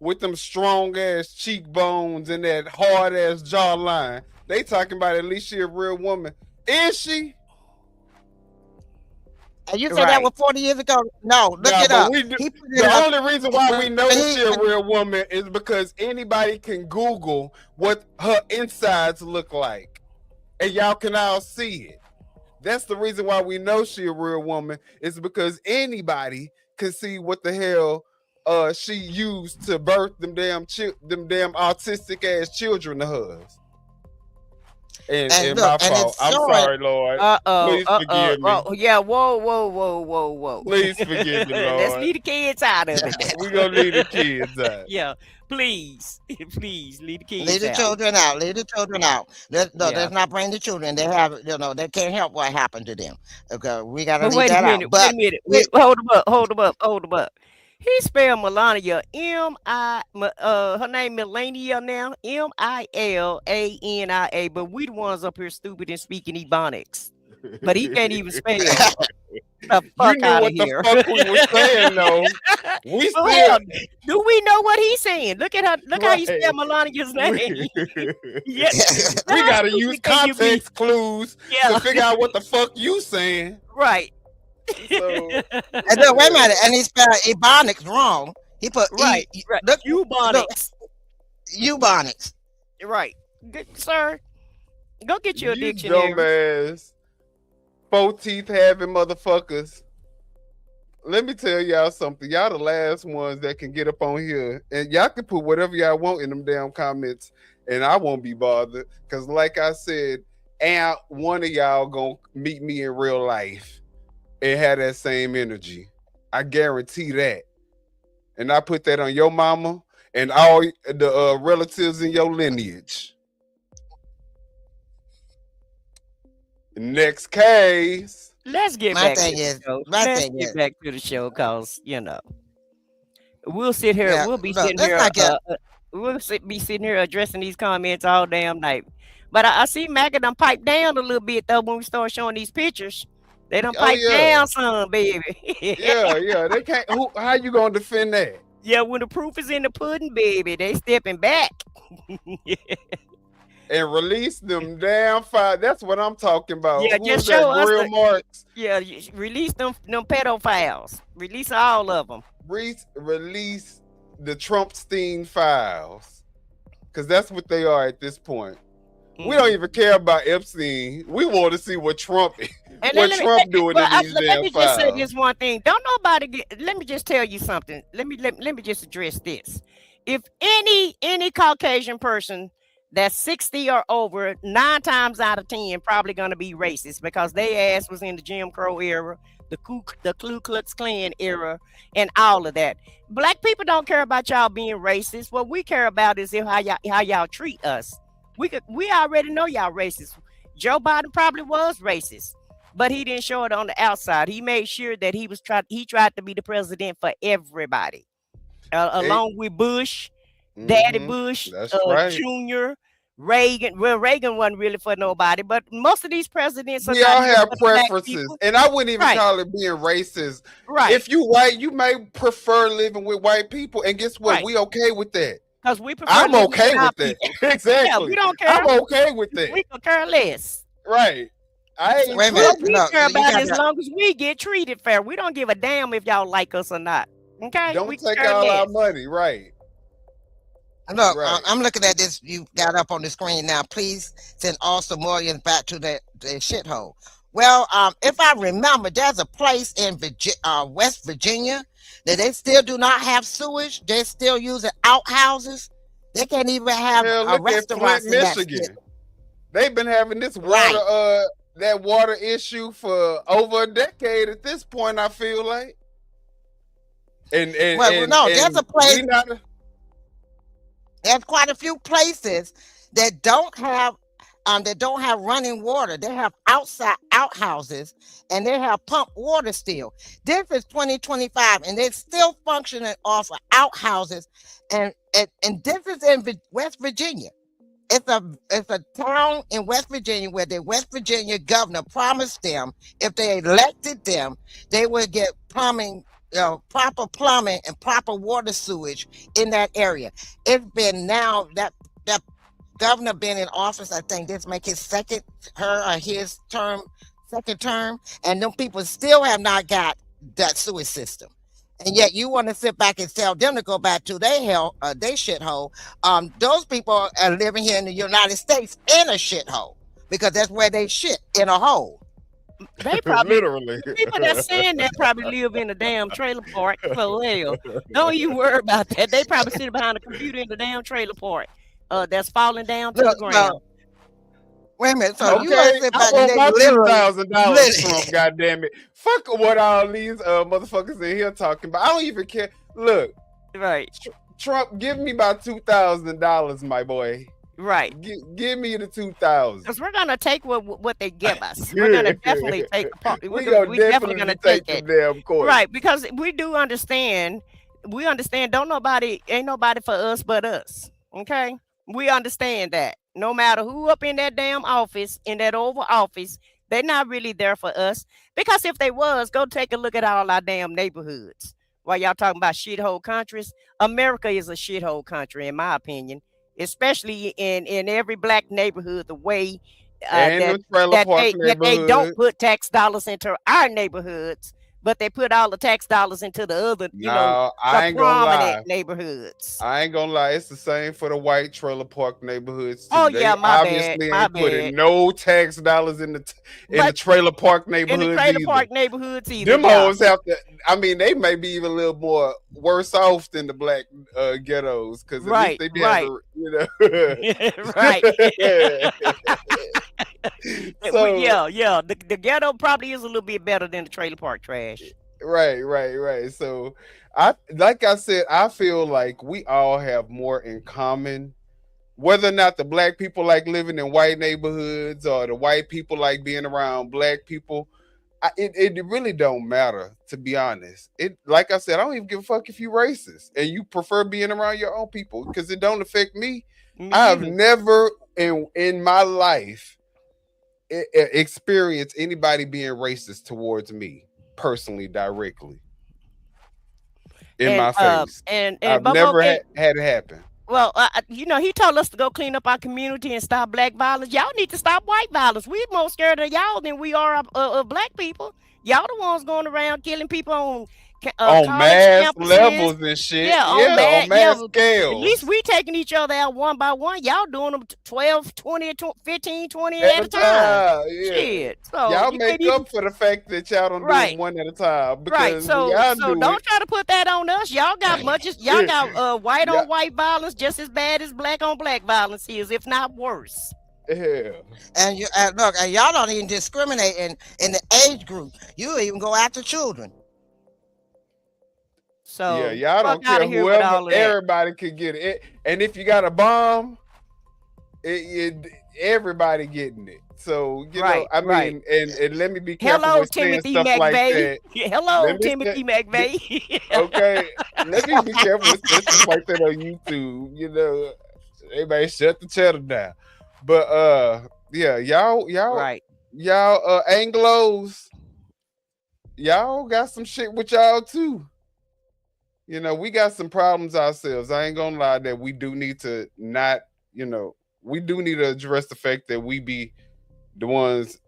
with them strong ass cheekbones and that hard ass jawline. They talking about at least she a real woman. Is she? And you said that was 40 years ago? No, look it up. The only reason why we know she a real woman is because anybody can Google what her insides look like. And y'all can all see it. That's the reason why we know she a real woman, is because anybody can see what the hell she used to birth them damn autistic ass children of hers. And my fault. I'm sorry, Lord. Please forgive me. Yeah, whoa. Please forgive me, Lord. Let's leave the kids out of it. We're going to leave the kids out. Yeah, please, leave the kids out. Leave the children out. Leave the children out. Let's not bring the children. They have, they can't help what happened to them. Okay, we got to leave that out. Wait a minute. Hold them up. He spelled Melania her name Melania now, Milania, but we the ones up here stupid and speaking Ebonics. But he can't even spell. The fuck out of here. The fuck we were saying, though. We still... Do we know what he's saying? Look at her. Look how he spelled Melania's name. We gotta use context clues to figure out what the fuck you saying. Right. So, and look, wait a minute, and he spelled Ebonics wrong. He put right. Look, Eubonics. Eubonics. Right, good sir. Go get you a dictionary. Dumbass, 4 teeth having motherfuckers. Let me tell y'all something. Y'all the last ones that can get up on here, and y'all can put whatever y'all want in them damn comments, and I won't be bothered. Cause like I said, and one of y'all gonna meet me in real life. It had that same energy. I guarantee that. And I put that on your mama and all the relatives in your lineage. Next case. Let's get My back to thing the is, show. my Let's thing get is, back to the show, cause we'll sit here. yeah. We'll be Look, sitting let's here. not get. Be sitting here addressing these comments all damn night. But I see Maggie done pipe down a little bit though when we start showing these pictures. They done Oh pipe yeah, down some, baby. yeah. They can't. How you gonna defend that? Yeah, when the proof is in the pudding, baby, they stepping back. And release them damn five. That's what I'm talking about. Yeah, Who just was that? show us Grill Marks. Yeah, release them pedophiles. Release all of them. Release the Trumpstein files, because that's what they are at this point. We don't even care about Epstein. We want to see what Trump doing in these Let damn me just say files. this one thing. Don't nobody get. Let me just tell you something. Let me just address this. If any Caucasian person that's 60 or over, 9 times out of 10 probably gonna be racist because they ass was in the Jim Crow era, the Ku Klux Klan era, and all of that. Black people don't care about y'all being racist. What we care about is how y'all treat us. We already know y'all racist. Joe Biden probably was racist, but he didn't show it on the outside. He made sure that he tried to be the president for everybody, along with Bush, Daddy Bush, right. Jr., Reagan. Well, Reagan wasn't really for nobody, but most of these presidents We all have preferences, and I wouldn't even call it being racist. Right. If you white, you may prefer living with white people, and guess what? Right. We okay with that. Because we prefer I'm living okay our with that. people. Exactly. Yeah, we don't care. I'm okay with that. We could care less. Right. I ain't Wait a What minute. we No, care you about got as to. long as we get treated fair. We don't give a damn if y'all like us or not. Okay? Don't We take care all our less. money. Right. Look, Right. I'm looking at this. You got up on the screen now. Please send all Somalians back to their shithole. Well, if I remember, there's a place in West Virginia that they still do not have sewage. They're still using outhouses. They can't even have Hell, look at Flint, restaurants in that Michigan. state. They've been having this water, Right. that water issue for over a decade at this point, I feel like. And No, there's a place. we not There's quite a few places that don't have running water. They have outside outhouses and they have pump water still. This is 2025 and they're still functioning off of outhouses, and this is in West Virginia. It's a town in West Virginia where the West Virginia governor promised them if they elected them, they would get proper plumbing and proper water sewage in that area. It's been now that governor been in office, I think this make his second term, and them people still have not got that sewage system. And yet you want to sit back and tell them to go back to their shithole. Those people are living here in the United States in a shithole because that's where they shit, in a hole. They probably literally. the people that's saying that probably live in a damn trailer park. So hell, don't you worry about that. They probably sitting behind a computer in the damn trailer park. That's falling down to the ground. Wait a minute. So you Okay, want to sit I back want and my literally, $2,000, Trump. Goddamn it! Fuck what all these motherfuckers in here talking about. I don't even care. Look, right? Trump, give me about $2,000, my boy. Right. Give me the 2,000. Because we're gonna take what they give us. We're gonna definitely take a part. We definitely gonna take the it. damn course. Right, because we do understand. We understand. Ain't nobody for us but us. Okay, we understand that. No matter who up in that damn office, in that Oval Office, they're not really there for us. Because if they was, go take a look at all our damn neighborhoods. While y'all talking about shithole countries, America is a shithole country, in my opinion. Especially in every black neighborhood, the way that they don't put tax dollars into our neighborhoods, but they put all the tax dollars into the other, the prominent neighborhoods. I ain't gonna lie, it's the same for the white trailer park neighborhoods too. Oh They yeah, my obviously bad. ain't putting no tax dollars in the trailer park neighborhoods. In the trailer either. park neighborhoods either. Them hoes have to. I mean, they may be even a little more worse off than the black ghettos because at least they be able to, right. So, yeah. The ghetto probably is a little bit better than the trailer park trash. Right. So like I said, I feel like we all have more in common. Whether or not the black people like living in white neighborhoods or the white people like being around black people, it really don't matter, to be honest. It, like I said, I don't even give a fuck if you racist and you prefer being around your own people, because it don't affect me. I have never in my life experienced anybody being racist towards me personally, directly in my face. And I've Bobo, never had it happen. well, you know, he told us to go clean up our community and stop black violence. Y'all need to stop white violence. We're more scared of y'all than we are of black people. Y'all the ones going around killing people on On college mass campuses. levels and shit. Yeah, On mass At scales. least we taking each other out one by one. Y'all doing them 12, 20, 15, 20 at a time. Yeah. Shit. So Y'all you make can't up for the fact that y'all don't do them one at a time. Right. Because So y'all do don't it. try to put that on us. Y'all got y'all got white on white violence just as bad as black on black violence is, if not worse. Yeah. And you look, and y'all don't even discriminate in the age group. You even go after children. So yeah, y'all don't care whoever, everybody could get it. And if you got a bomb, everybody getting it. So, you know, I mean, and let me be careful Hello, with saying Timothy stuff McVeigh. like that. Hello, Timothy McVeigh. Okay, let me be careful with stuff like that on YouTube. You know, everybody shut the channel down. But yeah, y'all Anglos, y'all got some shit with y'all too. You know, we got some problems ourselves. I ain't gonna lie that we do need to we do need to address the fact that we be the ones,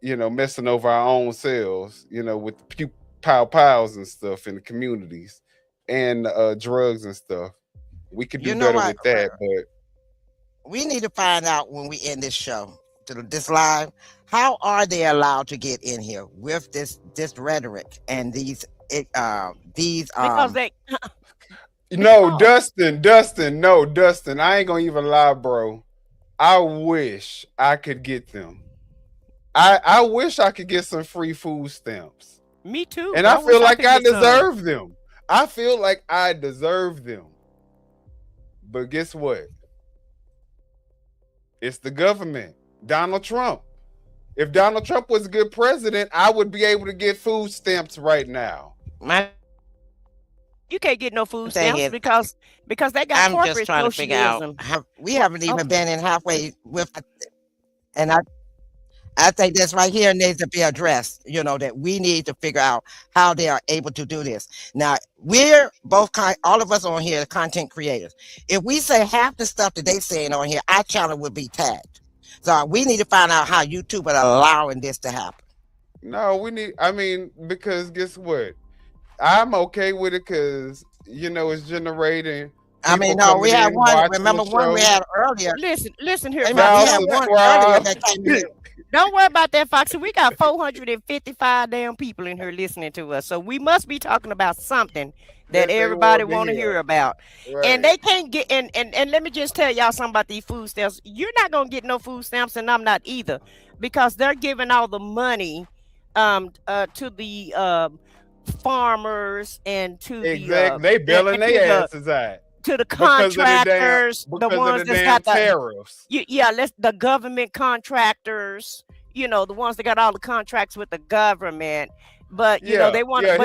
messing over our own selves, with pows and stuff in the communities and drugs and stuff. We could do better with that, but we need to find out when we end this show, this live, how are they allowed to get in here with this rhetoric and these because they Dustin, I ain't gonna even lie, bro. I wish I could get them. I wish I could get some free food stamps. Me too. And I feel like I deserve them. I feel like I deserve them. But guess what? It's the government. Donald Trump. If Donald Trump was a good president, I would be able to get food stamps right now. You can't get no food stamps because they got corporate socialism. I'm just trying to figure out. We haven't even been in halfway with, and I think this right here needs to be addressed. That we need to figure out how they are able to do this. Now, we're both all of us on here are content creators. If we say half the stuff that they saying on here, our channel would be tagged. So we need to find out how YouTube is allowing this to happen. No, because guess what? I'm okay with it because, it's generating. No, we had one. Remember one we had earlier. Listen here. We had one earlier that came in. Don't worry about that, Foxy. We got 455 damn people in here listening to us. So we must be talking about something that everybody want to hear about. Right. And they can't get and let me just tell y'all something about these food stamps. You're not gonna get no food stamps, and I'm not either, because they're giving all the money to the farmers and to they bailing their asses out. To the contractors, the ones that's got the tariffs. The government contractors, the ones that got all the contracts with the government. But they want to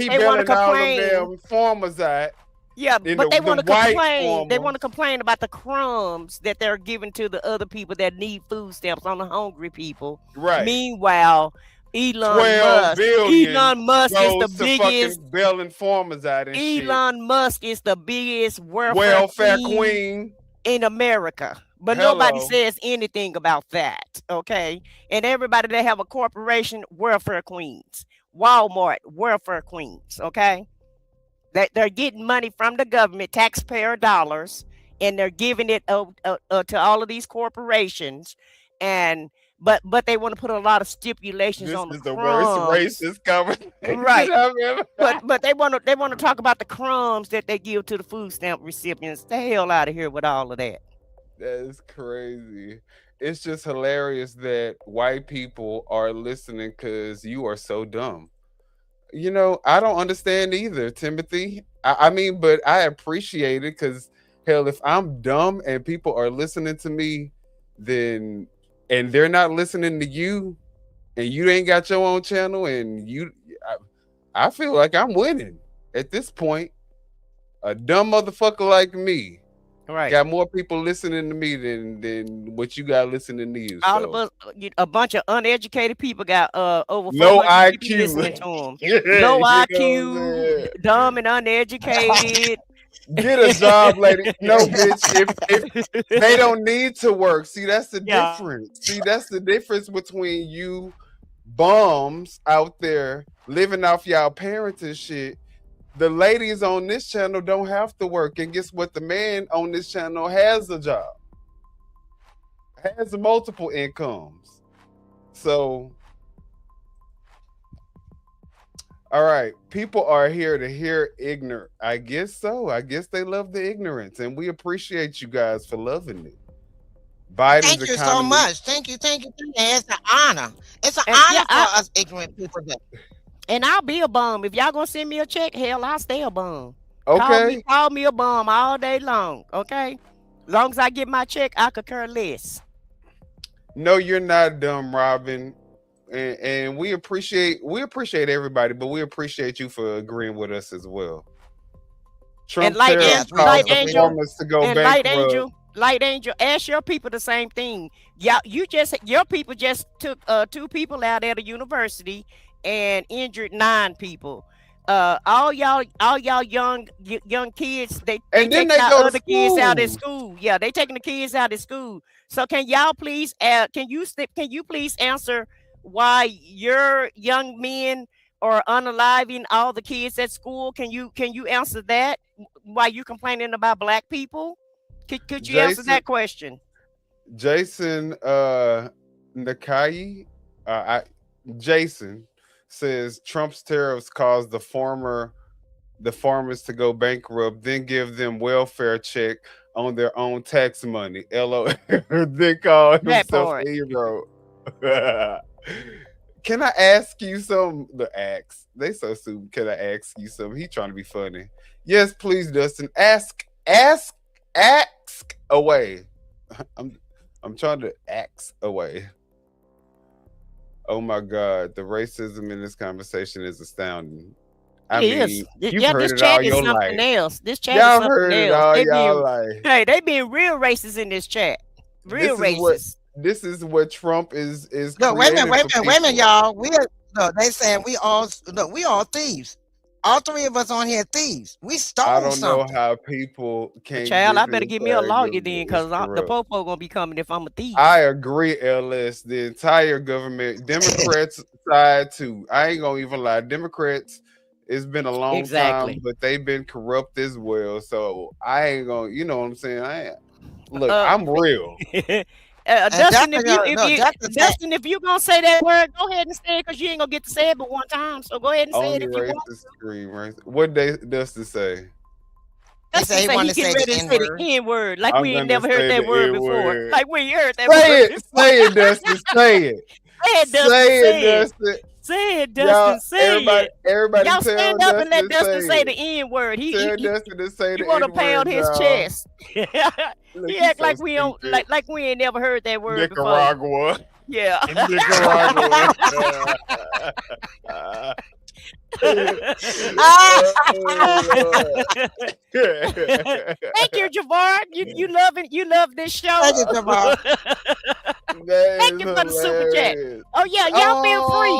complain. All them farmers out. Yeah, but they want to complain. They want to complain about the crumbs that they're giving to the other people that need food stamps, on the hungry people. Right. Meanwhile, Elon Musk is the biggest bailing farmers out and Elon Musk is the biggest welfare queen in America. But nobody says anything about that. Okay. And everybody that have a corporation, welfare queens. Walmart, welfare queens. Okay. They're getting money from the government, taxpayer dollars, and they're giving it to all of these corporations. But they want to put a lot of stipulations on the crumbs. This is the worst racist government. Right. but they want to talk about the crumbs that they give to the food stamp recipients. The hell out of here with all of that. That is crazy. It's just hilarious that white people are listening because you are so dumb. I don't understand either, Timothy. But I appreciate it because, hell, if I'm dumb and people are listening to me, then and they're not listening to you, and you ain't got your own channel, and I feel like I'm winning at this point. A dumb motherfucker like me, Right. got more people listening to me than what you got listening to you. All so. of us, a bunch of uneducated people got over Low 400 people IQ. listening to them. Yeah, Low you know what I'm IQ, saying? dumb and uneducated. Get a job, lady. No, bitch. If they don't need to work, see, that's the Yeah. difference. See, that's the difference between you bums out there living off y'all parents and shit. The ladies on this channel don't have to work, and guess what? The man on this channel has a job, has multiple incomes. So, all right, people are here to hear ignorant. I guess so. I guess they love the ignorance, and we appreciate you guys for loving it. Biden's Thank you so economy- much. Thank you. It's an honor. It's an And honor yeah, for us ignorant people. And I'll be a bum. If y'all gonna send me a check, hell, I'll stay a bum. Okay. Call me a bum all day long. Okay. As long as I get my check, I could care less. No, you're not dumb, Robin. And we appreciate everybody, but we appreciate you for agreeing with us as well. Trump And Light tariffs Angel, caused the farmers to go and bankrupt. Light Angel, ask your people the same thing. Yeah, your people just took 2 people out at a university and injured 9 people. All y'all young kids, they And then taking they our go to other kids out of school. school. Yeah, they taking the kids out of school. So can y'all please can you please answer why your young men are unaliving all the kids at school? Can you answer that? Why you complaining about black people? Could you answer that question? Jason Nakai, Jason says Trump's tariffs caused the farmers to go bankrupt, then give them welfare check on their own tax money. LOL. Then call That himself part. a hero. Can I ask you some? They so stupid. Can I ask you something? He trying to be funny. Yes, please, Dustin. Ask away. I'm trying to ask away. Oh my God, the racism in this conversation is astounding. I mean, you've heard this it chat all is your something life. else. This chat Y'all is heard something it else. all They y'all being, life. hey, they being real racist in this chat. Real racist. This is what Trump is. No, wait a creating minute, for wait a minute, people. y'all. They saying we all thieves. All 3 of us on here thieves. We stole I don't something. know how people can't. Child, I get better this give me a lawyer argument. then, It's because the corrupt. popo gonna be coming if I'm a thief. I agree, LS. The entire government, Democrats side too. I ain't gonna even lie. Democrats, it's been a long Exactly. time, but they've been corrupt as well. So I ain't gonna, you know what I'm saying? I'm real. Dustin, Dustin, if you gonna say that word, go ahead and say it, because you ain't gonna get to say it but one time. So go ahead and say Only it if you want. racist scream, right? What Dustin say? They say he want to say the Ready to say the N-word. N-word, like I'm we ain't gonna never heard say that the word before. N-word. Like we ain't heard that Say word it, before. say it, Dustin. Say it. Say it, Dustin. Say Say it, it. Dustin. Say it, Dustin. Say it. Everybody Y'all tell stand up and let Dustin Dustin say it. the N-word. Tell Dustin to say He the want to N-word, pound his y'all. chest. Look, He he's act so like we don't stupid. like we ain't never heard that word Nicaragua. before. Yeah. Nicaragua. Thank you, Javar. You love this show. Thank you, Javar. Thank you for the super chat. Oh yeah, y'all feel free.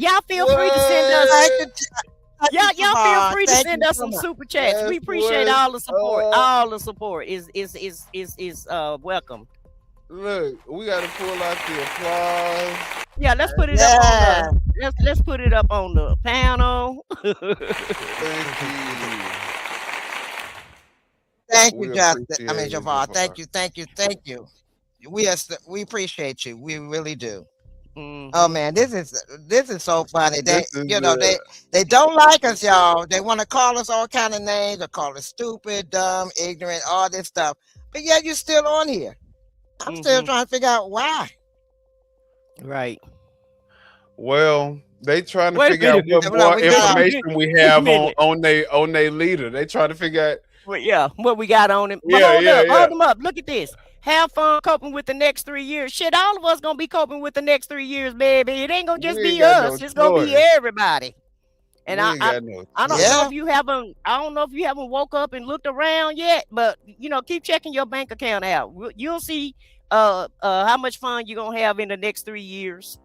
Y'all feel free to send us. Y'all feel free to send us some super chats. We appreciate all the support. All the support is welcome. Look, we gotta pull out the applause. Yeah, let's put it up on the let's put it up on the panel. Thank you, We Justin. appreciate I mean, it, Javar. Javar. Thank you. We appreciate you. We really do. Oh man, this is so funny. They they don't like us, y'all. They want to call us all kind of names. They call us stupid, dumb, ignorant, all this stuff. But yet you're still on here. I'm still trying to figure out why. Right. Well, they trying to Wait a figure out minute. what more information we Wait a have minute. on their leader. They trying to figure out. Well, yeah, what we got on him. But Yeah, hold yeah, up, yeah. hold them up. Look at this. Have fun coping with the next 3 years. Shit, all of us gonna be coping with the next 3 years, baby. It ain't gonna just We ain't be got no us. It's gonna be choice. everybody. And We I, ain't I, got no I don't choice. know Yeah. if you haven't. I don't know if you haven't woke up and looked around yet, but keep checking your bank account out. You'll see how much fun you're gonna have in the next 3 years.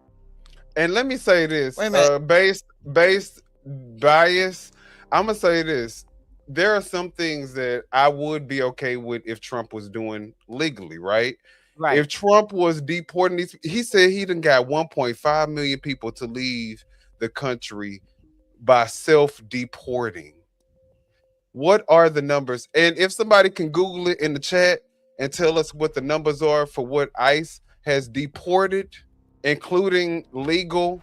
And let me say this, Wait a minute. based bias, I'm gonna say this. There are some things that I would be okay with if Trump was doing legally, right? Right. If Trump was deporting these, he said he done got 1.5 million people to leave the country by self-deporting. What are the numbers? And if somebody can Google it in the chat and tell us what the numbers are for what ICE has deported, including legal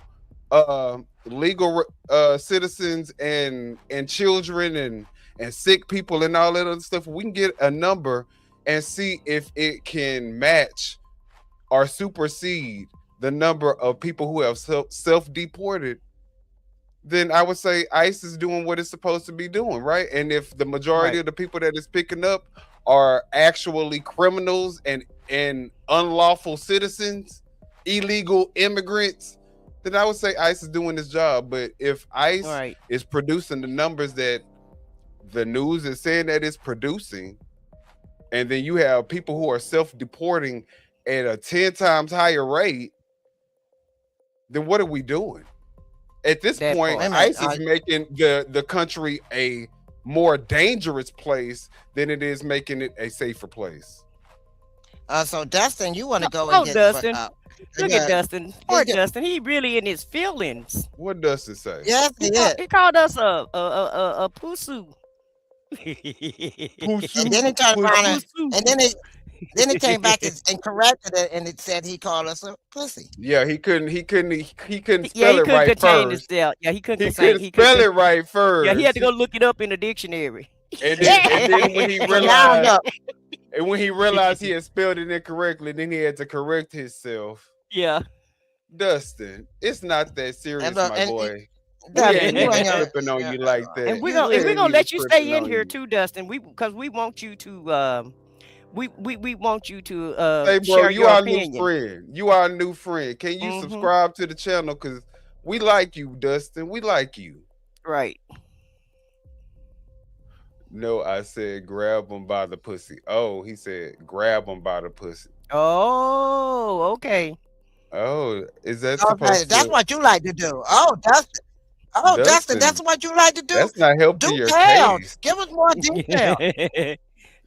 citizens and children and sick people and all that other stuff, we can get a number and see if it can match or supersede the number of people who have self-deported, then I would say ICE is doing what it's supposed to be doing, right? And if the majority of the people that it's picking up are actually criminals and unlawful citizens, illegal immigrants, then I would say ICE is doing this job. But if ICE is producing the numbers that the news is saying that it's producing, and then you have people who are self-deporting at a 10 times higher rate, then what are we doing? At this point, ICE is making the country a more dangerous place than it is making it a safer place. So Dustin, you want to go Oh, and get Dustin. Look yeah. at Dustin. Poor Dustin. He really in his feelings. What Dustin say? Yes, He called us a pussy. And then he turned around then he came back and corrected it, and it said he called us a pussy. Yeah, he couldn't spell he it couldn't right contain first. himself. Yeah, he couldn't spell it right first. Yeah, he had to go look it up in the dictionary. And then when he realized he had spelled it incorrectly, then he had to correct himself. Yeah. Dustin, it's not that serious, my boy. We Dustin, ain't tripping on you like that. And we're gonna let you stay in here too, Dustin. Because we want you to we want you to hey, bro, share you your are opinion. a new friend. You are a new friend. Can you subscribe to the channel? Because we like you, Dustin. We like you. Right. No, I said grab him by the pussy. Oh, he said grab him by the pussy. Oh, okay. Oh, is that Okay, supposed that's to? what you like to do. Oh, Dustin. Oh, Dustin, that's what you like to do. That's not helping Do your tell. case. Give us more detail.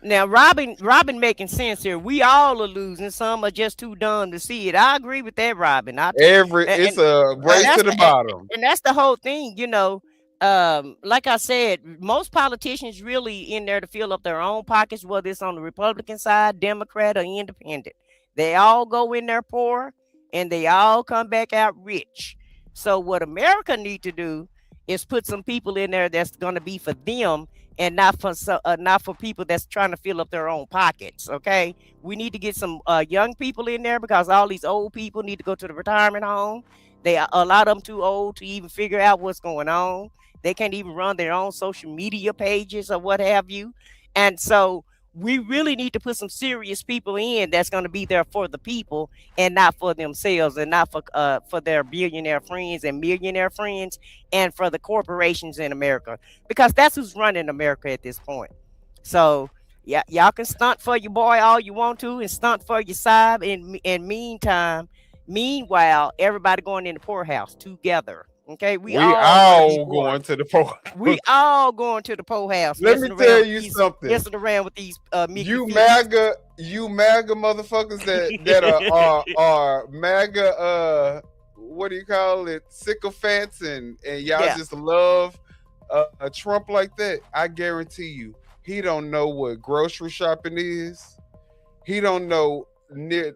Now, Robin making sense here. We all are losing. Some are just too dumb to see it. I agree with that, Robin. It's a race to the bottom. And that's the whole thing, like I said, most politicians really in there to fill up their own pockets, whether it's on the Republican side, Democrat, or independent. They all go in there poor and they all come back out rich. So what America need to do is put some people in there that's going to be for them and not for people that's trying to fill up their own pockets. Okay, we need to get some young people in there because all these old people need to go to the retirement home. A lot of them too old to even figure out what's going on. They can't even run their own social media pages or what have you. And so we really need to put some serious people in that's going to be there for the people and not for themselves and not for their billionaire friends and millionaire friends and for the corporations in America, because that's who's running America at this point. So yeah, y'all can stunt for your boy all you want to and stunt for your side. Meanwhile, everybody going in the poorhouse together. Okay, we all going to the poorhouse. We all going to the poorhouse. Let me tell you something. Messing around with these you MAGA motherfuckers that are MAGA what do you call it, sycophants and y'all just love a Trump like that. I guarantee you, he don't know what grocery shopping is. He don't know near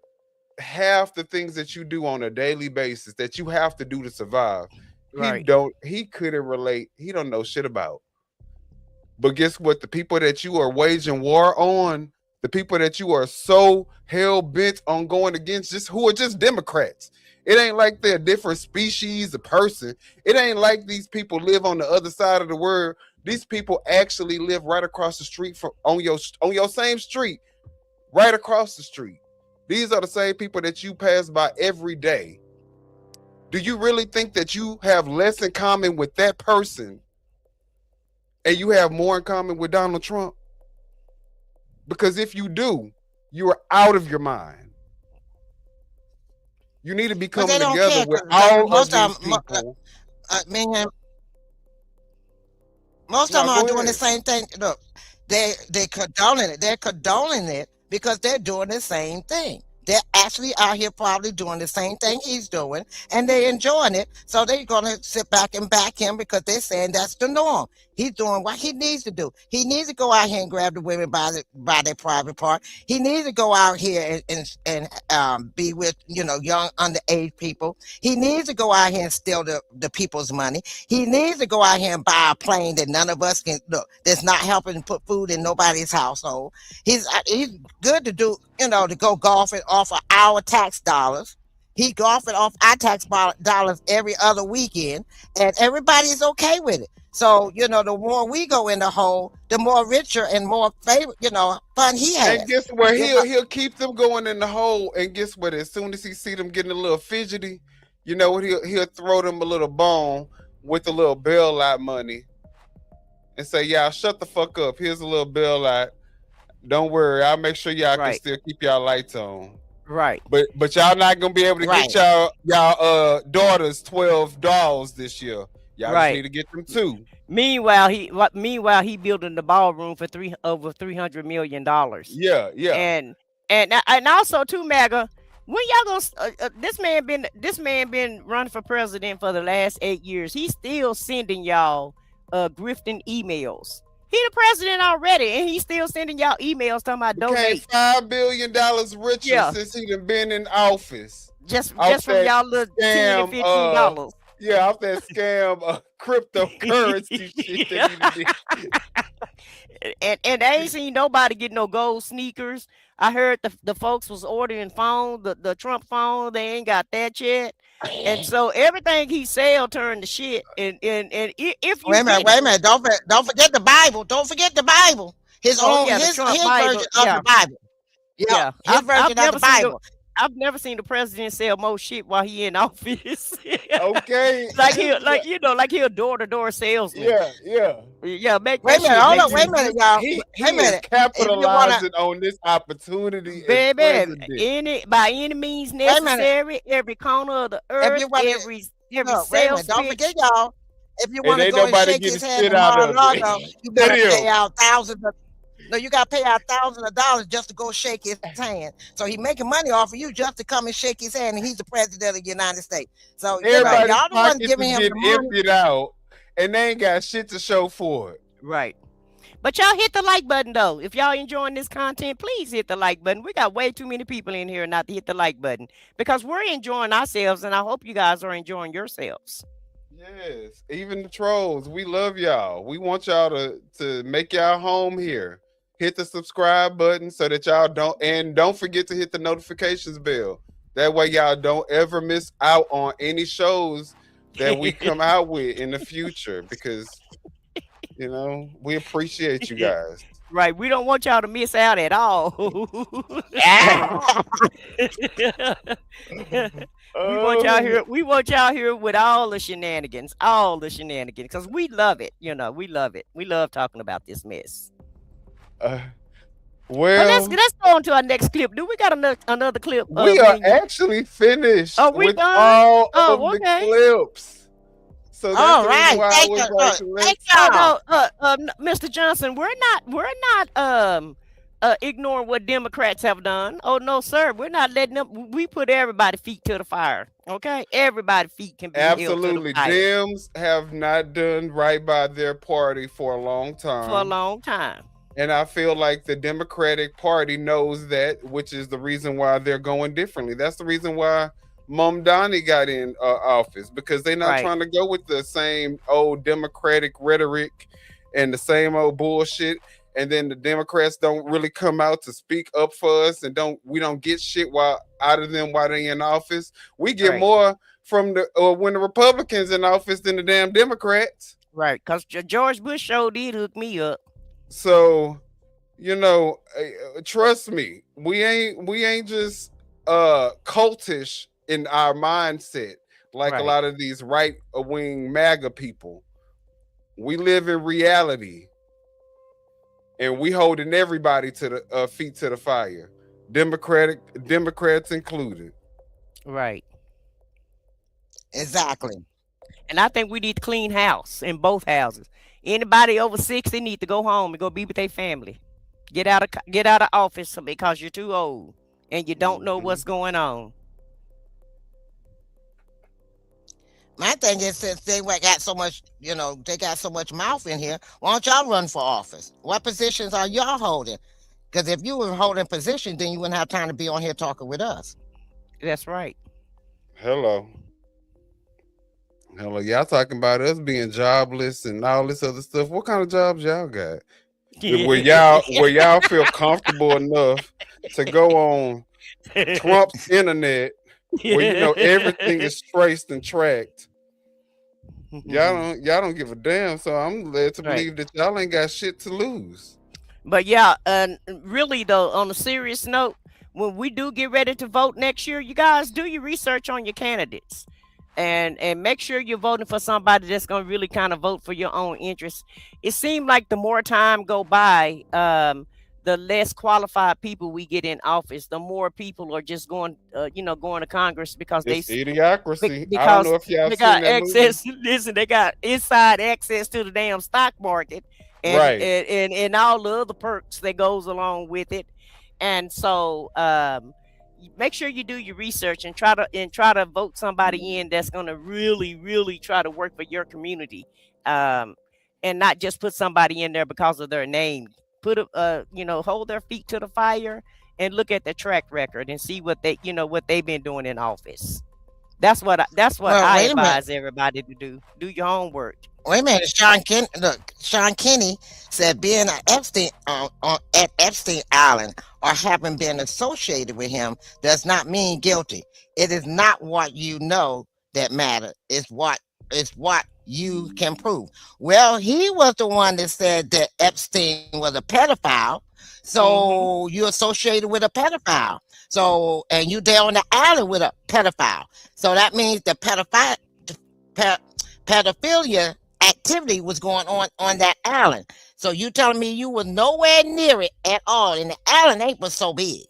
half the things that you do on a daily basis that you have to do to survive. Right. He couldn't relate. He don't know shit about. But guess what? The people that you are waging war on, the people that you are so hell bent on going against, who are just Democrats. It ain't like they're a different species of person. It ain't like these people live on the other side of the world. These people actually live right across the street on your same street right across the street. These are the same people that you pass by every day. Do you really think that you have less in common with that person and you have more in common with Donald Trump? Because if you do, you are out of your mind. You need to be But coming they don't together care with 'cause all of most these of them, people. man, most No, of them go are doing the ahead. same thing. Look, they condoning it. They're condoning it because they're doing the same thing. They're actually out here probably doing the same thing he's doing, and they're enjoying it. So they're gonna sit back and back him because they're saying that's the norm. He's doing what he needs to do. He needs to go out here and grab the women by their private part. He needs to go out here and be with young underage people. He needs to go out here and steal the people's money. He needs to go out here and buy a plane that none of us can look. That's not helping put food in nobody's household. He's good to do, to go golfing off of our tax dollars. He golfing off our tax dollars every other weekend, and everybody's okay with it. So, the more we go in the hole, the more richer and more fun he has. And guess what? He'll keep them going in the hole. And guess what? As soon as he see them getting a little fidgety, you know what? He'll throw them a little bone with a little bailout money and say, "Y'all shut the fuck up. Here's a little bailout. Don't worry, I'll make sure y'all can still keep y'all lights on." Right. But y'all not gonna be able to get y'all daughters $12 this year. Y'all just need to get them 2. Meanwhile, he building the ballroom for over $300 million. Yeah. And also too, MAGA, when y'all gonna this man been running for president for the last 8 years. He's still sending y'all grifting emails. He the president already, and he's still sending y'all emails talking about donate. $5 billion richer since he done been in office. Just from y'all little $10 and $15. Yeah, off that scam cryptocurrency shit that he did. And I ain't seen nobody get no gold sneakers. I heard the folks was ordering phone, the Trump phone. They ain't got that yet. And so everything he sell turned to shit. And if you wait a minute, don't forget the Bible. Don't forget the Bible. His Bible. version of the Bible. Yeah, his version of the Bible. I've never seen the president sell more shit while he in office. Okay. like he a door-to-door salesman. Yeah. Wait a minute, y'all. He is capitalizing on this opportunity. Baby, by any means necessary, every corner of the earth, every sales don't forget, y'all. If you want to ain't go and nobody shake his getting hand shit out of tomorrow, it. you better pay out thousands of. No, you got to pay out thousands of dollars just to go shake his hand. So he making money off of you just to come and shake his hand, and he's the president of the United States. So everybody's y'all the ones giving him the money. emptied out, and they ain't got shit to show for it. Right. But y'all hit the like button though. If y'all enjoying this content, please hit the like button. We got way too many people in here not to hit the like button because we're enjoying ourselves, and I hope you guys are enjoying yourselves. Yes, even the trolls, we love y'all. We want y'all to make y'all home here. Hit the subscribe button so that y'all don't forget to hit the notifications bell. That way y'all don't ever miss out on any shows that we come out with in the future because, we appreciate you guys. Right. We don't want y'all to miss out at all. We want y'all here with all the shenanigans, because we love it. We love it. We love talking about this mess. Let's go on to our next clip. Do we got another clip? We are actually finished with done? all of the clips. So that's all the right. reason why Thank y'all. Mr. Johnson, we're not ignoring what Democrats have done. Oh no, sir. We're not letting them. We put everybody's feet to the fire. Okay, everybody's feet can be absolutely. held to the fire. Dems have not done right by their party for a long time. And I feel like the Democratic Party knows that, which is the reason why they're going differently. That's the reason why Mom Donnie got in office, because they're not trying to go with the same old Democratic rhetoric and the same old bullshit. And then the Democrats don't really come out to speak up for us, and we don't get shit out of them while they're in office. We get more from when the Republicans in office than the damn Democrats. Right, because George Bush sure did hook me up. So You know, trust me, we ain't just cultish in our mindset like a Right. lot of these right wing MAGA people. We live in reality, and we holding everybody to the feet to the fire, Democrats included. Right. Exactly. And I think we need to clean house in both houses. Anybody over 60 need to go home and go be with their family. Get out of office because you're too old and you don't know what's going on. My thing is, since they got so much, they got so much mouth in here, why don't y'all run for office? What positions are y'all holding? Because if you were holding position, then you wouldn't have time to be on here talking with us. That's right. Hello, y'all talking about us being jobless and all this other stuff. What kind of jobs y'all got? Where y'all feel comfortable enough to go on Trump's internet where everything is traced and tracked. Y'all don't give a damn. So I'm led to believe that y'all ain't got shit to lose. But yeah, really though, on a serious note, when we do get ready to vote next year, you guys do your research on your candidates. And make sure you're voting for somebody that's going to really kind of vote for your own interests. It seemed like the more time go by, the less qualified people we get in office, the more people are just going to Congress because it's they idiocracy. because I don't know if y'all they seen got that access. movie. Listen, they got inside access to the damn stock market, and Right. and all the other perks that goes along with it. And so make sure you do your research and try to vote somebody in that's going to really try to work for your community, and not just put somebody in there because of their name. Hold their feet to the fire and look at their track record and see what they've been doing in office. That's what I advise everybody to do. Do your homework. Wait a minute, Sean Kinney said being at Epstein Island or having been associated with him does not mean guilty. It is not what you know that matters. It's what you can prove. Well, he was the one that said that Epstein was a pedophile. So you associated with a pedophile. So, and you there on the island with a pedophile. So that means the pedophilia activity was going on that island. So you telling me you was nowhere near it at all, and the island ain't was so big.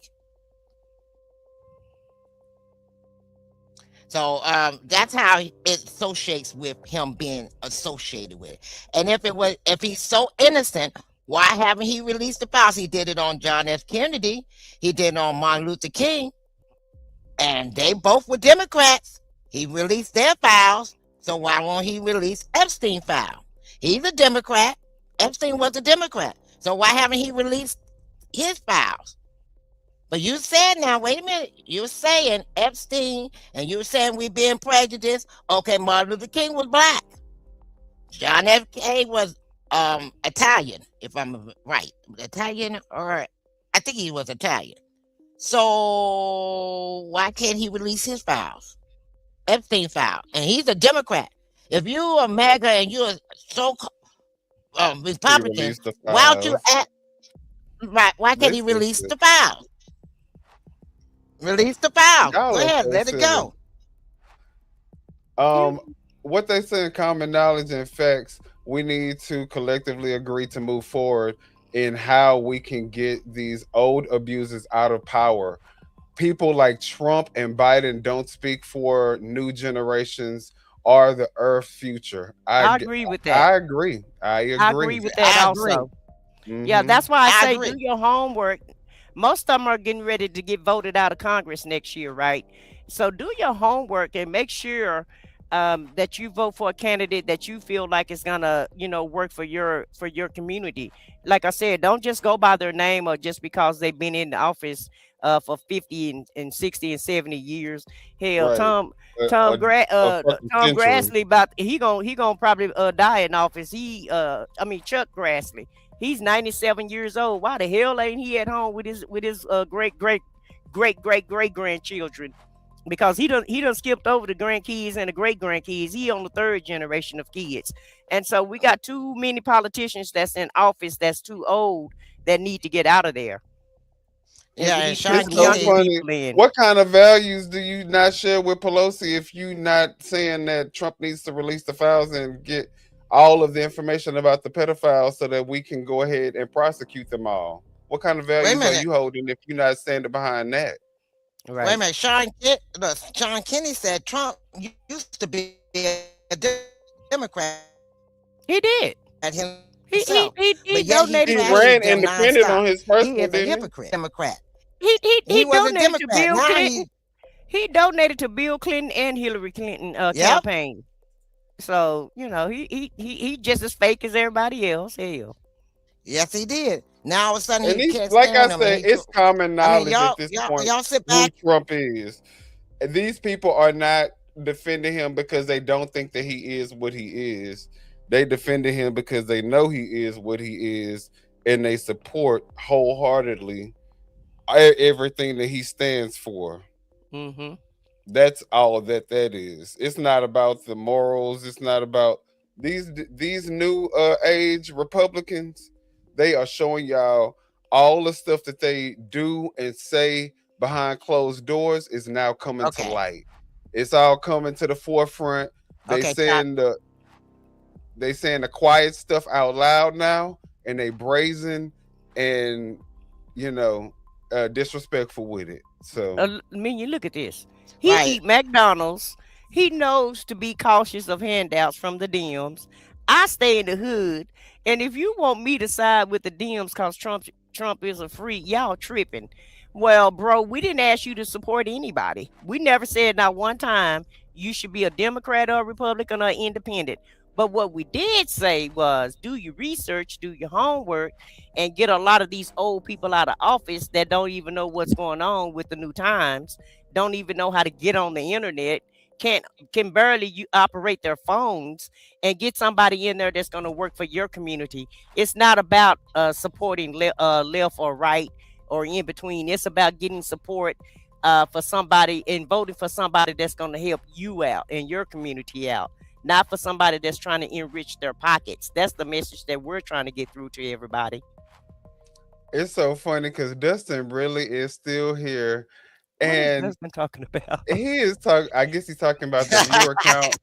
So that's how it associates with him being associated with it. And if he's so innocent, why haven't he released the files? He did it on John F. Kennedy. He did it on Martin Luther King. And they both were Democrats. He released their files. So why won't he release Epstein file? He's a Democrat. Epstein was a Democrat. So why haven't he released his files? But you said now, wait a minute. You're saying Epstein, and you're saying we being prejudiced. Okay, Martin Luther King was black. John F. K. was Italian, if I'm right. Italian, or I think he was Italian. So why can't he release his files? Epstein file. And he's a Democrat. If you are MAGA and you're so Republican, why don't you act right? Why can't he release the files? Release the file. Go ahead, let it go. What they say in common knowledge and facts, we need to collectively agree to move forward in how we can get these old abusers out of power. People like Trump and Biden don't speak for new generations or the Earth's future. I agree with that. I agree. I agree with that also. Yeah, that's why I say do your homework. Most of them are getting ready to get voted out of Congress next year, right? So do your homework and make sure that you vote for a candidate that you feel like is gonna, work for your community. Like I said, don't just go by their name or just because they've been in the office for 50 and 60 and 70 years. Hell, Right. Tom Grassley he gonna probably die in office. Chuck Grassley. He's 97 years old. Why the hell ain't he at home with his great grandchildren? Because he done skipped over the grandkids and the great grandkids. He on the third generation of kids. And so we got too many politicians that's in office that's too old that need to get out of there. Yeah, we and need to Sean put It's some so young Kenny, funny. people in. What kind of values do you not share with Pelosi if you not saying that Trump needs to release the files and get all of the information about the pedophiles so that we can go ahead and prosecute them all? What kind of wait a values are minute, you holding if you're not standing behind that? wait a Right. minute. Look, Sean Kenny said Trump used to be a Democrat He did. himself, He but yet he donated He to ran trashed them independent nonstop. on his He first is one, a didn't he? hypocrite, Democrat. he He was a donated to Democrat. Bill Now Clinton. He donated to Bill Clinton and Hillary Clinton yep. campaign. So he just as fake as everybody else. Hell. Yes, he did. Now all of a sudden And he he's can't like I stand them, and said, it's common knowledge at this point y'all sit who back. Trump is. And these people are not defending him because they don't think that he is what he is. They defended him because they know he is what he is, and they support wholeheartedly everything that he stands for. Mm-hmm. That's all that is. It's not about the morals. It's not about these new age Republicans. They are showing y'all all the stuff that they do and say behind closed doors is now coming to Okay. light. It's all coming to the forefront. They Okay, saying the quiet stuff out loud now, and they brazen and disrespectful with it. So I mean, you look at this. He right. eat McDonald's. He knows to be cautious of handouts from the Dems. I stay in the hood, and if you want me to side with the Dems because Trump is a freak, y'all tripping. Well, bro, we didn't ask you to support anybody. We never said not one time you should be a Democrat or a Republican or independent. But what we did say was do your research, do your homework, and get a lot of these old people out of office that don't even know what's going on with the new times, don't even know how to get on the internet, can barely operate their phones, and get somebody in there that's going to work for your community. It's not about supporting left or right or in between. It's about getting support for somebody and voting for somebody that's going to help you out and your community out, not for somebody that's trying to enrich their pockets. That's the message that we're trying to get through to everybody. it's so funny because Dustin really is still here. What is And Jasmine talking about? he is talking, I guess he's talking about the viewer count.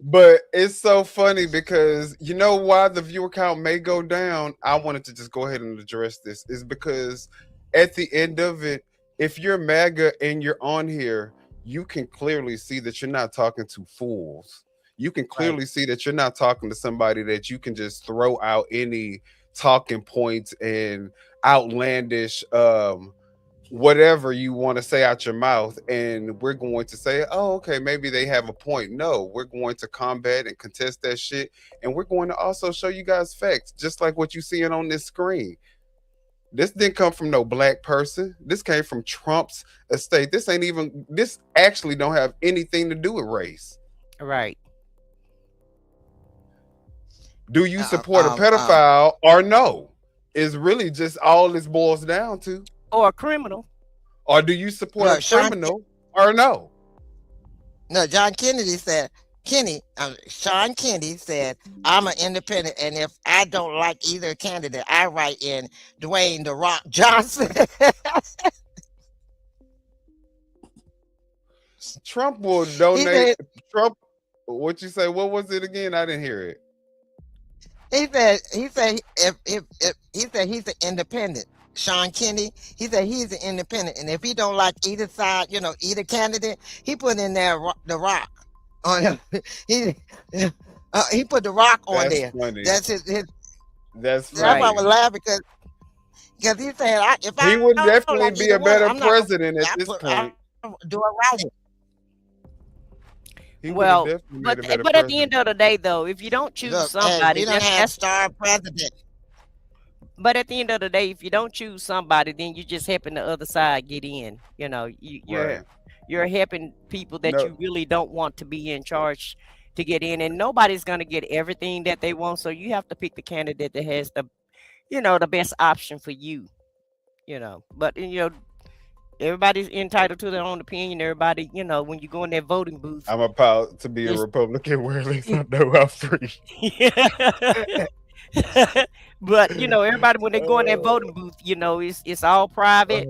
But it's so funny because you know why the viewer count may go down. I wanted to just go ahead and address this. Is because at the end of it, if you're MAGA and you're on here, you can clearly see that you're not talking to fools. You can clearly see that you're not talking to somebody that you can just throw out any talking points and outlandish whatever you want to say out your mouth, and we're going to say, oh, okay, maybe they have a point. No, we're going to combat and contest that shit, and we're going to also show you guys facts, just like what you're seeing on this screen. This didn't come from no black person. This came from Trump's estate. This actually don't have anything to do with race. Right. Do you support a pedophile or no? Is really just all this boils down to. Or a criminal. Or do you support a criminal or no? No, Sean Kennedy said, I'm an independent, and if I don't like either candidate, I write in Dwayne "The Rock" Johnson. Trump will donate. Trump, what you say? What was it again? I didn't hear it. He said if he said he's an independent. Sean Kennedy, he said he's an independent, and if he don't like either side, either candidate, he put in there The Rock on him. He put The Rock on there. Funny. That's his. That's funny. That's why I was laughing because he said he would definitely be a better president at this point. Do it right. Well, but at the end of the day, though, if you don't choose somebody, we don't have star president. But at the end of the day, if you don't choose somebody, then you're just helping the other side get in. You're helping people that you really don't want to be in charge to get in, and nobody's gonna get everything that they want. So you have to pick the candidate that has the best option for you. But everybody's entitled to their own opinion. Everybody, when you go in that voting booth. I'm about to be a Republican where at least I know I'm free. But everybody when they go in that voting booth, it's all private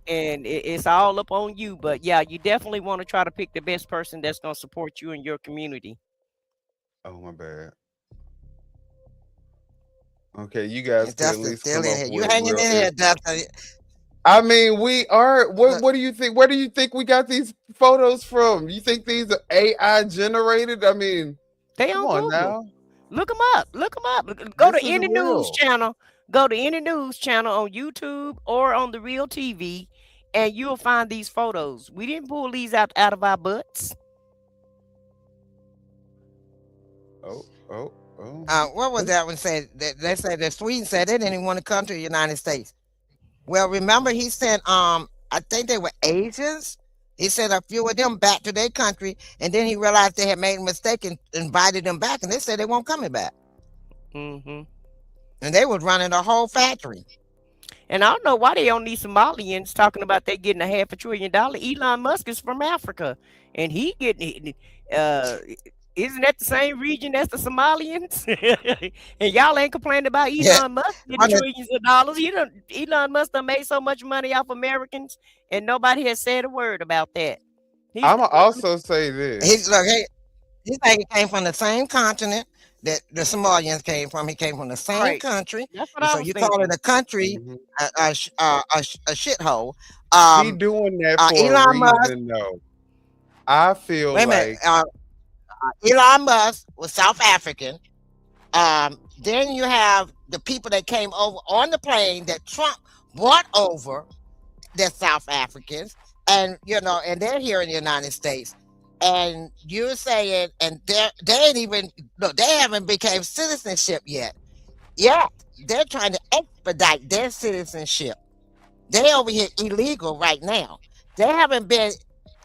and it's all up on you. But yeah, you definitely want to try to pick the best person that's going to support you in your community. Oh, my bad. Okay, you guys can at Dustin's least still come in up here. You with hanging real in here, answers. Dustin. I mean, we are. What do you think? Where do you think we got these photos from? You think these are AI generated? I mean, They come on on Google. now. Look them up. Look them up. Go This to is any news real. channel. Go to any news channel on YouTube or on the Real TV, and you'll find these photos. We didn't pull these out of our butts. Oh. What was that one said? They said that Sweden said they didn't even want to come to the United States. Well, remember he sent I think they were Asians. He sent a few of them back to their country, and then he realized they had made a mistake and invited them back, and they said they won't coming back. Mm-hmm. And they was running a whole factory. And I don't know why they on these Somalians talking about they getting $500 billion. Elon Musk is from Africa, and he getting isn't that the same region as the Somalians? And y'all ain't complaining about Elon Musk getting trillions of dollars. Elon Musk done made so much money off Americans, and nobody has said a word about that. I'ma also say this. He's like, hey, he like he came from the same continent that the Somalians came from. He came from the same country. That's what I So was you thinking. call it a country, a shithole. He doing that for Elon a Musk. reason, though. I feel Wait a like minute. Elon Musk was South African. Then you have the people that came over on the plane that Trump brought over. They're South Africans, and and they're here in the United States. And you're saying, and they ain't even look. They haven't became citizenship yet. Yeah, they're trying to expedite their citizenship. They over here illegal right now. They haven't been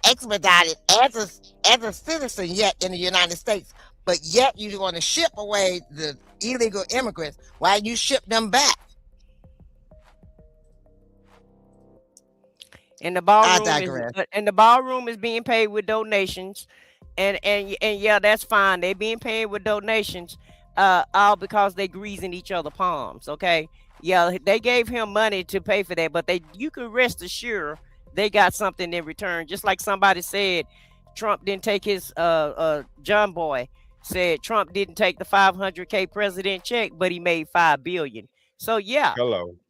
expedited as a citizen yet in the United States, but yet you want to ship away the illegal immigrants while you ship them back. And the ballroom is being paid with donations, and yeah, that's fine. They being paid with donations, all because they greasing each other palms. Okay, yeah, they gave him money to pay for that, but you can rest assured they got something in return. Just like somebody said, Trump didn't take his John Boy said Trump didn't take the $500K president check, but he made $5 billion. So yeah,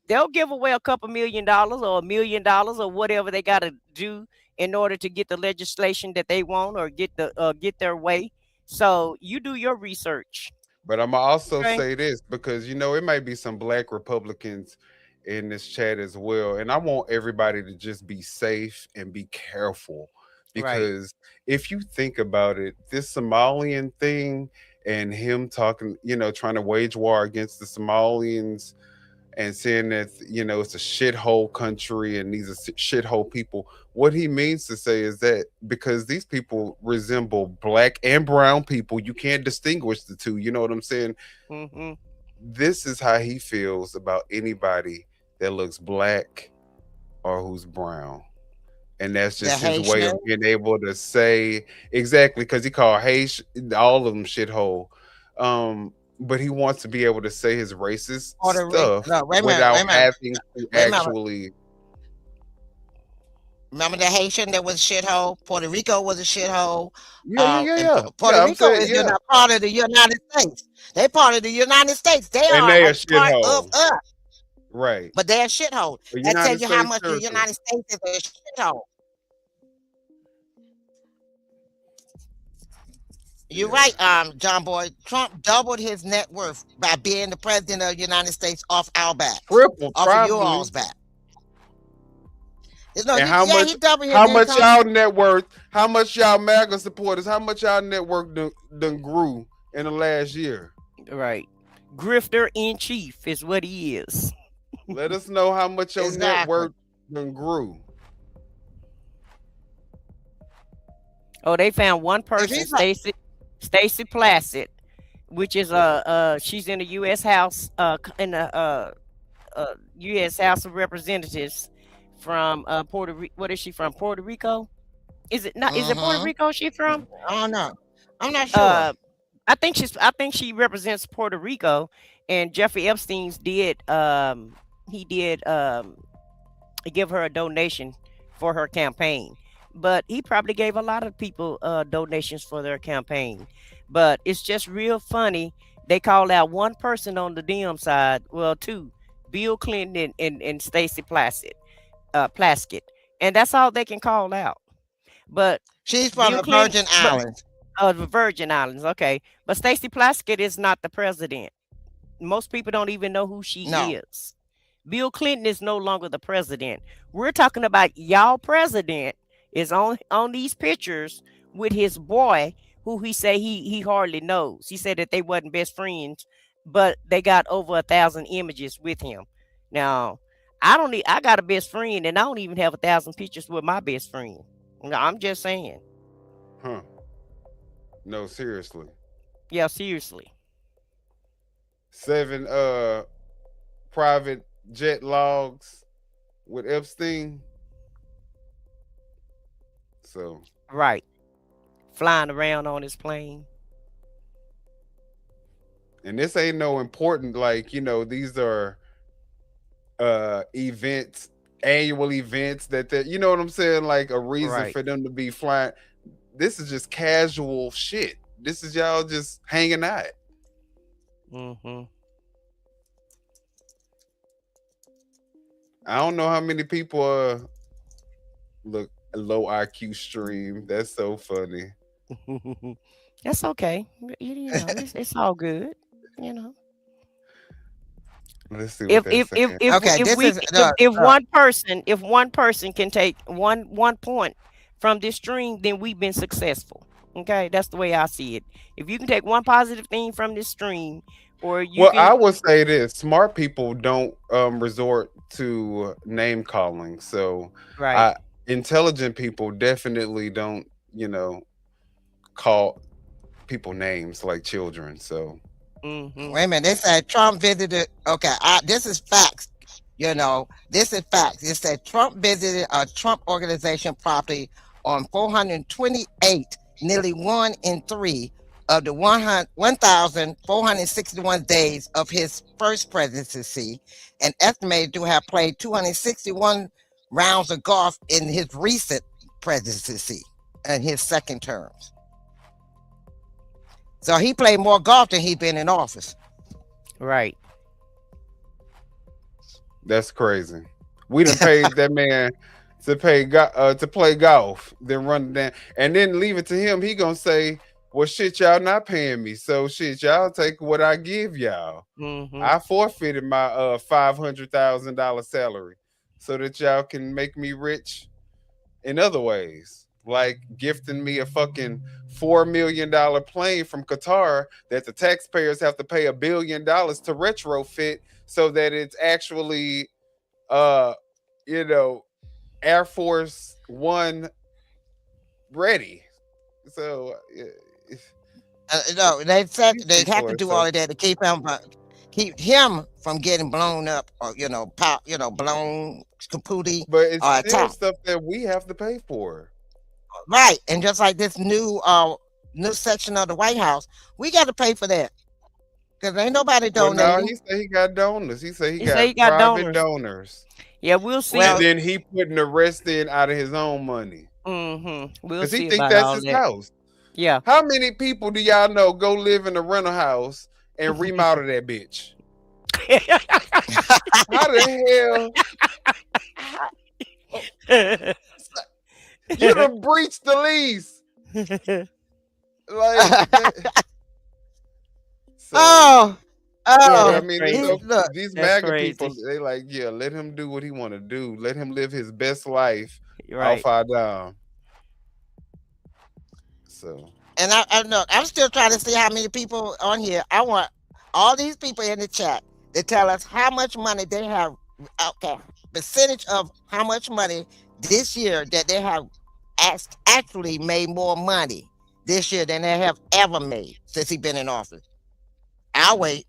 they'll give away a couple $1 million or $1 million or whatever they got to do in order to get the legislation that they want or get their way. So you do your research. But I'm also say this because it might be some Black Republicans in this chat as well, and I want everybody to just be safe and be careful, because if you think about it, this Somalian thing and him talking, trying to wage war against the Somalians and saying that it's a shithole country and these are shithole people, what he means to say is that because these people resemble Black and brown people, you can't distinguish the two. You know what I'm saying? Mm-hmm. This is how he feels about anybody that looks Black or who's brown. And that's just his way of being able to say exactly, because he called all of them shithole. But he wants to be able to say his racist stuff without having to actually. Remember the Haitian that was a shithole? Puerto Rico was a shithole. Yeah. Puerto Rico is not part of the United States. They're part of the United States. They are a part of us. Right. But they're a shithole. That tells you how much the United States is a shithole. You're right, John Boy. Trump doubled his net worth by being the president of the United States off our back. Triple, off probably. of your all's back. And how much y'all net worth, how much y'all MAGA supporters, how much y'all network done grew in the last year? Right. Grifter in chief is what he is. Let us know how much your net worth done grew. Oh, they found one person, Stacey Placid, which is she's in the U.S. House in the U.S. House of Representatives from Puerto Rico. What is she from? Puerto Rico? Is it not? Is it Puerto Rico? She from? I don't know. I'm not sure. I think she represents Puerto Rico, and Jeffrey Epstein's did he did give her a donation for her campaign. But he probably gave a lot of people donations for their campaign. But it's just real funny. They called out one person on the Dem side, well, two, Bill Clinton and Stacey Plaskett, and that's all they can call out. But She's from Bill the Clinton, Virgin but Islands. the Virgin Islands, okay. But Stacey Plaskett is not the president. Most people don't even know who she No. is. Bill Clinton is no longer the president. We're talking about y'all president is on these pictures with his boy, who he say he hardly knows. He said that they wasn't best friends, but they got over 1,000 images with him. Now, I got a best friend, and I don't even have 1,000 pictures with my best friend. No, I'm just saying. Huh. No, seriously. Yeah, seriously. 7 private jet logs with Epstein. So Right. Flying around on his plane. and this ain't no important, like, these are events, annual events that you know what I'm saying, like a reason Right. for them to be flying. This is just casual shit. This is y'all just hanging out. Mm-hmm. I don't know how many people look low IQ stream. That's so funny. That's okay. You know, it's all good. You know. Let's see what they're saying. Okay, this is If one person can take one point from this stream, then we've been successful. Okay, that's the way I see it. If you can take one positive thing from this stream, or you Well, can, I would say this: smart people don't resort to name calling. So, right. intelligent people definitely don't, call people names like children. So, Mm-hmm. Wait a minute. They said Trump visited. Okay, this is facts. This is facts. It said Trump visited a Trump organization property on 428, nearly 1 in 3 of the 1,461 days of his first presidency, and estimated to have played 261 rounds of golf in his recent presidency and his second terms. So he played more golf than he been in office. Right. that's crazy. We done paid that man to play golf, then run it down, and then leave it to him. He gonna say, "Well, shit, y'all not paying me, so shit, y'all take what I give y'all. Mm-hmm. I forfeited my $500,000 salary so that y'all can make me rich in other ways, like gifting me a fucking $4 million plane from Qatar that the taxpayers have to pay $1 billion to retrofit so that it's actually Air Force One ready." So No, they said these they have people to are do so all of that to keep him from getting blown up, or blown kapooty but it's or still attacked. stuff that we have to pay for. Right, and just like this new section of the White House, we got to pay for that because ain't nobody Well, no, donating. he said he got donors. He said he said he got got private donors. Yeah, we'll see. And then he putting the rest in out of his own money. Mm-hmm. We'll Because see he think about that's all his that. house. Yeah. How many people do y'all know go live in a rental house and remodel that bitch? How the hell? You done breached the lease. Like, so, I mean, these MAGA people, they like, yeah, let him do what he want to do. Let him live his best life. Right. Off our down. So, And I know I'm still trying to see how many people on here. I want all these people in the chat to tell us how much money they have. Okay, percentage of how much money this year that they have actually made more money this year than they have ever made since he's been in office. I'll wait.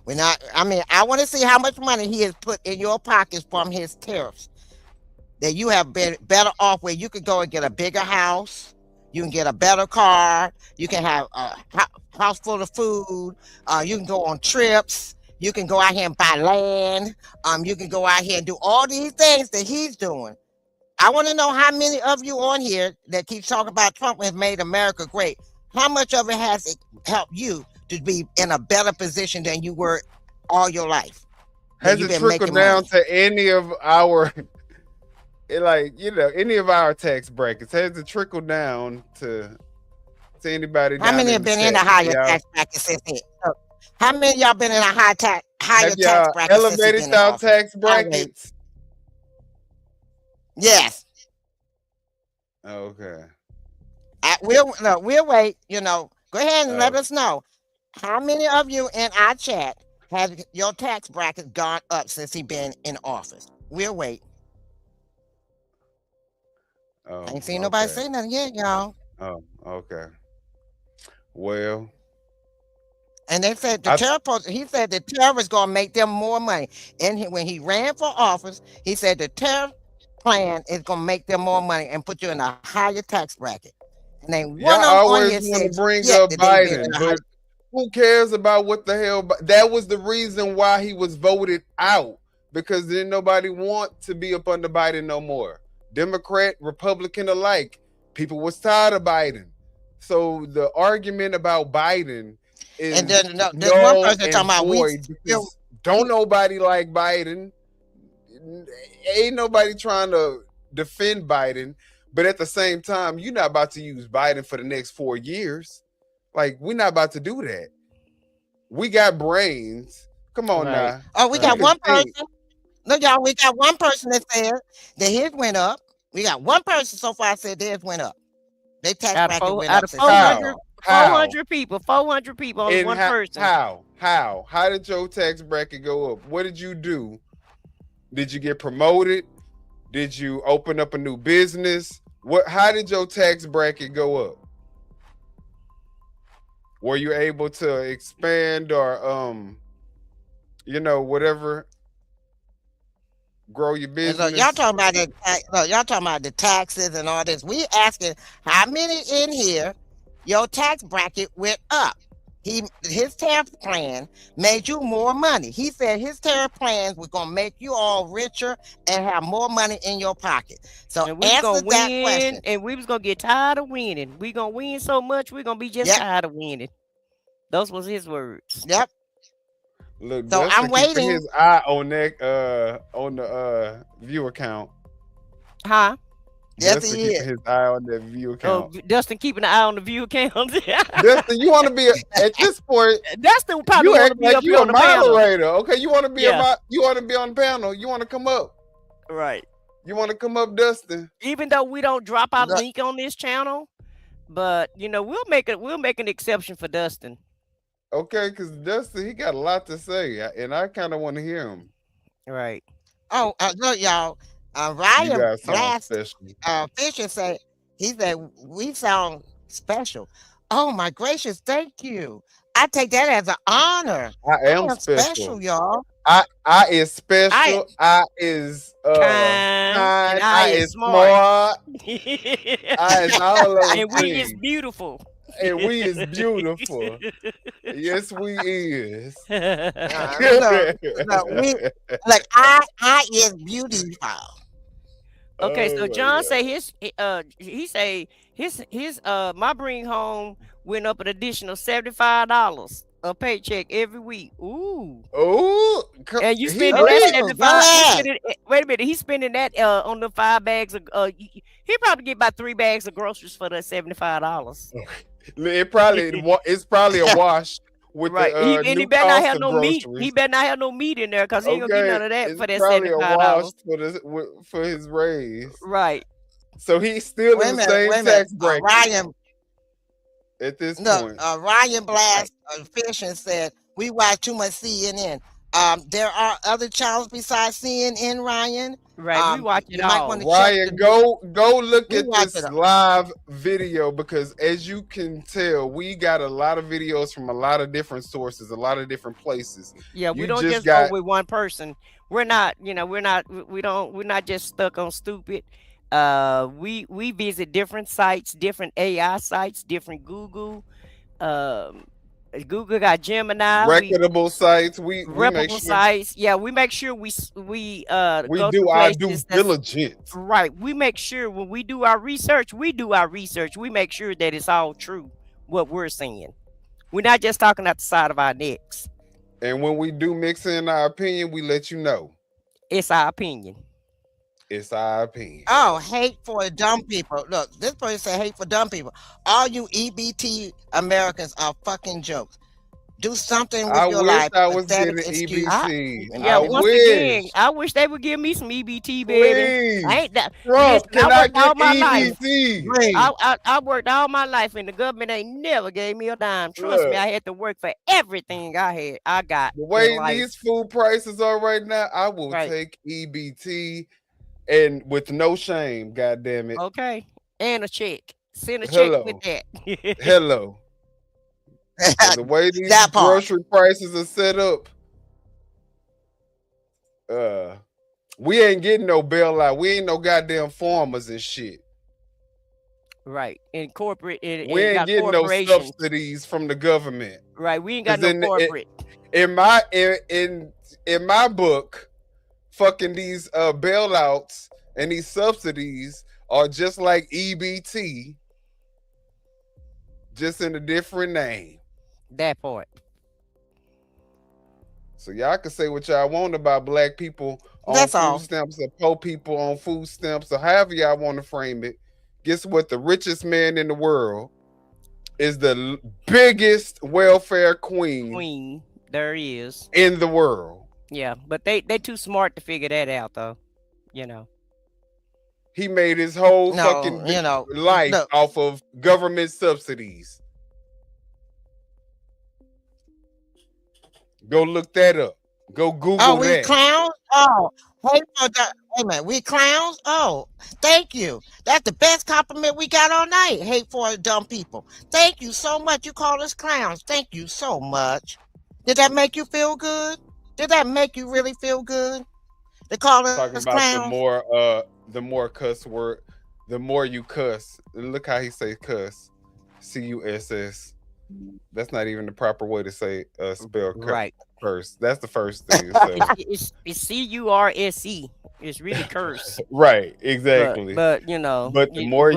I want to see how much money he has put in your pockets from his tariffs. That you have been better off, where you could go and get a bigger house, You can get a better car. You can have a house full of food. You can go on trips. You can go out here and buy land. You can go out here and do all these things that he's doing. I want to know how many of you on here that keeps talking about Trump has made America great. How much of it has it helped you to be in a better position than you were all your life? Has it trickled down to any of our, any of our tax brackets? Has it trickled down to anybody? How many have been in a higher tax bracket since then? How many of y'all been in a higher tax bracket? Elevated y'all tax brackets? Yes. Okay. We'll wait. Go ahead and let us know. How many of you in our chat have your tax bracket gone up since he been in office? We'll wait. Oh, ain't seen nobody say nothing yet, y'all. Oh, okay. Well. And they said he said the tariff is going to make them more money. And when he ran for office, he said the tariff plan is going to make them more money and put you in a higher tax bracket. And then one always want to bring up Biden, but who cares about what the hell? That was the reason why he was voted out, because then nobody want to be up under Biden no more. Democrat, Republican alike. People was tired of Biden. So the argument about Biden is and then there's one person talking about don't nobody like Biden. Ain't nobody trying to defend Biden, but at the same time, you're not about to use Biden for the next 4 years. Like, we're not about to do that. We got brains. Come on now. Oh, we got one person. Look, y'all, we got one person that said that his went up. We got one person so far said theirs went up. They tax bracket went up. 400 people. 400 people on one person. How did your tax bracket go up? What did you do? Did you get promoted? Did you open up a new business? How did your tax bracket go up? Were you able to expand or whatever, grow your business? Look, y'all talking about the taxes and all this. We asking how many in here your tax bracket went up. His tariff plan made you more money. He said his tariff plans were gonna make you all richer and have more money in your pocket. So answer that question. And we was gonna get tired of winning. We gonna win so much, we're gonna be just tired of winning. Those was his words. Yep. Look, so I'm waiting. His eye on that on the view account. Huh? Yes, he is. His eye on that view account. Oh, Dustin keeping an eye on the view account. Dustin, you want to be at this point? Dustin probably want to be up here on the moderator. panel. Okay, you want to be you want to be on the panel. You want to come up, right? You want to come up, Dustin? Even though we don't drop our link on this channel, but we'll make an exception for Dustin. Okay, because Dustin, he got a lot to say, and I kind of want to hear him. Right. Oh, look, y'all. Ryan Blast Fisher said, he said, we sound special. Oh my gracious, thank you. I take that as an honor. I am special, y'all. I is special. I is kind. I is smart. I is all those and we is beautiful. And we is beautiful. Yes, we is. I is beautiful. Okay, so John say his my bring home went up an additional $75 a paycheck every week. Ooh. And you spending that 75. Wait a minute, he's spending that on the 5 bags of he probably get about 3 bags of groceries for the $75. It's probably a wash with the and he better not have no meat. He better not have no meat in there because he ain't gonna get none of that for that $75 for his raise. Right. So he's still in the same tax bracket. Ryan, at this point, Ryan Blast Fisher said we watch too much CNN. There are other channels besides CNN, Ryan. Right, we watch it all. Ryan, go look at this live video, because as you can tell, we got a lot of videos from a lot of different sources, a lot of different places. Yeah, we don't just go with one person. We're not, we're not just stuck on stupid. We visit different sites, different AI sites, different Google. Google got Gemini. Reputable sites. We make Reputable sure sites. Yeah, we make sure we we go do to our due places that's diligence. right. We make sure when we do our research, we make sure that it's all true what we're saying. We're not just talking out the side of our necks. And when we do mix in our opinion, we let you know. It's our opinion. It's our opinion. Oh, hate for dumb people. Look, this person said hate for dumb people. All you EBT Americans are fucking jokes. Do something with I your wish life. I was Pathetic getting excuse. EBT. Yeah, I once wish. again, I wish they would give me some EBT, baby. Please. I ain't that. Trump, Listen, can I I worked all get my life. EBT? I worked all my life, and the government ain't never gave me a dime. Trust me, Look. I had to work for everything I got. The way in life. these food prices are right now, I will take EBT and with no shame, God damn it. Okay, and a check. Send a Hello. check with that. Hello. The way these That part. grocery prices are set up, we ain't getting no bailout. We ain't no goddamn farmers and shit. Right, and corporate. And We ain't got getting no corporations. subsidies from the government. Right, we ain't got 'Cause no corporate. In my book, fucking these bailouts and these subsidies are just like EBT, just in a different name. That part. So y'all can say what y'all want about black people on That's food all. stamps or poor people on food stamps or however y'all want to frame it. Guess what? The richest man in the world is the biggest welfare queen there is in the world. Yeah, but they too smart to figure that out, though. You know. He made his whole No, fucking life look. off of government subsidies. Go look that up. Go Google Oh, we that. clowns? Oh, hate for the, wait a minute. We clowns? Oh, thank you. That's the best compliment we got all night. Hate for dumb people. Thank you so much. You call us clowns. Thank you so much. Did that make you feel good? Did that make you really feel good? To call us Talking about clowns? the more cuss word, the more you cuss. Look how he say cuss. CUSS. That's not even the proper way to say spell cuss. Right. First. That's the first thing. So. It's CURSE. It's really curse. Right, exactly. But you know. But the more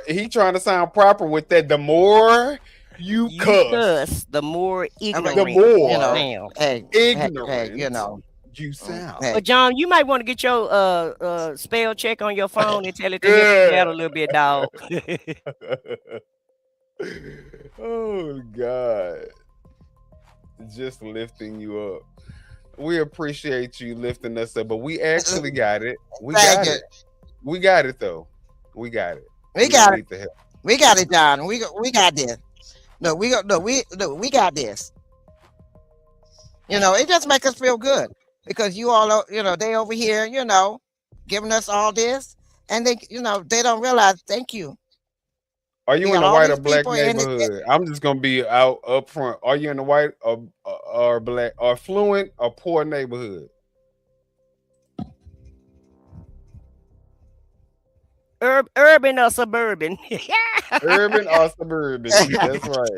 he trying to sound proper with that, the more you cuss, the more ignorant. The more ignorant. Hey, you know. You sound. But John, you might want to get your spell check on your phone and tell it to help you out a little bit, dog. Oh God. Just lifting you up. We appreciate you lifting us up, but we actually got it. We got it. We got it though. We got it. We got it. We got it, John. We got this. We got this. You know, it just makes us feel good because you all, they over here, giving us all this, and they don't realize. Thank you. Are you in a white or black neighborhood? I'm just gonna be out up front. Are you in a white or black or affluent or poor neighborhood? Urban or suburban? Urban or suburban? That's right.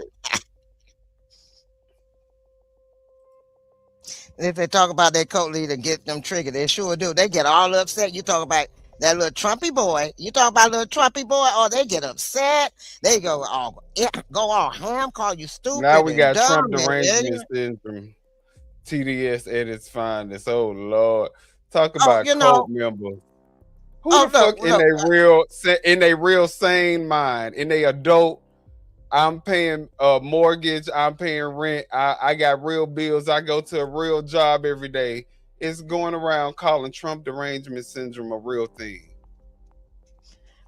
If they talk about their cult leader, get them triggered. They sure do. They get all upset. You talk about that little Trumpy boy. You talk about little Trumpy boy. Oh, they get upset. They go all ham, call you stupid. Now we got dumb Trump derangement syndrome. TDS at its finest. Oh Lord, talk about cult members. Who the fuck in a real sane mind, in a adult? I'm paying a mortgage. I'm paying rent. I got real bills. I go to a real job every day. It's going around calling Trump derangement syndrome a real thing.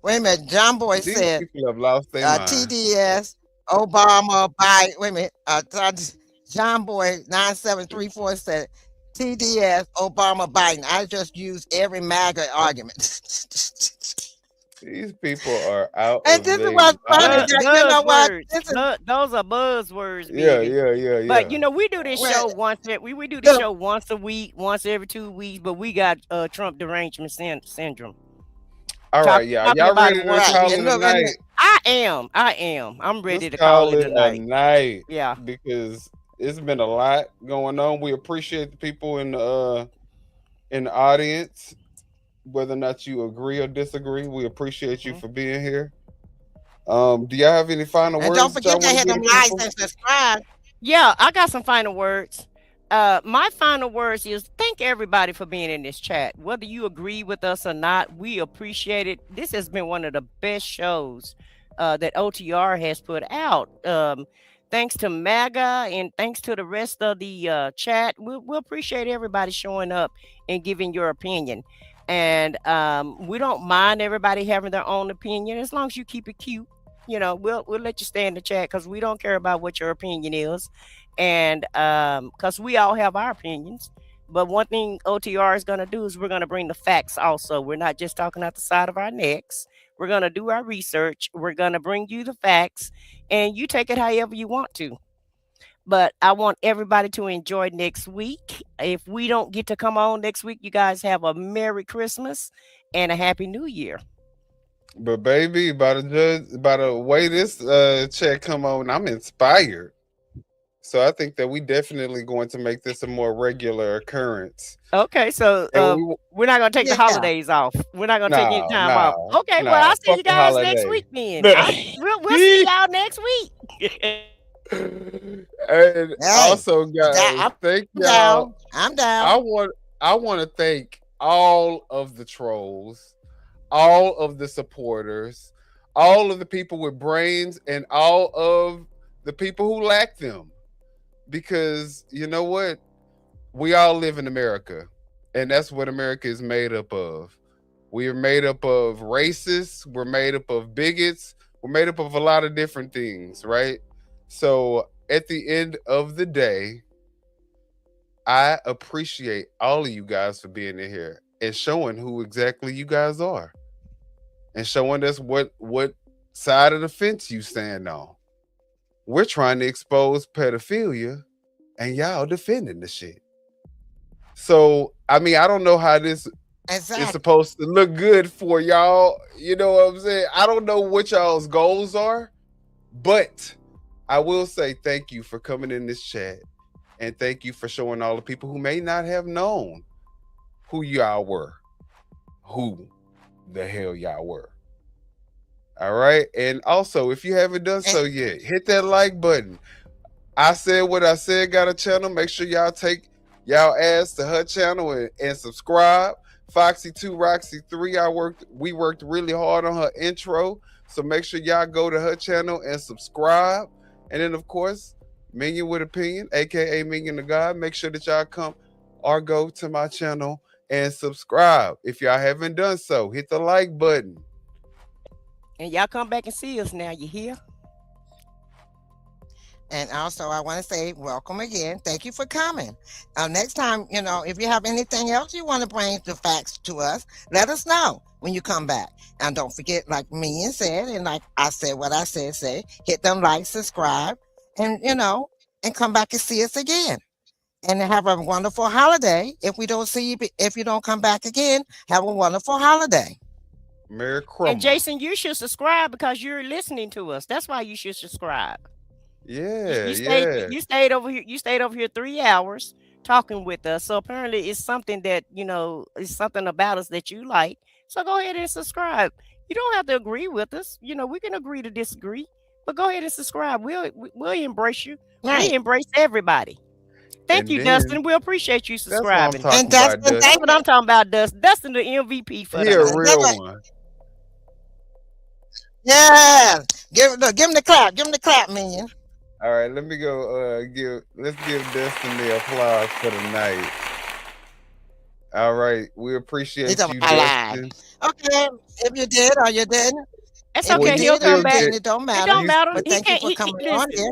Wait a minute. John Boy said people have lost their mind. TDS, Obama, Biden. Wait a minute. John Boy 9734 said TDS, Obama, Biden. I just used every MAGA argument. These people are out. And this is what's funny. You know what? Those are buzzwords. Yeah. But we do this show once. We do this show once a week, once every 2 weeks. But we got Trump derangement syndrome. All right, y'all. Talking Y'all about ready to what? call it And a look, and night? I am. I'm ready Let's to call call it it a a night. night. Yeah. Because it's been a lot going on. We appreciate the people in the audience, whether or not you agree or disagree. We appreciate you for being here. Do y'all have any final And don't words that y'all forget to want to hit give them the likes people? and subscribe. Yeah, I got some final words. My final words is thank everybody for being in this chat. Whether you agree with us or not, we appreciate it. This has been one of the best shows that OTR has put out. Thanks to MAGA and thanks to the rest of the chat. We'll appreciate everybody showing up and giving your opinion. And we don't mind everybody having their own opinion as long as you keep it cute. You know, we'll let you stay in the chat because we don't care about what your opinion is. And because we all have our opinions. But one thing OTR is going to do is we're going to bring the facts also. We're not just talking out the side of our necks. We're going to do our research. We're going to bring you the facts and you take it however you want to. But I want everybody to enjoy next week. If we don't get to come on next week, you guys have a Merry Christmas and a Happy New Year. But baby, by the way this chat come on, I'm inspired. So I think that we definitely going to make this a more regular occurrence. Okay, so we're not going to take the holidays off. We're not going to take any time off. Okay, well, I'll see you guys next week then. We'll see y'all next week. And also, guys, thank y'all. I'm down. I want to thank all of the trolls, all of the supporters, all of the people with brains, and all of the people who lack them. Because you know what? We all live in America, and that's what America is made up of. We are made up of racists, we're made up of bigots, we're made up of a lot of different things, right? So at the end of the day, I appreciate all of you guys for being in here and showing who exactly you guys are. And showing us what side of the fence you stand on. We're trying to expose pedophilia and y'all defending the shit. So, I mean, I don't know how this is supposed to look good for y'all. You know what I'm saying? I don't know what y'all's goals are, but I will say thank you for coming in this chat. And thank you for showing all the people who may not have known who y'all were, who the hell y'all were. All right. And also, if you haven't done so yet, hit that like button. I said what I said, got a channel. Make sure y'all take y'all ass to her channel and subscribe. Foxy 2, Roxy 3. We worked really hard on her intro. So make sure y'all go to her channel and subscribe. And then, of course, Minion with Opinion, aka Minion the God. Make sure that y'all come or go to my channel and subscribe. If y'all haven't done so, hit the like button. And y'all come back and see us now. You hear? And also, I want to say welcome again. Thank you for coming. Next time, you know, if you have anything else you want to bring the facts to us, let us know when you come back. And don't forget, like Minion said, and like I said what I said, hit them like, subscribe, and, you know, and come back and see us again. And have a wonderful holiday. If we don't see you, if you don't come back again, have a wonderful holiday. Merry Christmas. And Jason, you should subscribe because you're listening to us. That's why you should subscribe. Yeah, you stayed over here. You stayed over here 3 hours talking with us. So apparently, it's something that it's something about us that you like. So go ahead and subscribe. You don't have to agree with us. You know, we can agree to disagree, but go ahead and subscribe. We'll embrace you. Right. We embrace everybody. Thank you, Dustin. We appreciate you subscribing. And Dustin, that's what I'm talking about, Dustin. Dustin, the MVP for He a real one. Yeah, give him the clap. Give him the clap, Minion. All right, let me go. Let's give Dustin the applause for the night. All right, we appreciate you, Dustin. Okay, if you did or you didn't, it's okay. He'll come back. It don't matter. It don't matter. But thank you for coming on here.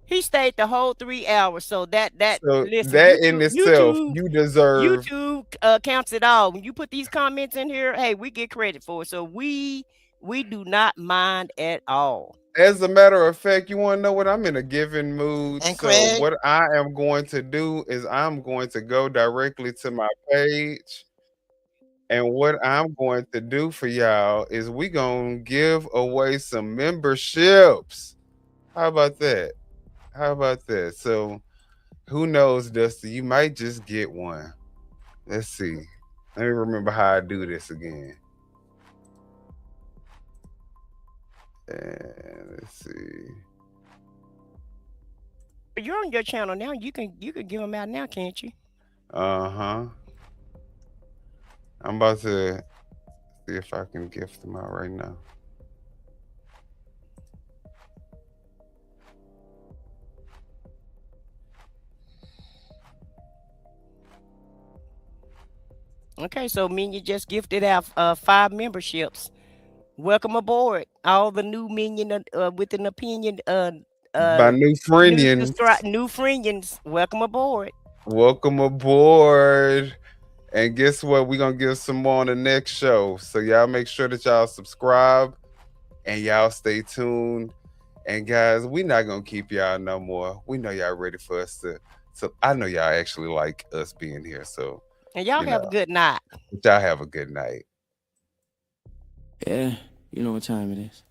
He stayed the whole 3 hours, so listen, that in itself, you deserve. YouTube counts it all. When you put these comments in here, hey, we get credit for it. So we do not mind at all. As a matter of fact, you want to know what? I'm in a giving mood. And so Craig? What I am going to do is I'm going to go directly to my page. And what I'm going to do for y'all is we gonna give away some memberships. How about that? How about that? So who knows, Dusty? You might just get one. Let's see. Let me remember how I do this again. And let's see. You're on your channel now. You can give them out now, can't you? Uh-huh. I'm about to see if I can gift them out right now. Okay, so Minion just gifted out 5 memberships. Welcome aboard, all the new Minion with an opinion. By new friends. New friends. Welcome aboard. Welcome aboard. And guess what? We're gonna give some more on the next show. So y'all make sure that y'all subscribe and y'all stay tuned. And guys, we're not gonna keep y'all no more. We know y'all ready for us to. So I know y'all actually like us being here. So and y'all have a good night. Y'all have a good night. Yeah, you know what time it is.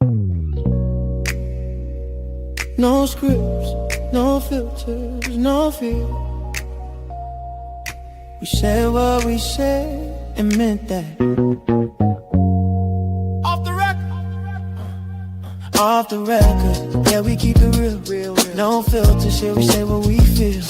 No scripts, no filters, no fear. We said what we said and meant that. Off the record. Off the record. Yeah, we keep it real. No filter shit, we say what we feel.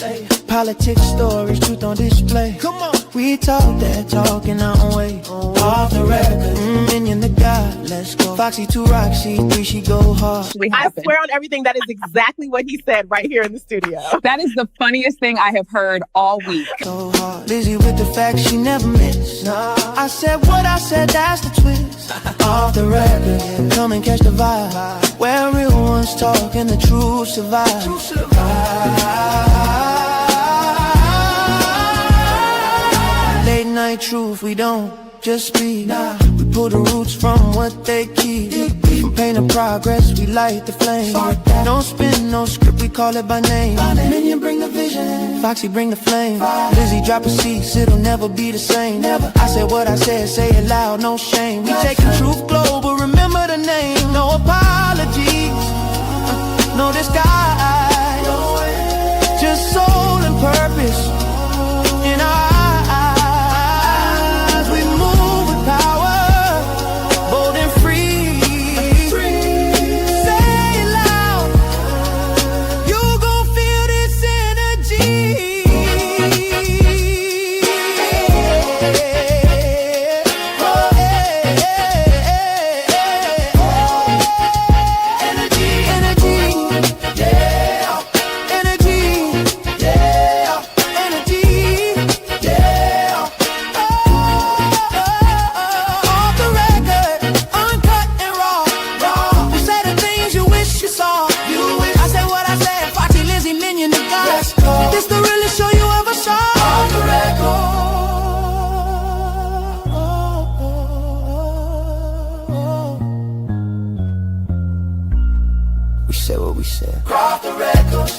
Politics, stories, truth on display. Come on. We talk that talk in our own way. Off the record. Minion the God, let's go. Foxy 2 Roxy 3, she go hard. I swear on everything, that is exactly what he said right here in the studio. That is the funniest thing I have heard all week. So hard. Lizzie with the facts she never missed. Nah. I said what I said, that's the twist. Off the record, come and catch the vibe. Where real ones talk and the truth survive. Late night truth, we don't just speak. Nah. We pull the roots from what they keep. From pain to progress, we light the flame. No spin, no script, we call it by name. Minion bring the vision, Foxy bring the flame. Lizzie drop a seat, it'll never be the same. Never. I said what I said, say it loud, no shame. We taking truth global, remember the name. No apologies, no disguise. Just soul and purpose in our eyes. We move with power, bold and free. Say it loud, you gon' feel this energy. This the realest show you ever saw. On the record. We said what we said. Off the record.